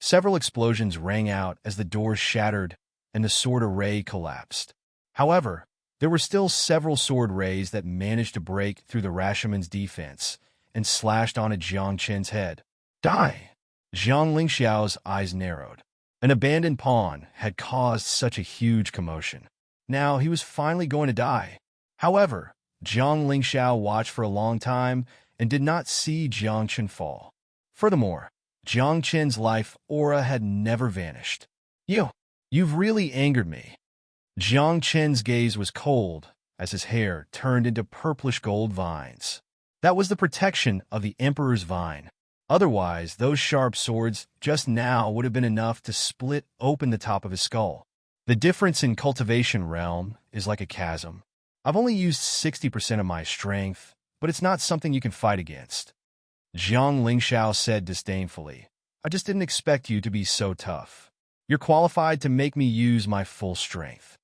Several explosions rang out as the doors shattered and the sword array collapsed. However, there were still several sword rays that managed to break through the Rashomon's defense and slashed onto Jiang Chen's head. Die! Jiang Lingxiao's eyes narrowed. An abandoned pawn had caused such a huge commotion. Now he was finally going to die. However, Jiang Lingxiao watched for a long time and did not see Jiang Chen fall. Furthermore, Jiang Chen's life aura had never vanished. You've really angered me. Jiang Chen's gaze was cold as his hair turned into purplish gold vines. That was the protection of the Emperor's vine. Otherwise, those sharp swords just now would have been enough to split open the top of his skull. The difference in cultivation realm is like a chasm. I've only used 60% of my strength, but it's not something you can fight against. Jiang Lingxiao said disdainfully, I just didn't expect you to be so tough. You're qualified to make me use my full strength.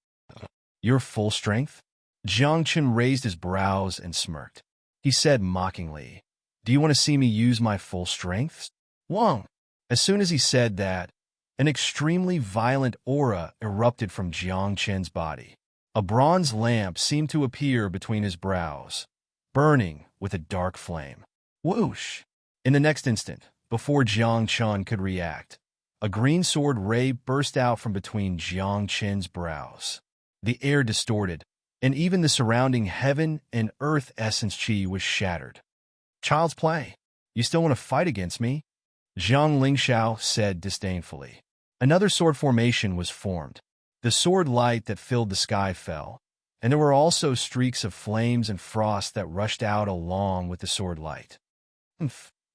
Your full strength? Jiang Chen raised his brows and smirked. He said mockingly, Do you want to see me use my full strength? Wong! As soon as he said that, an extremely violent aura erupted from Jiang Chen's body. A bronze lamp seemed to appear between his brows, burning with a dark flame. Whoosh! In the next instant, before Jiang Chen could react, a green sword ray burst out from between Jiang Chen's brows. The air distorted, and even the surrounding heaven and earth essence chi was shattered. Child's play. You still want to fight against me? Jiang Lingxiao said disdainfully. Another sword formation was formed. The sword light that filled the sky fell, and there were also streaks of flames and frost that rushed out along with the sword light.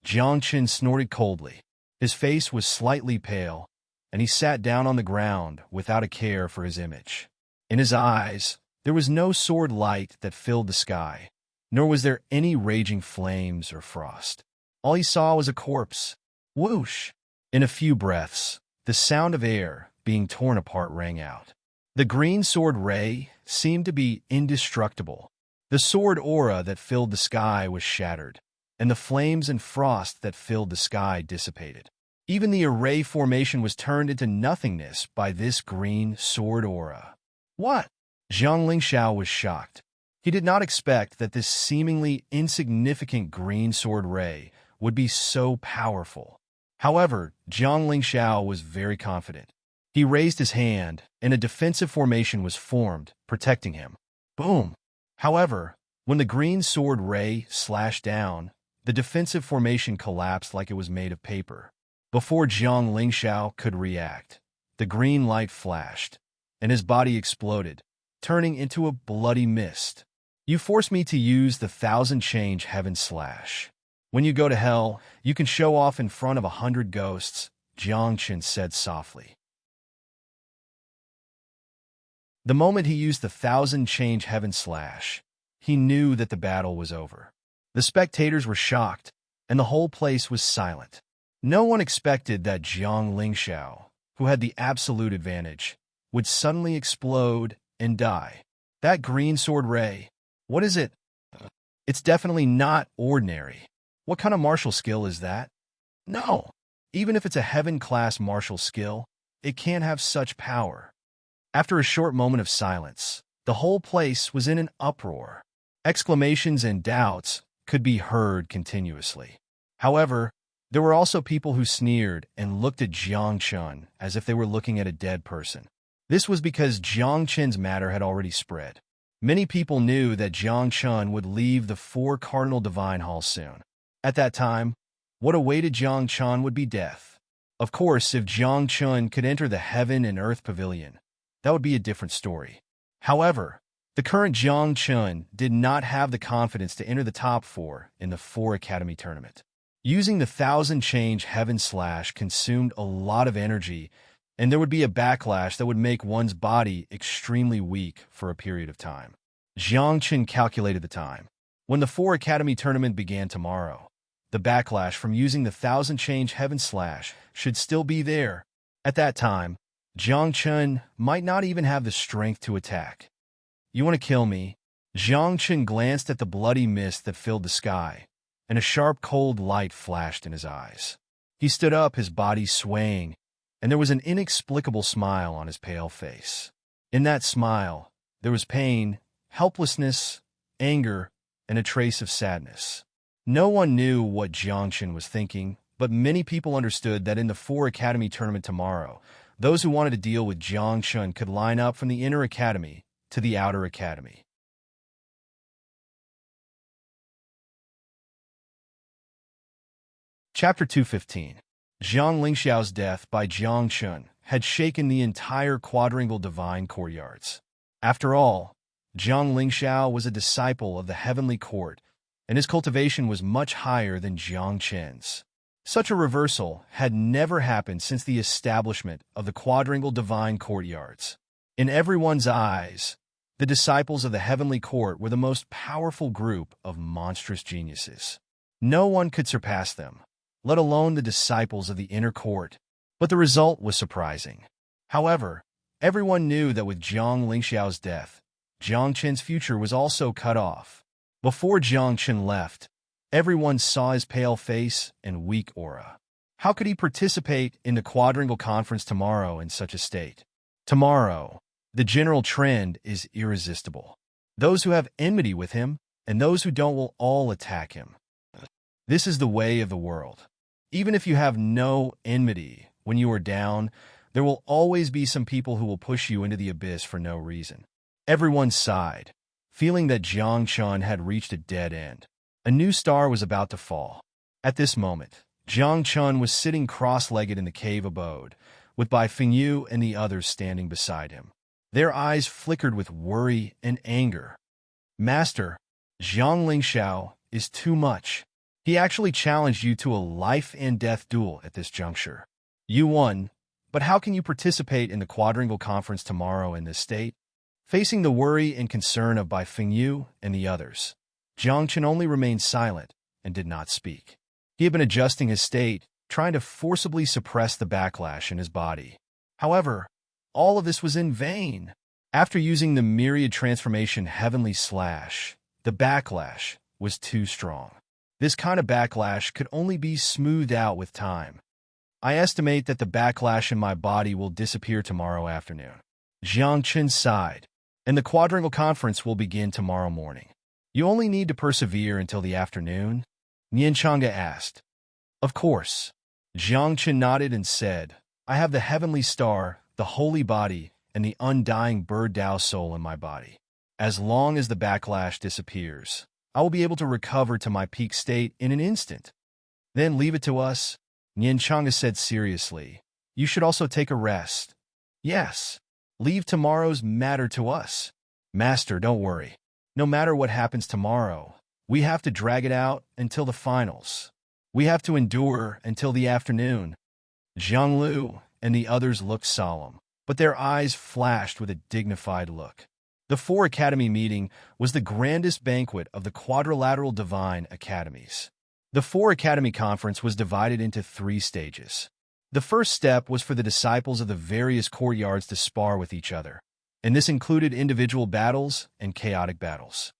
Jiang Chen snorted coldly. His face was slightly pale, and he sat down on the ground without a care for his image. In his eyes, there was no sword light that filled the sky, nor was there any raging flames or frost. All he saw was a corpse. Whoosh! In a few breaths, the sound of air being torn apart rang out. The green sword ray seemed to be indestructible. The sword aura that filled the sky was shattered, and the flames and frost that filled the sky dissipated. Even the array formation was turned into nothingness by this green sword aura. What? Jiang Lingxiao was shocked. He did not expect that this seemingly insignificant green sword ray would be so powerful. However, Jiang Lingxiao was very confident. He raised his hand, and a defensive formation was formed, protecting him. Boom! However, when the green sword ray slashed down, the defensive formation collapsed like it was made of paper. Before Jiang Lingxiao could react, the green light flashed, and his body exploded, turning into a bloody mist. You forced me to use the 1,000-change heaven slash. When you go to hell, you can show off in front of 100 ghosts, Jiang Chen said softly. The moment he used the 1,000-change heaven slash, he knew that the battle was over. The spectators were shocked, and the whole place was silent. No one expected that Jiang Lingxiao, who had the absolute advantage, would suddenly explode and die. That green sword ray, what is it? It's definitely not ordinary. What kind of martial skill is that? No. Even if it's a heaven-class martial skill, it can't have such power. After a short moment of silence, the whole place was in an uproar. Exclamations and doubts could be heard continuously. However, there were also people who sneered and looked at Jiang Chun as if they were looking at a dead person. This was because Jiang Chun's matter had already spread. Many people knew that Jiang Chun would leave the four cardinal divine halls soon. At that time, what awaited Jiang Chun would be death. Of course, if Jiang Chun could enter the heaven and earth pavilion, that would be a different story. However, the current Jiang Chun did not have the confidence to enter the top four in the 4 Academy tournament. Using the 1,000 change heaven slash consumed a lot of energy, and there would be a backlash that would make one's body extremely weak for a period of time. Jiang Chun calculated the time. When the 4 Academy tournament began tomorrow, the backlash from using the 1,000 change heaven slash should still be there. At that time, Jiang Chun might not even have the strength to attack. You want to kill me? Jiang Chun glanced at the bloody mist that filled the sky, and a sharp cold light flashed in his eyes. He stood up, his body swaying, and there was an inexplicable smile on his pale face. In that smile, there was pain, helplessness, anger, and a trace of sadness. No one knew what Jiang Chun was thinking, but many people understood that in the 4 Academy tournament tomorrow, those who wanted to deal with Jiang Chun could line up from the inner academy to the outer academy. Chapter 215. Jiang Lingxiao's death by Jiang Chun had shaken the entire quadrangle divine courtyards. After all, Jiang Lingxiao was a disciple of the heavenly court, and his cultivation was much higher than Jiang Chen's. Such a reversal had never happened since the establishment of the quadrangle divine courtyards. In everyone's eyes, the disciples of the heavenly court were the most powerful group of monstrous geniuses. No one could surpass them, let alone the disciples of the inner court, but the result was surprising. However, everyone knew that with Jiang Lingxiao's death, Jiang Chen's future was also cut off. Before Jiang Chen left, everyone saw his pale face and weak aura. How could he participate in the quadrangle conference tomorrow in such a state? Tomorrow, the general trend is irresistible. Those who have enmity with him and those who don't will all attack him. This is the way of the world. Even if you have no enmity, when you are down, there will always be some people who will push you into the abyss for no reason. Everyone sighed, feeling that Jiang Chun had reached a dead end. A new star was about to fall. At this moment, Jiang Chun was sitting cross-legged in the cave abode, with Bai Fengyu and the others standing beside him. Their eyes flickered with worry and anger. Master, Jiang Lingxiao is too much. He actually challenged you to a life-and-death duel at this juncture. You won, but how can you participate in the quadrangle conference tomorrow in this state? Facing the worry and concern of Bai Fengyu and the others, Jiang Chun only remained silent and did not speak. He had been adjusting his state, trying to forcibly suppress the backlash in his body. However, all of this was in vain. After using the myriad transformation heavenly slash, the backlash was too strong. This kind of backlash could only be smoothed out with time. I estimate that the backlash in my body will disappear tomorrow afternoon. Jiang Chun sighed, and the quadrangle conference will begin tomorrow morning. You only need to persevere until the afternoon? Nian Chang'e asked. Of course. Jiang Chun nodded and said, I have the heavenly star, the holy body, and the undying bird Tao soul in my body. As long as the backlash disappears, I will be able to recover to my peak state in an instant. Then leave it to us, Nian Chang'e said seriously. You should also take a rest. Yes. Leave tomorrow's matter to us. Master, don't worry. No matter what happens tomorrow, we have to drag it out until the finals. We have to endure until the afternoon. Zhang Lu and the others looked solemn, but their eyes flashed with a dignified look. The Four Academy meeting was the grandest banquet of the quadrilateral divine academies. The Four Academy conference was divided into 3 stages. The first step was for the disciples of the various courtyards to spar with each other, and this included individual battles and chaotic battles.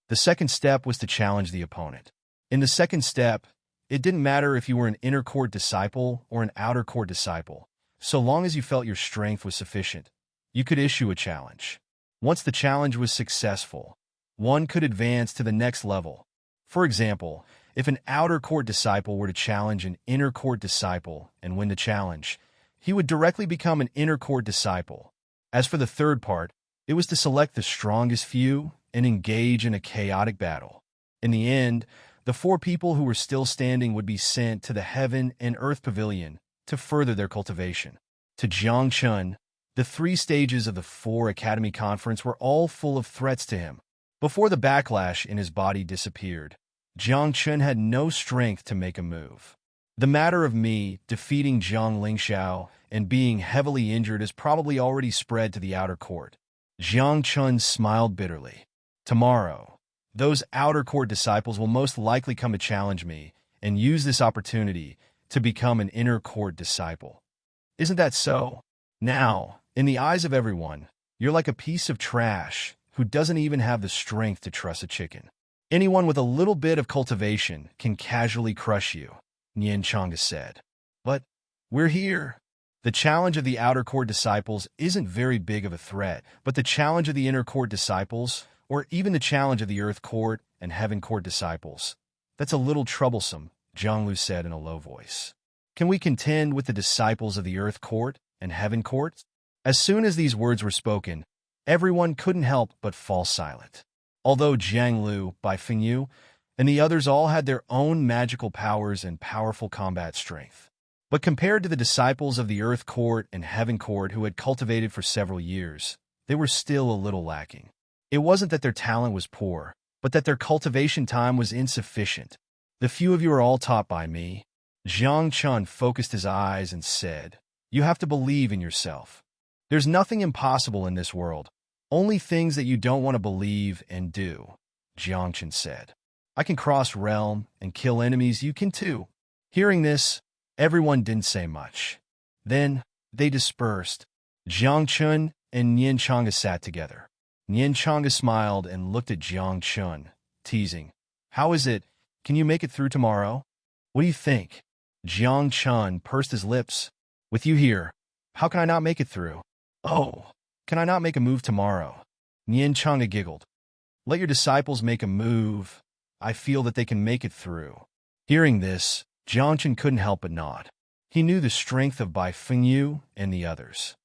The second step was to challenge the opponent. In the second step, it didn't matter if you were an inner court disciple or an outer court disciple, so long as you felt your strength was sufficient. You could issue a challenge. Once the challenge was successful, one could advance to the next level. For example, if an outer court disciple were to challenge an inner court disciple and win the challenge, he would directly become an inner court disciple. As for the third part, it was to select the strongest few and engage in a chaotic battle. In the end, the 4 people who were still standing would be sent to the Heaven and Earth Pavilion to further their cultivation. To Jiang Chun, the 3 stages of the Four Academy Conference were all full of threats to him. Before the backlash in his body disappeared, Jiang Chun had no strength to make a move. The matter of me defeating Zhang Lingxiao and being heavily injured has probably already spread to the outer court. Jiang Chun smiled bitterly. Tomorrow, those outer court disciples will most likely come to challenge me and use this opportunity to become an inner court disciple. Isn't that so? Now, in the eyes of everyone, you're like a piece of trash who doesn't even have the strength to truss a chicken. Anyone with a little bit of cultivation can casually crush you, Nian Changa said. But we're here. The challenge of the outer court disciples isn't very big of a threat, but the challenge of the inner court disciples, or even the challenge of the earth court and heaven court disciples, that's a little troublesome, Zhang Lu said in a low voice. Can we contend with the disciples of the earth court and heaven court? As soon as these words were spoken, everyone couldn't help but fall silent. Although Jiang Lu, Bai Fengyu, and the others all had their own magical powers and powerful combat strength. But compared to the disciples of the Earth Court and Heaven Court who had cultivated for several years, they were still a little lacking. It wasn't that their talent was poor, but that their cultivation time was insufficient. The few of you are all taught by me. Jiang Chun focused his eyes and said, "You have to believe in yourself. There's nothing impossible in this world, only things that you don't want to believe and do," Jiang Chun said. "I can cross realm and kill enemies, you can too." Hearing this, everyone didn't say much. Then, they dispersed. Jiang Chun and Nian Changa sat together. Nian Changa smiled and looked at Jiang Chun, teasing, "How is it? Can you make it through tomorrow? What do you think?" Jiang Chun pursed his lips. "With you here, how can I not make it through?" "Oh, can I not make a move tomorrow?" Nian Changa giggled. "Let your disciples make a move. I feel that they can make it through." Hearing this, Jiang Chun couldn't help but nod. He knew the strength of Bai Fengyu and the others.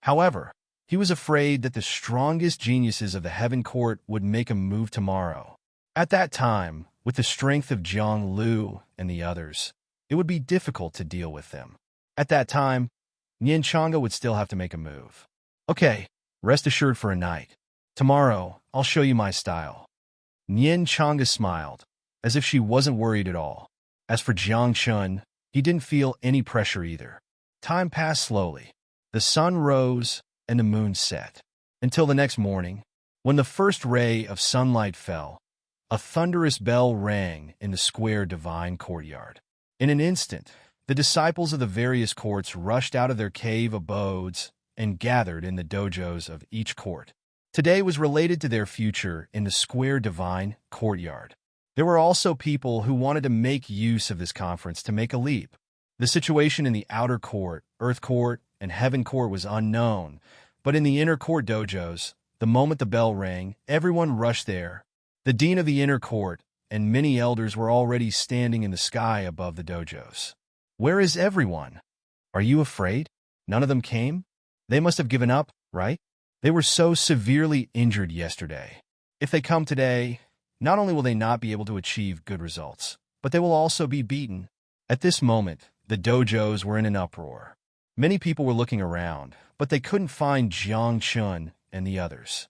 However, he was afraid that the strongest geniuses of the Heaven Court would make a move tomorrow. At that time, with the strength of Zhang Lu and the others, it would be difficult to deal with them. At that time, Nian Changa would still have to make a move. "Okay, rest assured for a night. Tomorrow, I'll show you my style." Nian Changa smiled, as if she wasn't worried at all. As for Jiang Chun, he didn't feel any pressure either. Time passed slowly. The sun rose and the moon set. Until the next morning, when the first ray of sunlight fell, a thunderous bell rang in the square divine courtyard. In an instant, the disciples of the various courts rushed out of their cave abodes and gathered in the dojos of each court. Today was related to their future in the square divine courtyard. There were also people who wanted to make use of this conference to make a leap. The situation in the outer court, earth court, and heaven court was unknown, but in the inner court dojos, the moment the bell rang, everyone rushed there. The dean of the inner court and many elders were already standing in the sky above the dojos. "Where is everyone? Are you afraid? None of them came? They must have given up, right? They were so severely injured yesterday. If they come today, not only will they not be able to achieve good results, but they will also be beaten." At this moment, the dojos were in an uproar. Many people were looking around, but they couldn't find Jiang Chun and the others.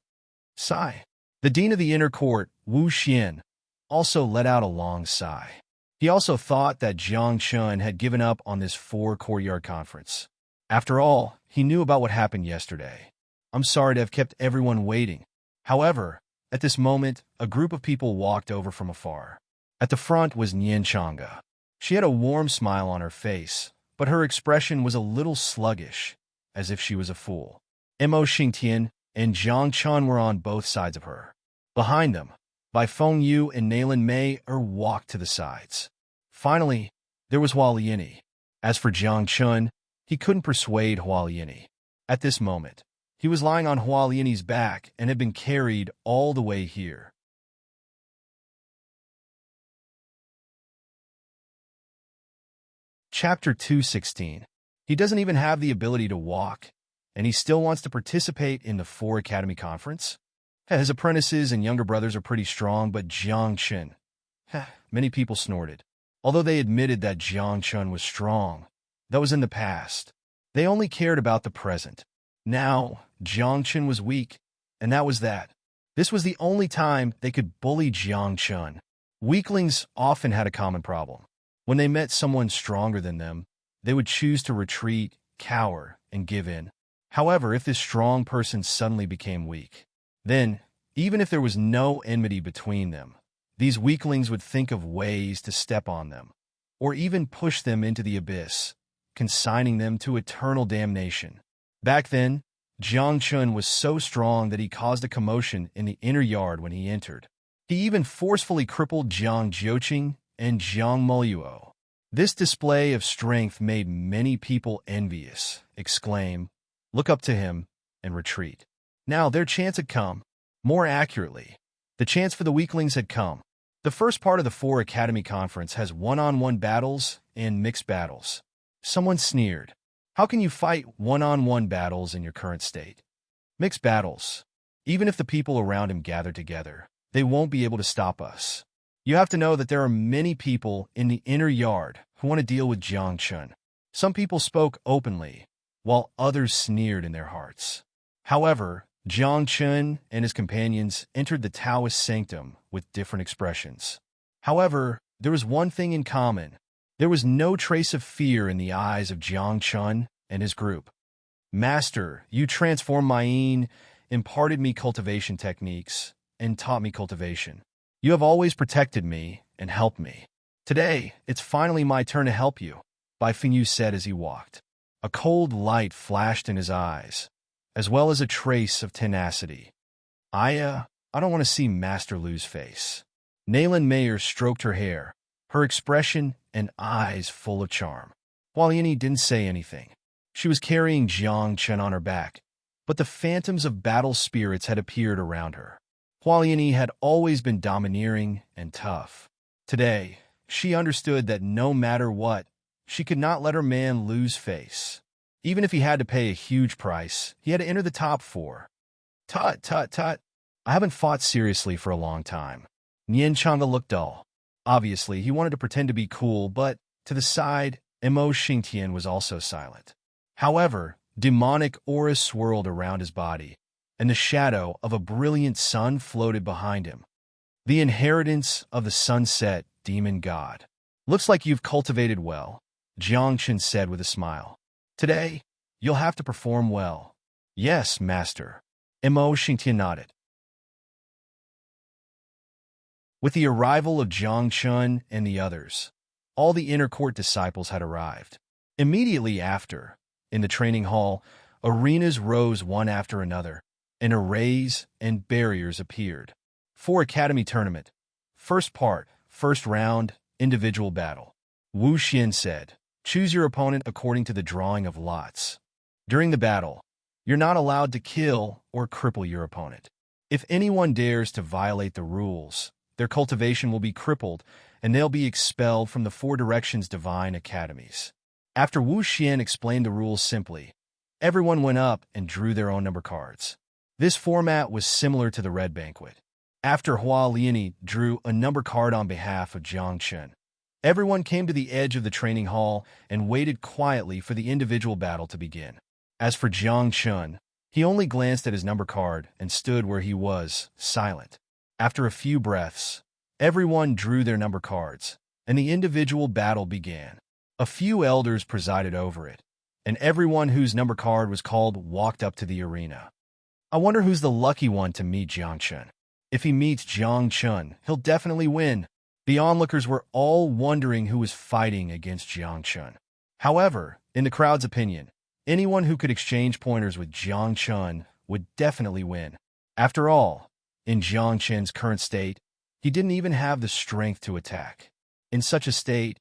Sigh. The dean of the inner court, Wu Xian, also let out a long sigh. He also thought that Jiang Chun had given up on this four-courtyard conference. After all, he knew about what happened yesterday. I'm sorry to have kept everyone waiting. However, at this moment, a group of people walked over from afar. At the front was Nian Changa. She had a warm smile on her face, but her expression was a little sluggish, as if she was a fool. Mo Xingtian and Jiang Chun were on both sides of her. Behind them, Bai Feng Yu and Nailan Mei walked to the sides. Finally, there was Hua Liani. As for Jiang Chun, he couldn't persuade Hua Liani. At this moment, he was lying on Hua Liani's back and had been carried all the way here. Chapter 216. He doesn't even have the ability to walk, and he still wants to participate in the 4 Academy Conference? His apprentices and younger brothers are pretty strong, but Jiang Chun... Many people snorted. Although they admitted that Jiang Chun was strong, that was in the past. They only cared about the present. Now, Jiang Chun was weak, and that was that. This was the only time they could bully Jiang Chun. Weaklings often had a common problem. When they met someone stronger than them, they would choose to retreat, cower, and give in. However, if this strong person suddenly became weak, then, even if there was no enmity between them, these weaklings would think of ways to step on them, or even push them into the abyss, consigning them to eternal damnation. Back then, Jiang Chun was so strong that he caused a commotion in the inner yard when he entered. He even forcefully crippled Jiang Jiuqing and Jiang Moluo. This display of strength made many people envious, exclaim, look up to him, and retreat. Now their chance had come. More accurately, the chance for the weaklings had come. The first part of the 4 Academy Conference has one-on-one battles and mixed battles. Someone sneered. How can you fight one-on-one battles in your current state? Mixed battles. Even if the people around him gather together, they won't be able to stop us. You have to know that there are many people in the inner yard who want to deal with Jiang Chun. Some people spoke openly, while others sneered in their hearts. However, Jiang Chun and his companions entered the Taoist sanctum with different expressions. However, there was one thing in common. There was no trace of fear in the eyes of Jiang Chun and his group. Master, you transformed my yin, imparted me cultivation techniques, and taught me cultivation. You have always protected me and helped me. Today, it's finally my turn to help you, Bai Fengyu said as he walked. A cold light flashed in his eyes, as well as a trace of tenacity. I don't want to see Master lose face. Nayland Mayer stroked her hair, her expression and eyes full of charm. Hua Liani didn't say anything. She was carrying Jiang Chun on her back, but the phantoms of battle spirits had appeared around her. Hua Liani had always been domineering and tough. Today, she understood that no matter what, she could not let her man lose face. Even if he had to pay a huge price, he had to enter the top 4. Tut, tut, tut. I haven't fought seriously for a long time. Nian Changa looked dull. Obviously, he wanted to pretend to be cool, but to the side, Mo Xingtian was also silent. However, demonic aura swirled around his body, and the shadow of a brilliant sun floated behind him. The inheritance of the sunset demon god. Looks like you've cultivated well, Jiang Chun said with a smile. Today, you'll have to perform well. Yes, master. Mo Xingtian nodded. With the arrival of Jiang Chun and the others, all the inner court disciples had arrived. Immediately after, in the training hall, arenas rose one after another, and arrays and barriers appeared. 4 Academy Tournament. First part, first round, individual battle. Wu Xian said, choose your opponent according to the drawing of lots. During the battle, you're not allowed to kill or cripple your opponent. If anyone dares to violate the rules, their cultivation will be crippled, and they'll be expelled from the 4 Directions Divine Academies. After Wu Xian explained the rules simply, everyone went up and drew their own number cards. This format was similar to the Red Banquet. After Hua Liani drew a number card on behalf of Jiang Chun, everyone came to the edge of the training hall and waited quietly for the individual battle to begin. As for Jiang Chun, he only glanced at his number card and stood where he was, silent. After a few breaths, everyone drew their number cards, and the individual battle began. A few elders presided over it, and everyone whose number card was called walked up to the arena. I wonder who's the lucky one to meet Jiang Chun. If he meets Jiang Chun, he'll definitely win. The onlookers were all wondering who was fighting against Jiang Chun. However, in the crowd's opinion, anyone who could exchange pointers with Jiang Chun would definitely win. After all, in Jiang Chun's current state, he didn't even have the strength to attack. In such a state,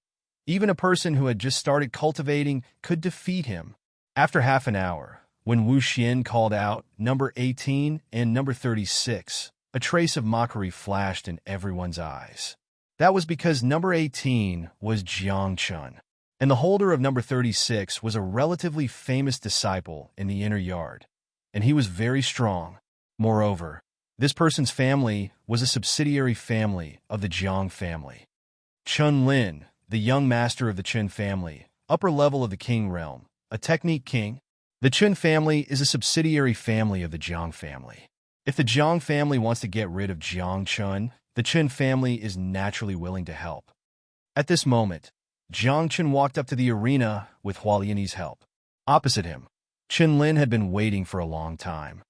even a person who had just started cultivating could defeat him. After half an hour, when Wu Xian called out number 18 and number 36, a trace of mockery flashed in everyone's eyes. That was because number 18 was Jiang Chun, and the holder of number 36 was a relatively famous disciple in the inner yard, and he was very strong. Moreover, this person's family was a subsidiary family of the Jiang family. Chun Lin, the young master of the Chun family, upper level of the King realm, a technique king. The Chun family is a subsidiary family of the Jiang family. If the Jiang family wants to get rid of Jiang Chun, the Chun family is naturally willing to help. At this moment, Jiang Chun walked up to the arena with Hua Lianyi's help. Opposite him, Chun Lin had been waiting for a long time.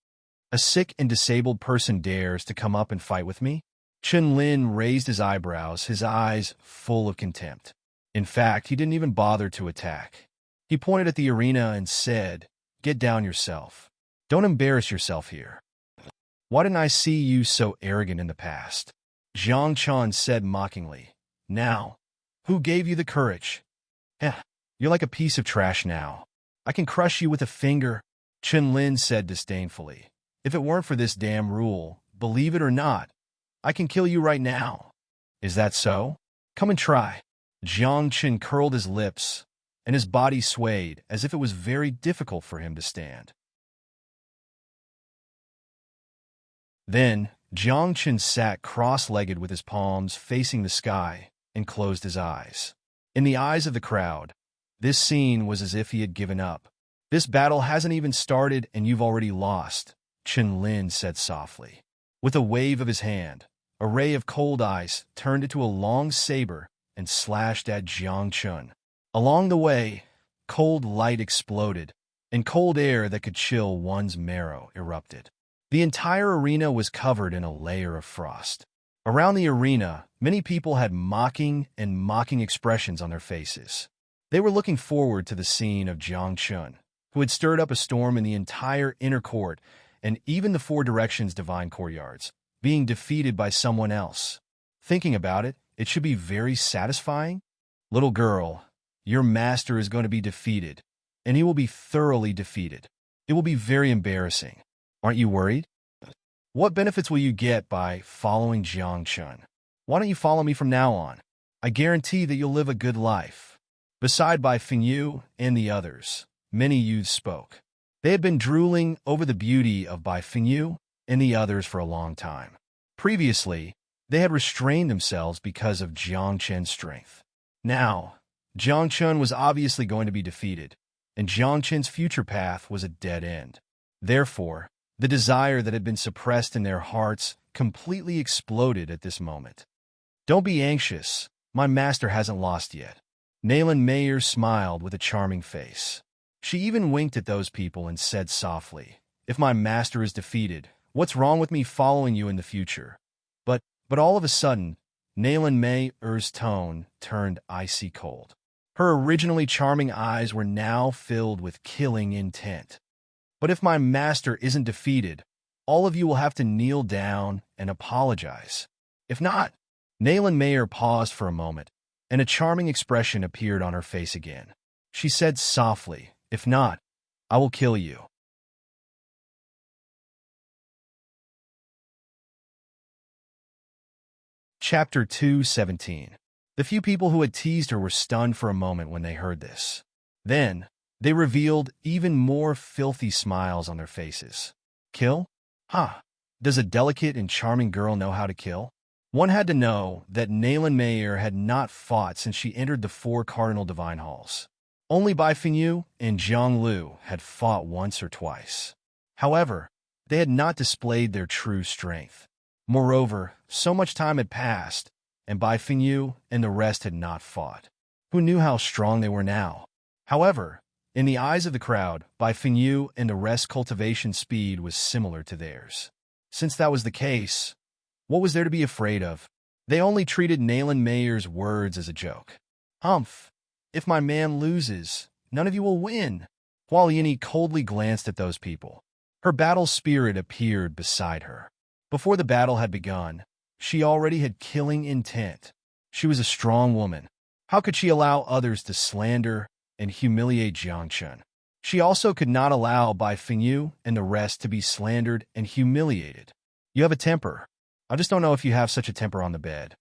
A sick and disabled person dares to come up and fight with me? Chun Lin raised his eyebrows, his eyes full of contempt. In fact, he didn't even bother to attack. He pointed at the arena and said, "Get down yourself. Don't embarrass yourself here. Why didn't I see you so arrogant in the past?" Jiang Chun said mockingly. "Now, who gave you the courage? You're like a piece of trash now. I can crush you with a finger." Chun Lin said disdainfully. "If it weren't for this damn rule, believe it or not, I can kill you right now." "Is that so? Come and try." Jiang Chun curled his lips, and his body swayed as if it was very difficult for him to stand. Then, Jiang Chun sat cross-legged with his palms facing the sky and closed his eyes. In the eyes of the crowd, this scene was as if he had given up. "This battle hasn't even started and you've already lost," Chun Lin said softly. With a wave of his hand, a ray of cold ice turned into a long saber and slashed at Jiang Chun. Along the way, cold light exploded, and cold air that could chill one's marrow erupted. The entire arena was covered in a layer of frost. Around the arena, many people had mocking expressions on their faces. They were looking forward to the scene of Jiang Chun, who had stirred up a storm in the entire inner court and even the Four Directions divine courtyards, being defeated by someone else. Thinking about it, it should be very satisfying. "Little girl, your master is going to be defeated, and he will be thoroughly defeated. It will be very embarrassing. Aren't you worried? What benefits will you get by following Jiang Chun? Why don't you follow me from now on? I guarantee that you'll live a good life." Beside Bai Fengyu and the others, many youths spoke. They had been drooling over the beauty of Bai Fengyu and the others for a long time. Previously, they had restrained themselves because of Jiang Chun's strength. Now, Jiang Chun was obviously going to be defeated, and Jiang Chun's future path was a dead end. Therefore, the desire that had been suppressed in their hearts completely exploded at this moment. "Don't be anxious. My master hasn't lost yet." Nayland Mayer smiled with a charming face. She even winked at those people and said softly, "If my master is defeated, what's wrong with me following you in the future?" But all of a sudden, Nayland Mayer's tone turned icy cold. Her originally charming eyes were now filled with killing intent. "But if my master isn't defeated, all of you will have to kneel down and apologize. If not..." Nayland Mayer paused for a moment, and a charming expression appeared on her face again. She said softly, "If not, I will kill you." Chapter 2:17. The few people who had teased her were stunned for a moment when they heard this. Then, they revealed even more filthy smiles on their faces. "Kill? Does a delicate and charming girl know how to kill?" One had to know that Nayland Mayer had not fought since she entered the four cardinal divine halls. Only Bai Fengyu and Zhang Lu had fought once or twice. However, they had not displayed their true strength. Moreover, so much time had passed, and Bai Fengyu and the rest had not fought. Who knew how strong they were now? However, In the eyes of the crowd, Bai Fengyu and the rest's cultivation speed was similar to theirs. Since that was the case, what was there to be afraid of? They only treated Nayland Mayer's words as a joke. Humph! If my man loses, none of you will win. Huo Yini coldly glanced at those people. Her battle spirit appeared beside her. Before the battle had begun, she already had killing intent. She was a strong woman. How could she allow others to slander and humiliate Jiang Chun? She also could not allow Bai Fengyu and the rest to be slandered and humiliated. You have a temper. I just don't know if you have such a temper on the bed.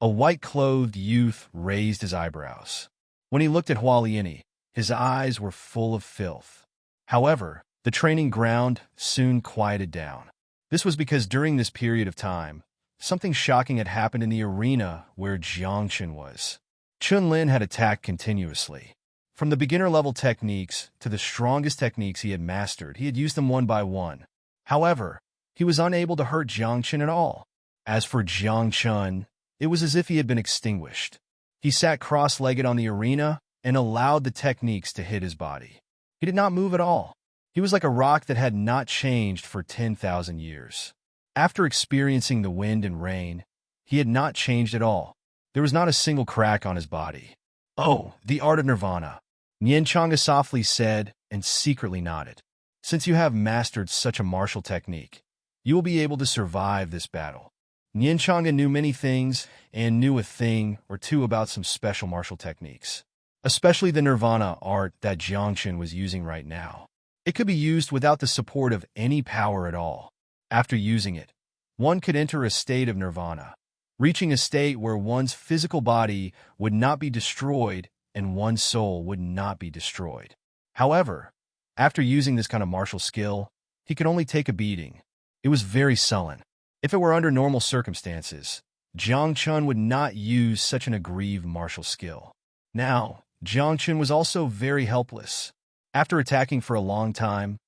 A white-clothed youth raised his eyebrows. When he looked at Huo Yini, his eyes were full of filth. However, the training ground soon quieted down. This was because during this period of time, something shocking had happened in the arena where Jiang Chun was. Chun Lin had attacked continuously. From the beginner-level techniques to the strongest techniques he had mastered, he had used them one by one. However, he was unable to hurt Jiang Chun at all. As for Jiang Chun, it was as if he had been extinguished. He sat cross-legged on the arena and allowed the techniques to hit his body. He did not move at all. He was like a rock that had not changed for 10,000 years. After experiencing the wind and rain, he had not changed at all. There was not a single crack on his body. Oh, the art of nirvana, Nian Changa softly said and secretly nodded. Since you have mastered such a martial technique, you will be able to survive this battle. Nian Changa knew many things and knew a thing or two about some special martial techniques, especially the nirvana art that Jiang Chun was using right now. It could be used without the support of any power at all. After using it, one could enter a state of nirvana, reaching a state where one's physical body would not be destroyed and one's soul would not be destroyed. However, after using this kind of martial skill, he could only take a beating. It was very sullen. If it were under normal circumstances, Jiang Chun would not use such an aggrieved martial skill. Now, Jiang Chun was also very helpless. After attacking for a long time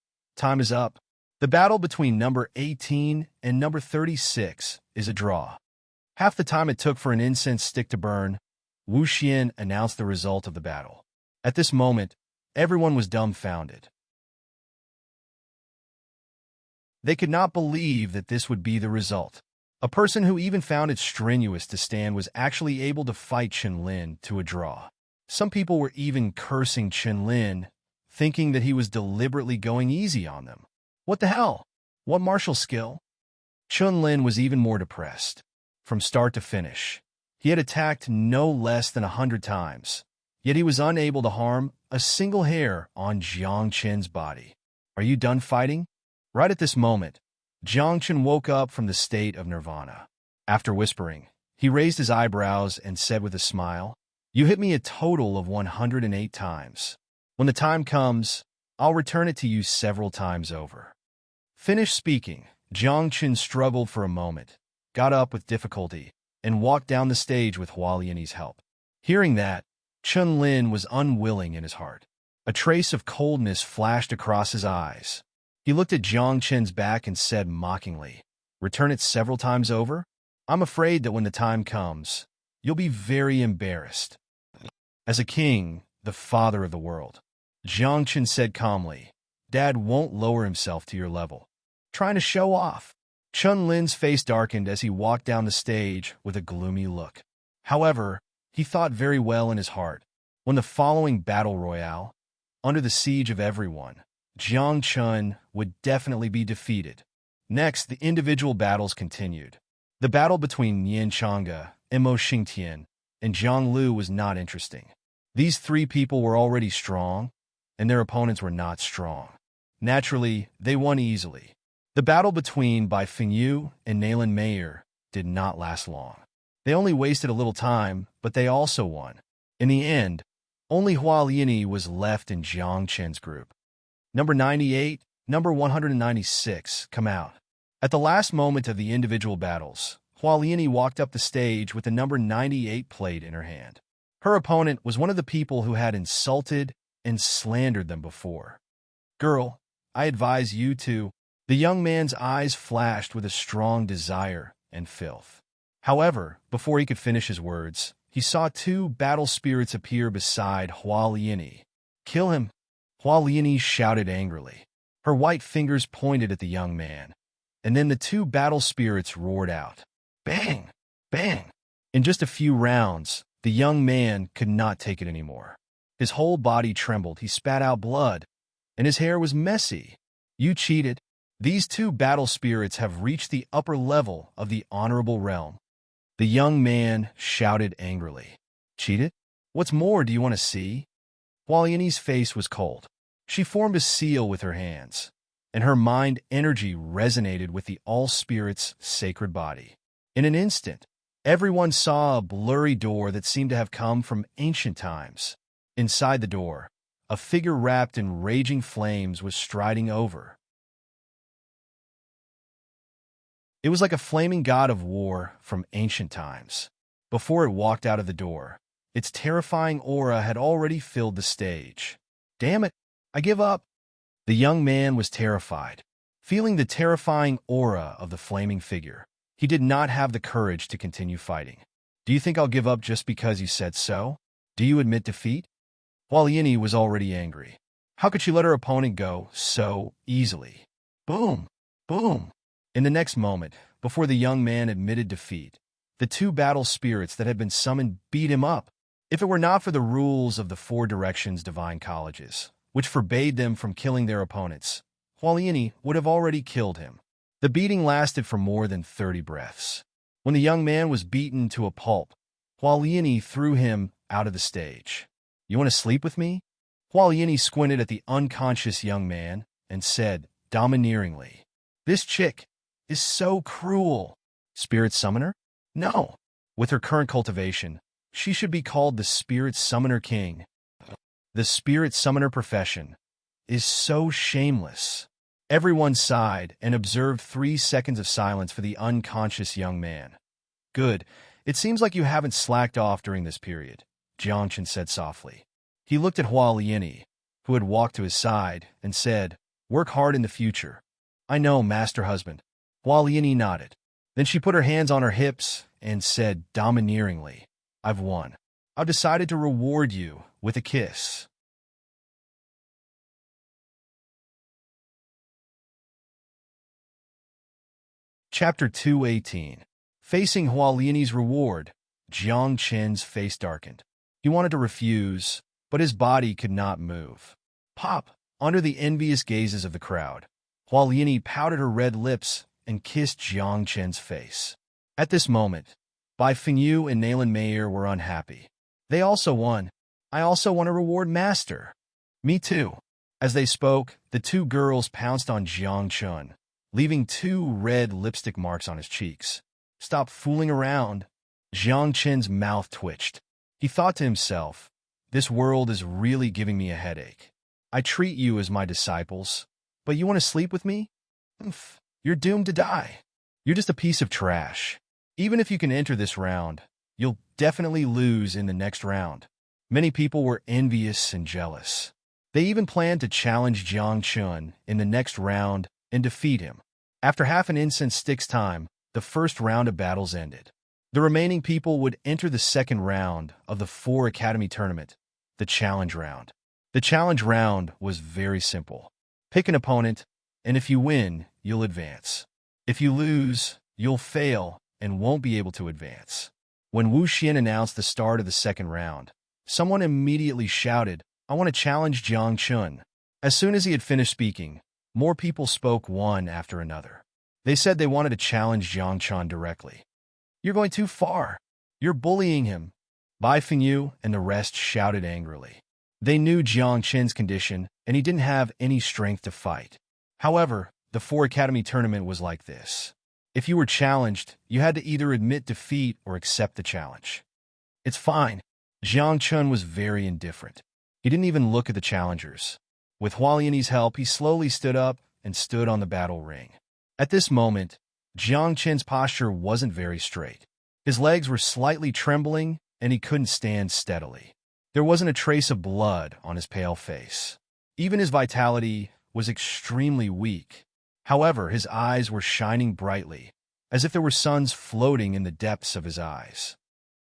is up. The battle between number 18 and number 36 is a draw. Half the time it took for an incense stick to burn, Wu Xian announced the result of the battle. At this moment, everyone was dumbfounded. They could not believe that this would be the result. A person who even found it strenuous to stand was actually able to fight Chen Lin to a draw. Some people were even cursing Chen Lin, thinking that he was deliberately going easy on them. What the hell? What martial skill? Chen Lin was even more depressed. From start to finish, he had attacked no less than 100 times, yet he was unable to harm a single hair on Jiang Chun's body. Are you done fighting? Right at this moment, Jiang Chun woke up from the state of nirvana. After whispering, he raised his eyebrows and said with a smile, "You hit me a total of 108 times. When the time comes, I'll return it to you several times over." Finished speaking, Jiang Chun struggled for a moment, got up with difficulty, and walked down the stage with Huo Yini's help. Hearing that, Chun Lin was unwilling in his heart. A trace of coldness flashed across his eyes. He looked at Jiang Chun's back and said mockingly, "Return it several times over? I'm afraid that when the time comes, you'll be very embarrassed." As a king, the father of the world, Jiang Chun said calmly, "Dad won't lower himself to your level. Trying to show off." Chun Lin's face darkened as he walked down the stage with a gloomy look. However, he thought very well in his heart. When the following battle royale, under the siege of everyone, Jiang Chun would definitely be defeated. Next, the individual battles continued. The battle between Nian Changa, Mo Xingtian, and Zhang Lu was not interesting. These three people were already strong, and their opponents were not strong. Naturally, they won easily. The battle between Bai Fengyu and Nayland Mayer did not last long. They only wasted a little time, but they also won. In the end, only Huo Yini was left in Jiang Chun's group. Number 98, number 196 come out. At the last moment of the individual battles, Huo Yini walked up the stage with the number 98 plate in her hand. Her opponent was one of the people who had insulted and slandered them before. "Girl, I advise you to..." The young man's eyes flashed with a strong desire and filth. However, before he could finish his words, he saw two battle spirits appear beside Huo Yini. "Kill him," Hualiani shouted angrily. Her white fingers pointed at the young man, and then the two battle spirits roared out. Bang! Bang! In just a few rounds, the young man could not take it anymore. His whole body trembled, he spat out blood, and his hair was messy. You cheated. These two battle spirits have reached the upper level of the honorable realm. The young man shouted angrily. Cheated? What's more do you want to see? Hualiani's face was cold. She formed a seal with her hands, and her mind energy resonated with the all-spirit's sacred body. In an instant, everyone saw a blurry door that seemed to have come from ancient times. Inside the door, a figure wrapped in raging flames was striding over. It was like a flaming god of war from ancient times. Before it walked out of the door, its terrifying aura had already filled the stage. Damn it, I give up. The young man was terrified. Feeling the terrifying aura of the flaming figure, he did not have the courage to continue fighting. Do you think I'll give up just because you said so? Do you admit defeat? Hualiani was already angry. How could she let her opponent go so easily? Boom! Boom! In the next moment, before the young man admitted defeat, the two battle spirits that had been summoned beat him up. If it were not for the rules of the Four Directions Divine Colleges, which forbade them from killing their opponents, Hualiani would have already killed him. The beating lasted for more than 30 breaths. When the young man was beaten to a pulp, Hualiani threw him out of the stage. You want to sleep with me? Hualiani squinted at the unconscious young man and said, domineeringly, This chick is so cruel. Spirit Summoner? No. With her current cultivation, she should be called the Spirit Summoner King. The Spirit Summoner profession is so shameless. Everyone sighed and observed 3 seconds of silence for the unconscious young man. Good. It seems like you haven't slacked off during this period, Jiangchen said softly. He looked at Hualiani, who had walked to his side, and said, Work hard in the future. I know, Master Husband. Hualiani nodded. Then she put her hands on her hips and said domineeringly, I've won. I've decided to reward you with a kiss. Chapter 218. Facing Hualiani's reward, Jiang Chen's face darkened. He wanted to refuse, but his body could not move. Pop! Under the envious gazes of the crowd, Hualiani pouted her red lips and kissed Jiang Chen's face. At this moment, Bai Fengyu and Nayland Mayer were unhappy. They also won. I also want to reward Master. Me too. As they spoke, the two girls pounced on Jiang Chen, leaving 2 red lipstick marks on his cheeks. Stop fooling around. Jiang Chen's mouth twitched. He thought to himself, this world is really giving me a headache. I treat you as my disciples, but you want to sleep with me? You're doomed to die. You're just a piece of trash. Even if you can enter this round, you'll definitely lose in the next round. Many people were envious and jealous. They even planned to challenge Jiang Chen in the next round and defeat him. After half an incense stick's time, the first round of battles ended. The remaining people would enter the second round of the 4 Academy tournament, the challenge round. The challenge round was very simple. Pick an opponent, and if you win, you'll advance. If you lose, you'll fail and won't be able to advance. When Wu Xian announced the start of the second round, someone immediately shouted, I want to challenge Jiang Chen. As soon as he had finished speaking, more people spoke one after another. They said they wanted to challenge Jiang Chen directly. You're going too far. You're bullying him. Bai Fengyu and the rest shouted angrily. They knew Jiang Chen's condition, and he didn't have any strength to fight. However, the 4 Academy tournament was like this. If you were challenged, you had to either admit defeat or accept the challenge. It's fine. Jiang Chen was very indifferent. He didn't even look at the challengers. With Hualiani's help, he slowly stood up and stood on the battle ring. At this moment, Jiang Chen's posture wasn't very straight. His legs were slightly trembling, and he couldn't stand steadily. There wasn't a trace of blood on his pale face. Even his vitality was extremely weak. However, his eyes were shining brightly, as if there were suns floating in the depths of his eyes.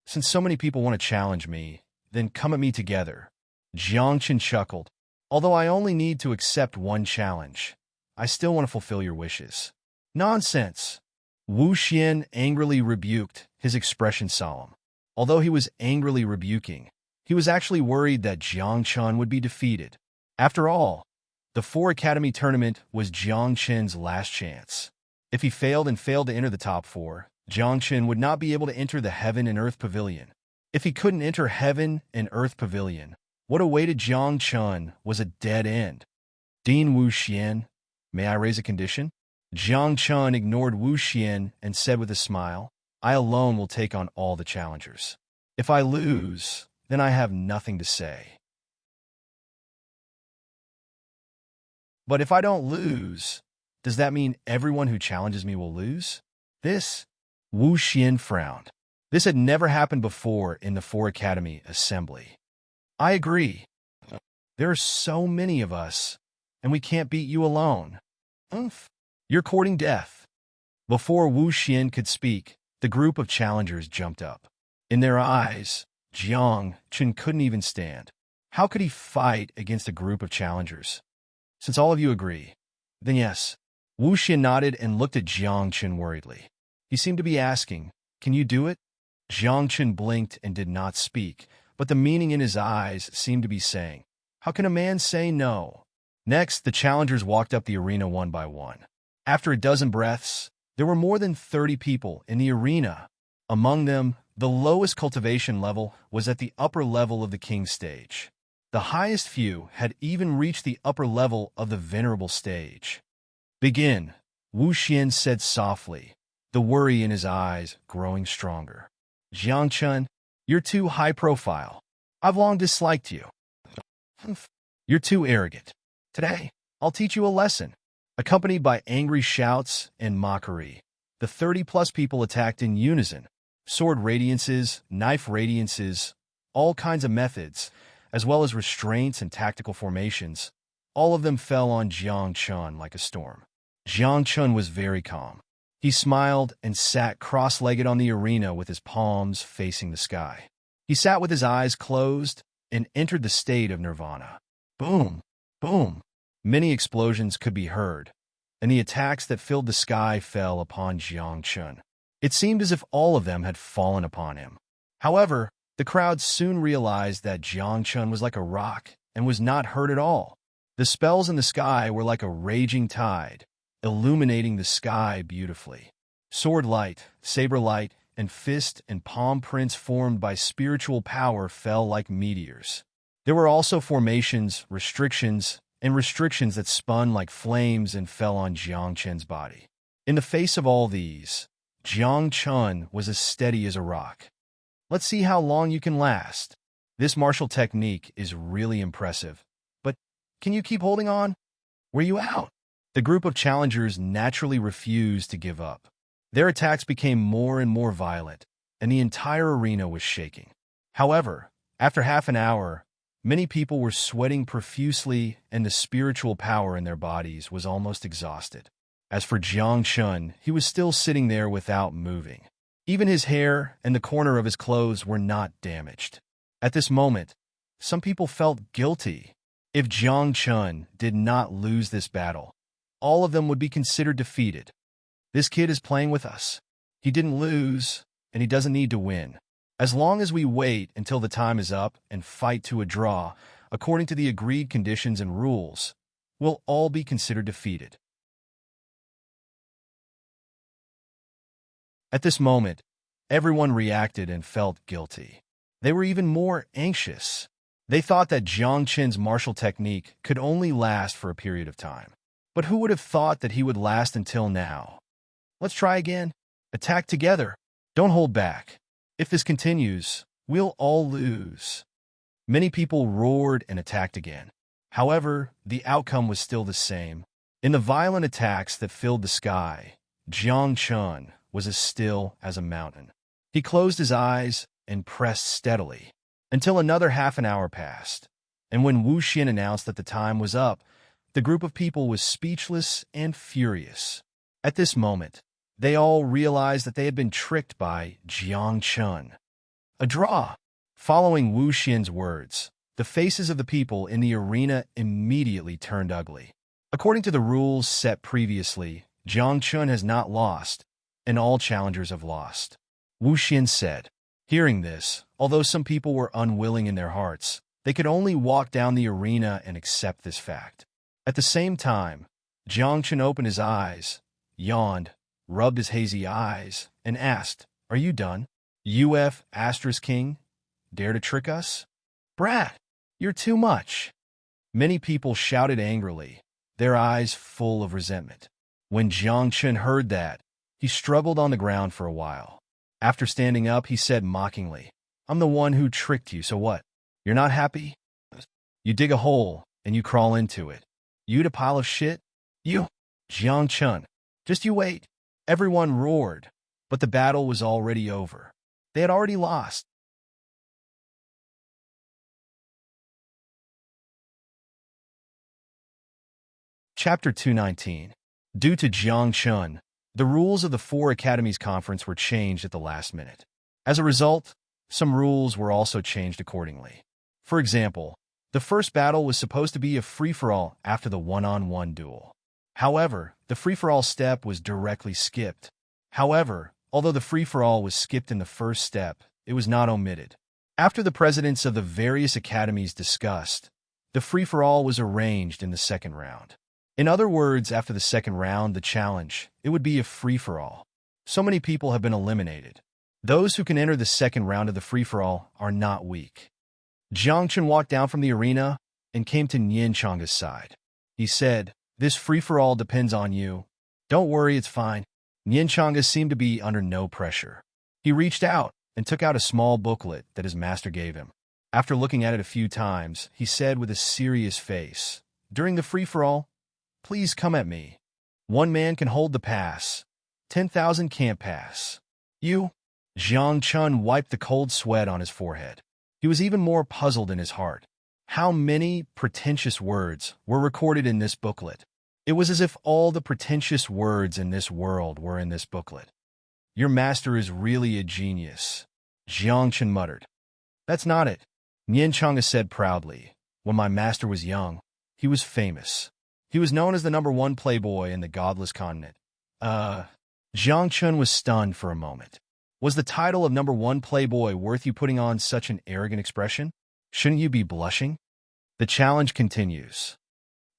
Since so many people want to challenge me, then come at me together. Jiang Chen chuckled. Although I only need to accept one challenge, I still want to fulfill your wishes. Nonsense. Wu Xian angrily rebuked, his expression solemn. Although he was angrily rebuking, he was actually worried that Jiang Chun would be defeated. After all, the 4 Academy tournament was Jiang Chen's last chance. If he failed to enter the top 4, Jiang Chen would not be able to enter the Heaven and Earth Pavilion. If he couldn't enter Heaven and Earth Pavilion, what awaited Jiang Chun was a dead end. Dean Wu Xian, may I raise a condition? Jiang Chun ignored Wu Xian and said with a smile, I alone will take on all the challengers. If I lose, then I have nothing to say. But if I don't lose, does that mean everyone who challenges me will lose? Wu Xian frowned. This had never happened before in the 4 Academy Assembly. I agree. There are so many of us, and we can't beat you alone. You're courting death. Before Wu Xian could speak, the group of challengers jumped up. In their eyes, Jiang Chun couldn't even stand. How could he fight against a group of challengers? Since all of you agree, then yes. Wu Xian nodded and looked at Jiang Chun worriedly. He seemed to be asking, can you do it? Jiang Chun blinked and did not speak, but the meaning in his eyes seemed to be saying, how can a man say no? Next, the challengers walked up the arena one by one. After a dozen breaths, there were more than 30 people in the arena. Among them, the lowest cultivation level was at the upper level of the king's stage. The highest few had even reached the upper level of the venerable stage. Begin, Wu Xian said softly, the worry in his eyes growing stronger. Jiang Chun, you're too high profile. I've long disliked you. You're too arrogant. Today, I'll teach you a lesson. Accompanied by angry shouts and mockery, the 30-plus people attacked in unison. Sword radiances, knife radiances, all kinds of methods, as well as restraints and tactical formations. All of them fell on Jiang Chun like a storm. Jiang Chun was very calm. He smiled and sat cross-legged on the arena with his palms facing the sky. He sat with his eyes closed and entered the state of nirvana. Boom! Boom! Many explosions could be heard, and the attacks that filled the sky fell upon Jiang Chun. It seemed as if all of them had fallen upon him. However, the crowd soon realized that Jiang Chun was like a rock and was not hurt at all. The spells in the sky were like a raging tide, illuminating the sky beautifully. Sword light, saber light, and fist and palm prints formed by spiritual power fell like meteors. There were also formations, restrictions that spun like flames and fell on Jiang Chun's body. In the face of all these, Jiang Chun was as steady as a rock. Let's see how long you can last. This martial technique is really impressive, but can you keep holding on? Were you out? The group of challengers naturally refused to give up. Their attacks became more and more violent, and the entire arena was shaking. However, after half an hour, many people were sweating profusely and the spiritual power in their bodies was almost exhausted. As for Jiang Chun, he was still sitting there without moving. Even his hair and the corner of his clothes were not damaged. At this moment, some people felt guilty. If Jiang Chun did not lose this battle, all of them would be considered defeated. This kid is playing with us. He didn't lose, and he doesn't need to win. As long as we wait until the time is up and fight to a draw, according to the agreed conditions and rules, we'll all be considered defeated. At this moment, everyone reacted and felt guilty. They were even more anxious. They thought that Jiang Chun's martial technique could only last for a period of time. But who would have thought that he would last until now? Let's try again. Attack together. Don't hold back. If this continues, we'll all lose. Many people roared and attacked again. However, the outcome was still the same. In the violent attacks that filled the sky, Jiang Chun was as still as a mountain. He closed his eyes and pressed steadily until another half an hour passed. And when Wu Xian announced that the time was up, the group of people was speechless and furious. At this moment, they all realized that they had been tricked by Jiang Chun. A draw. Following Wu Xian's words, the faces of the people in the arena immediately turned ugly. According to the rules set previously, Jiang Chun has not lost, and all challengers have lost. Wu Xian said. Hearing this, although some people were unwilling in their hearts, they could only walk down the arena and accept this fact. At the same time, Jiang Chun opened his eyes, yawned, rubbed his hazy eyes, and asked, "Are you done? UF Asterisk King? Dare to trick us? Brat, you're too much." Many people shouted angrily, their eyes full of resentment. When Jiang Chun heard that, he struggled on the ground for a while. After standing up, he said mockingly, "I'm the one who tricked you, so what? You're not happy? You dig a hole, and you crawl into it. You eat a pile of shit? You?" Jiang Chun, "Just you wait." Everyone roared, but the battle was already over. They had already lost. Chapter 219. Due to Jiang Chun, the rules of the Four Academies Conference were changed at the last minute. As a result, some rules were also changed accordingly. For example, the first battle was supposed to be a free-for-all after the one-on-one duel. However, the free-for-all step was directly skipped. However, although the free-for-all was skipped in the first step, it was not omitted. After the presidents of the various academies discussed, the free-for-all was arranged in the second round. In other words, after the second round, the challenge, it would be a free-for-all. So many people have been eliminated. Those who can enter the second round of the free-for-all are not weak. Jiang Chun walked down from the arena and came to Nian Changa's side. He said, "This free-for-all depends on you. Don't worry, it's fine." Nian Changa seemed to be under no pressure. He reached out and took out a small booklet that his master gave him. After looking at it a few times, he said with a serious face, "During the free-for-all, please come at me. 1 man can hold the pass. 10,000 can't pass." "You?" Jiang Chun wiped the cold sweat on his forehead. He was even more puzzled in his heart. How many pretentious words were recorded in this booklet? It was as if all the pretentious words in this world were in this booklet. "Your master is really a genius," Jiang Chun muttered. "That's not it," Nian Changa said proudly. "When my master was young, he was famous. He was known as the #1 playboy in the godless continent." Jiang Chun was stunned for a moment. Was the title of #1 playboy worth you putting on such an arrogant expression? Shouldn't you be blushing? "The challenge continues,"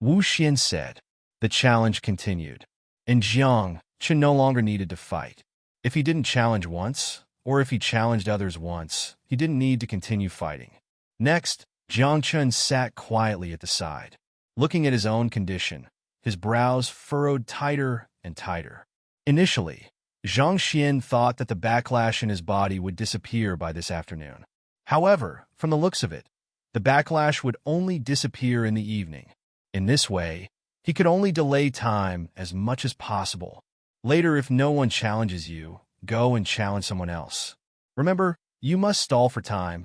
Wu Xian said. The challenge continued, and Jiang Chun no longer needed to fight. If he didn't challenge once, or if he challenged others once, he didn't need to continue fighting. Next, Jiang Chun sat quietly at the side, looking at his own condition, his brows furrowed tighter and tighter. Initially, Zhang Xian thought that the backlash in his body would disappear by this afternoon. However, from the looks of it, the backlash would only disappear in the evening. In this way, he could only delay time as much as possible. Later, if no one challenges you, go and challenge someone else. Remember, you must stall for time,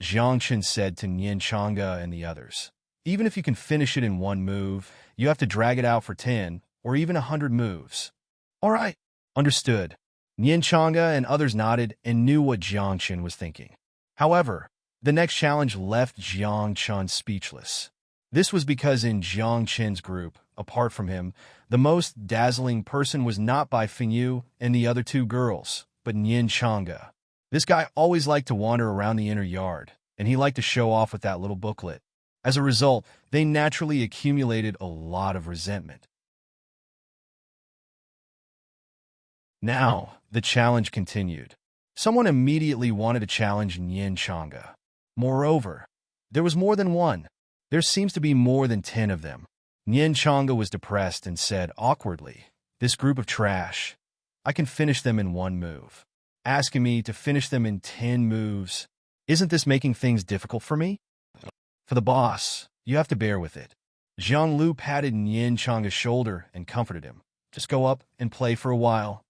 Jiang Chun said to Nian Changa and the others. Even if you can finish it in 1 move, you have to drag it out for 10 or even 100 moves. All right, understood. Nian Changa and others nodded and knew what Jiang Chun was thinking. However, the next challenge left Jiang Chun speechless. This was because in Jiang Chun's group, apart from him, the most dazzling person was not Bai Fengyu and the other 2 girls, but Nian Changa. This guy always liked to wander around the inner yard, and he liked to show off with that little booklet. As a result, they naturally accumulated a lot of resentment. Now, the challenge continued. Someone immediately wanted to challenge Nian Changa. Moreover, there was more than one. There seems to be more than 10 of them. Nian Changa was depressed and said awkwardly, "This group of trash, I can finish them in 1 move. Asking me to finish them in 10 moves, isn't this making things difficult for me? For the boss, you have to bear with it." Zhang Lu patted Nian Changa's shoulder and comforted him. "Just go up and play for a while."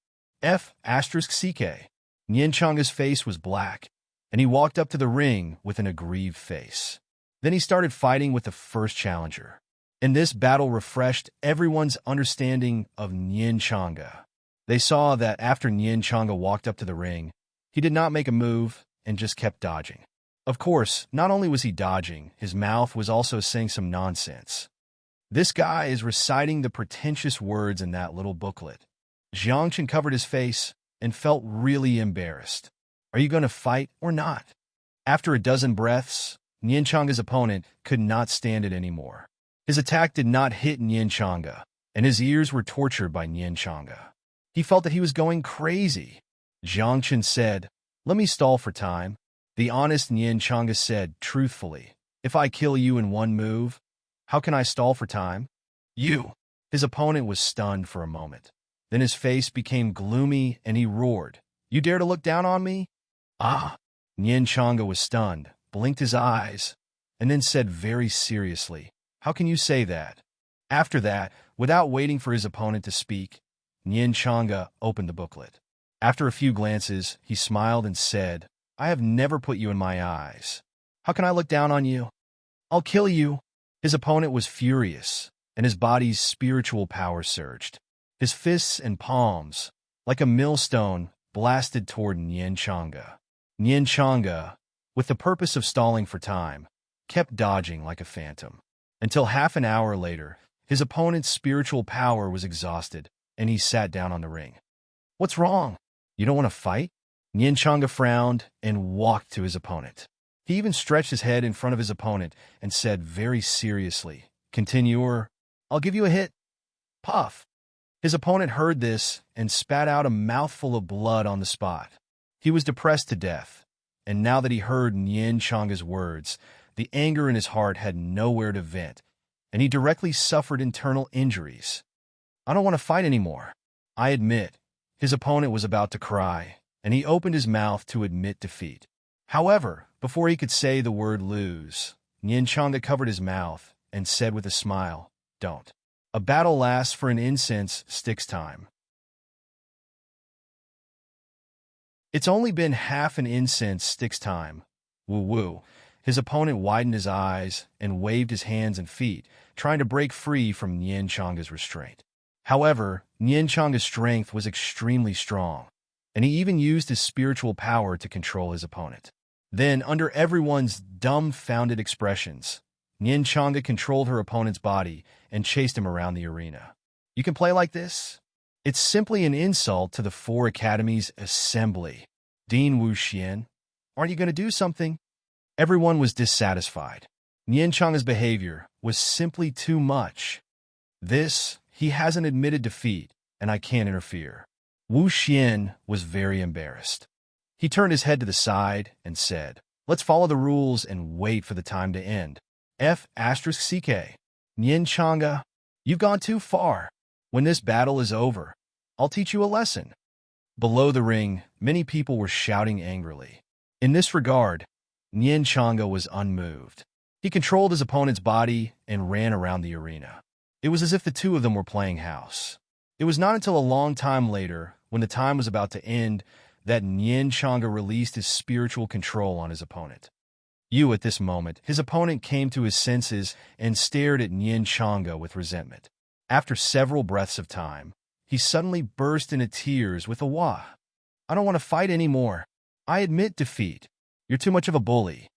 F***CK. Nian Changa's face was black, and he walked up to the ring with an aggrieved face. Then he started fighting with the first challenger. And this battle refreshed everyone's understanding of Nian Changa. They saw that after Nian Changa walked up to the ring, he did not make a move and just kept dodging. Of course, not only was he dodging, his mouth was also saying some nonsense. This guy is reciting the pretentious words in that little booklet. Jiangchen covered his face and felt really embarrassed. Are you going to fight or not? After a dozen breaths, Nianchang's opponent could not stand it anymore. His attack did not hit Nianchanga, and his ears were tortured by Nianchanga. He felt that he was going crazy. Jiangchen said, "Let me stall for time." The honest Nianchanga said, truthfully, "If I kill you in one move, how can I stall for time?" You. His opponent was stunned for a moment. Then his face became gloomy and he roared, "You dare to look down on me?" Ah! Nianchanga was stunned, blinked his eyes, and then said very seriously, "How can you say that?" After that, without waiting for his opponent to speak, Nianchanga opened the booklet. After a few glances, he smiled and said, "I have never put you in my eyes. How can I look down on you? I'll kill you." His opponent was furious, and his body's spiritual power surged. His fists and palms, like a millstone, blasted toward Nianchanga. Nianchanga, with the purpose of stalling for time, kept dodging like a phantom. Until half an hour later, his opponent's spiritual power was exhausted, and he sat down on the ring. "What's wrong? You don't want to fight?" Nianchanga frowned and walked to his opponent. He even stretched his head in front of his opponent and said very seriously, "Continue or I'll give you a hit." Puff! His opponent heard this and spat out a mouthful of blood on the spot. He was depressed to death, and now that he heard Nianchanga's words, the anger in his heart had nowhere to vent, and he directly suffered internal injuries. "I don't want to fight anymore." I admit, his opponent was about to cry, and he opened his mouth to admit defeat. However, before he could say the word lose, Nianchanga covered his mouth and said with a smile, "Don't. A battle lasts for an incense sticks time. It's only been half an incense sticks time. Woo-woo." His opponent widened his eyes and waved his hands and feet, trying to break free from Nianchanga's restraint. However, Nianchanga's strength was extremely strong, and he even used his spiritual power to control his opponent. Then, under everyone's dumbfounded expressions, Nianchanga controlled her opponent's body and chased him around the arena. "You can play like this?" It's simply an insult to the 4 Academies Assembly. Dean Wuxian, aren't you going to do something? Everyone was dissatisfied. Nianchanga's behavior was simply too much. He hasn't admitted defeat, and I can't interfere. Wuxian was very embarrassed. He turned his head to the side and said, "Let's follow the rules and wait for the time to end." F***CK. Nianchanga, you've gone too far. When this battle is over, I'll teach you a lesson. Below the ring, many people were shouting angrily. In this regard, Nianchanga was unmoved. He controlled his opponent's body and ran around the arena. It was as if the two of them were playing house. It was not until a long time later, when the time was about to end, that Nianchanga released his spiritual control on his opponent. At this moment, his opponent came to his senses and stared at Nianchanga with resentment. After several breaths of time, he suddenly burst into tears with a wah. "I don't want to fight anymore. I admit defeat. You're too much of a bully."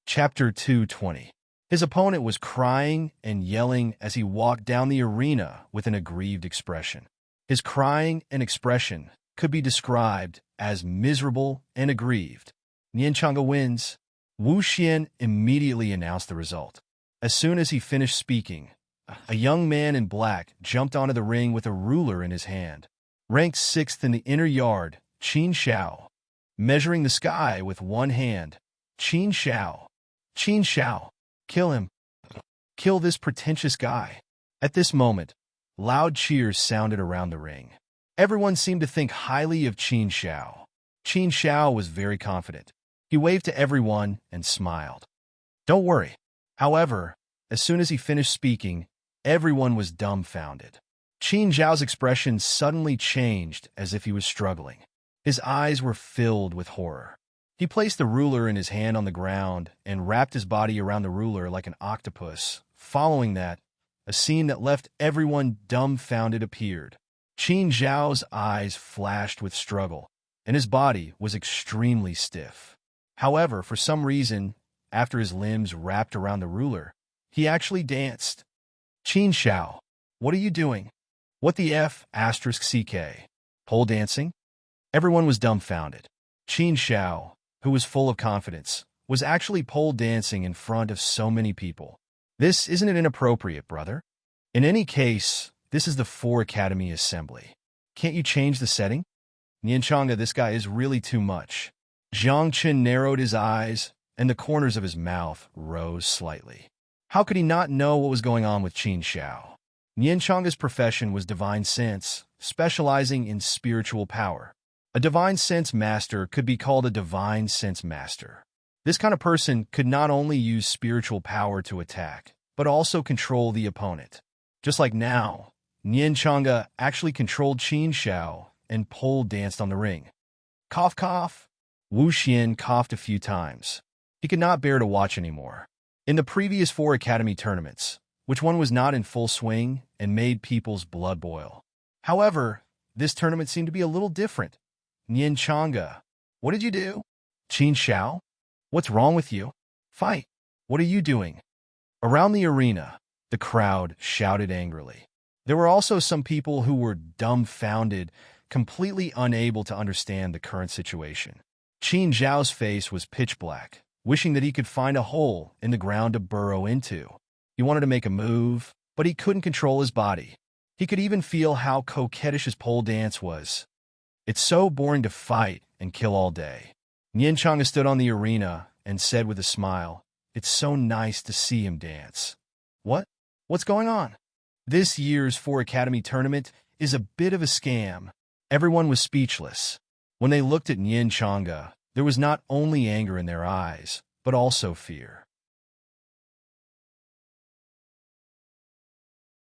Chapter 220. His opponent was crying and yelling as he walked down the arena with an aggrieved expression. His crying and expression could be described as miserable and aggrieved. Nianchanga wins. Wuxian immediately announced the result. As soon as he finished speaking, a young man in black jumped onto the ring with a ruler in his hand. Ranked 6th in the inner yard, Qin Xiao. Measuring the sky with one hand, Qin Xiao. "Qin Xiao, kill him. Kill this pretentious guy." At this moment, loud cheers sounded around the ring. Everyone seemed to think highly of Qin Xiao. Qin Xiao was very confident. He waved to everyone and smiled. "Don't worry." However, as soon as he finished speaking, everyone was dumbfounded. Qin Xiao's expression suddenly changed as if he was struggling. His eyes were filled with horror. He placed the ruler in his hand on the ground and wrapped his body around the ruler like an octopus. Following that, a scene that left everyone dumbfounded appeared. Qin Zhao's eyes flashed with struggle, and his body was extremely stiff. However, for some reason, after his limbs wrapped around the ruler, he actually danced. Qin Zhao, what are you doing? What the F asterisk CK? Pole dancing? Everyone was dumbfounded. Qin Zhao, who was full of confidence, was actually pole dancing in front of so many people. This isn't it inappropriate, brother? In any case, this is the 4 Academy Assembly. Can't you change the setting? Nianchanga, this guy is really too much. Jiang Chen narrowed his eyes, and the corners of his mouth rose slightly. How could he not know what was going on with Qin Zhao? Nianchanga's profession was divine sense, specializing in spiritual power. A divine sense master could be called a divine sense master. This kind of person could not only use spiritual power to attack, but also control the opponent. Just like now, Nianchanga actually controlled Qin Zhao and pole danced on the ring. Cough, cough. Wu Xian coughed a few times. He could not bear to watch anymore. In the previous 4 Academy tournaments, which one was not in full swing and made people's blood boil. However, this tournament seemed to be a little different. Nianchanga, what did you do? Qin Zhao, what's wrong with you? Fight. What are you doing? Around the arena, the crowd shouted angrily. There were also some people who were dumbfounded, completely unable to understand the current situation. Qin Zhao's face was pitch black, wishing that he could find a hole in the ground to burrow into. He wanted to make a move, but he couldn't control his body. He could even feel how coquettish his pole dance was. It's so boring to fight and kill all day. Nianchanga stood on the arena and said with a smile, "It's so nice to see him dance." What? What's going on? This year's 4 Academy tournament is a bit of a scam. Everyone was speechless. When they looked at Nianchanga, there was not only anger in their eyes, but also fear.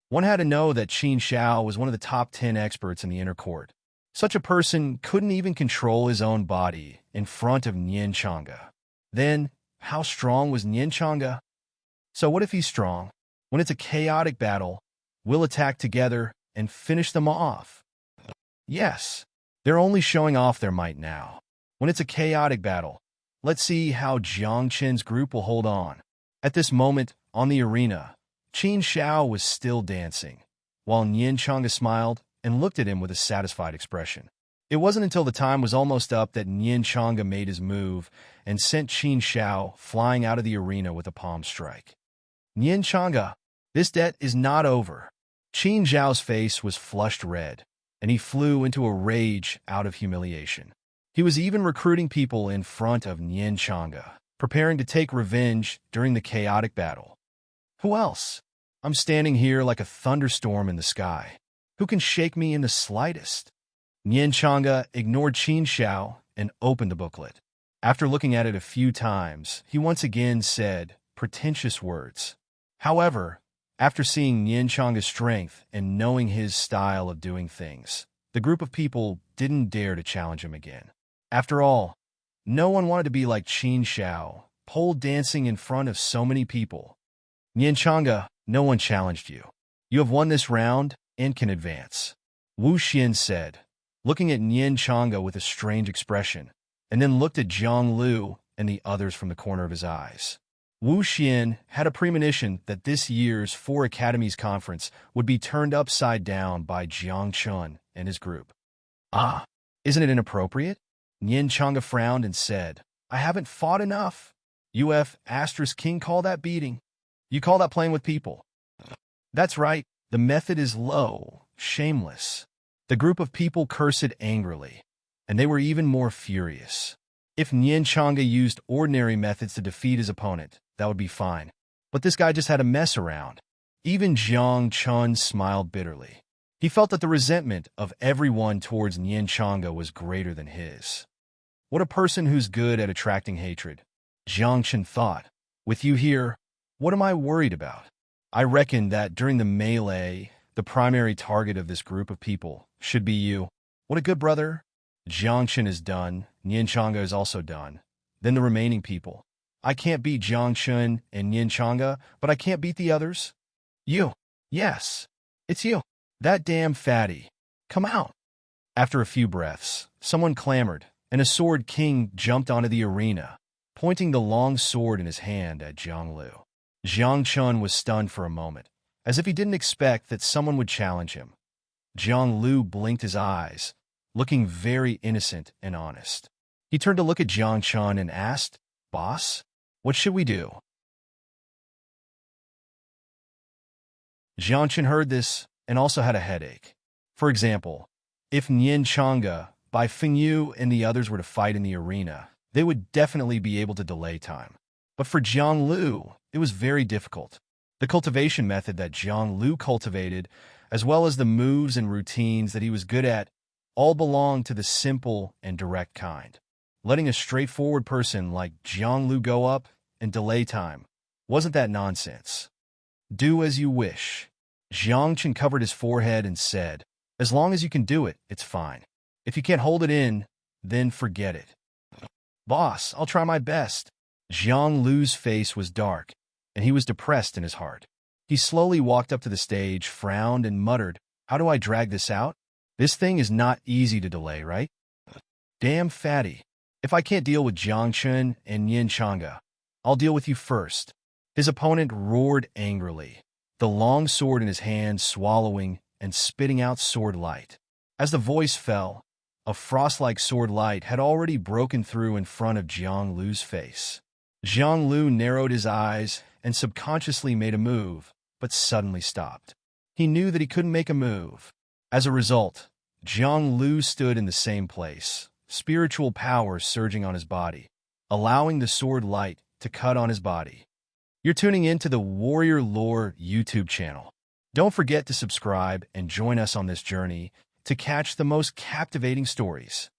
One had to know that Qin Zhao was one of the top 10 experts in the inner court. Such a person couldn't even control his own body in front of Nianchanga. Then, how strong was Nianchanga? So what if he's strong? When it's a chaotic battle, we'll attack together and finish them off. Yes, they're only showing off their might now. When it's a chaotic battle, let's see how Jiang Chen's group will hold on. At this moment, on the arena, Qin Zhao was still dancing, while Nianchanga smiled and looked at him with a satisfied expression. It wasn't until the time was almost up that Nianchanga made his move and sent Qin Zhao flying out of the arena with a palm strike. Nianchanga, this debt is not over. Qin Zhao's face was flushed red, and he flew into a rage out of humiliation. He was even recruiting people in front of Nianchanga, preparing to take revenge during the chaotic battle. Who else? I'm standing here like a thunderstorm in the sky. Who can shake me in the slightest? Nianchanga ignored Qin Zhao and opened the booklet. After looking at it a few times, he once again said pretentious words. However, after seeing Nianchanga's strength and knowing his style of doing things, the group of people didn't dare to challenge him again. After all, no one wanted to be like Qin Zhao, pole dancing in front of so many people. Nianchanga, no one challenged you. You have won this round and can advance. Wu Xian said, looking at Nianchanga with a strange expression, and then looked at Zhang Lu and the others from the corner of his eyes. Wu Xian had a premonition that this year's 4 Academies conference would be turned upside down by Jiang Chun and his group. Ah, isn't it inappropriate? Nianchanga frowned and said, I haven't fought enough. UF asterisk king call that beating. You call that playing with people. That's right, the method is low, shameless. The group of people cursed angrily, and they were even more furious. If Nianchanga used ordinary methods to defeat his opponent, that would be fine. But this guy just had a mess around. Even Jiang Chun smiled bitterly. He felt that the resentment of everyone towards Nianchanga was greater than his. What a person who's good at attracting hatred. Jiang Chun thought, with you here, what am I worried about? I reckon that during the melee, the primary target of this group of people should be you. What a good brother. Jiang Chun is done. Nianchanga is also done. Then the remaining people. I can't beat Jiang Chun and Nianchanga, but I can't beat the others. You. Yes. It's you. That damn fatty. Come out. After a few breaths, someone clamored, and a sword king jumped onto the arena, pointing the long sword in his hand at Jiang Lu. Jiang Chun was stunned for a moment, as if he didn't expect that someone would challenge him. Jiang Lu blinked his eyes, looking very innocent and honest. He turned to look at Jiang Chun and asked, "Boss, what should we do?" Jiang Chun heard this and also had a headache. For example, if Nian Chang'e, Bai Fengyu, and the others were to fight in the arena, they would definitely be able to delay time. But for Jiang Lu, it was very difficult. The cultivation method that Jiang Lu cultivated, as well as the moves and routines that he was good at, all belonged to the simple and direct kind. Letting a straightforward person like Jiang Lu go up and delay time wasn't that nonsense. "Do as you wish." Jiang Chen covered his forehead and said, "As long as you can do it, it's fine. If you can't hold it in, then forget it." "Boss, I'll try my best." Jiang Lu's face was dark, and he was depressed in his heart. He slowly walked up to the stage, frowned, and muttered, "How do I drag this out? This thing is not easy to delay, right? Damn fatty. If I can't deal with Jiang Chun and Yin Chang'e, I'll deal with you first." His opponent roared angrily, the long sword in his hand swallowing and spitting out sword light. As the voice fell, a frost-like sword light had already broken through in front of Jiang Lu's face. Jiang Lu narrowed his eyes and subconsciously made a move, but suddenly stopped. He knew that he couldn't make a move. As a result, Jiang Lu stood in the same place, spiritual power surging on his body, allowing the sword light to cut on his body. You're tuning in to the Warrior Lore YouTube channel. Don't forget to subscribe and join us on this journey to catch the most captivating stories.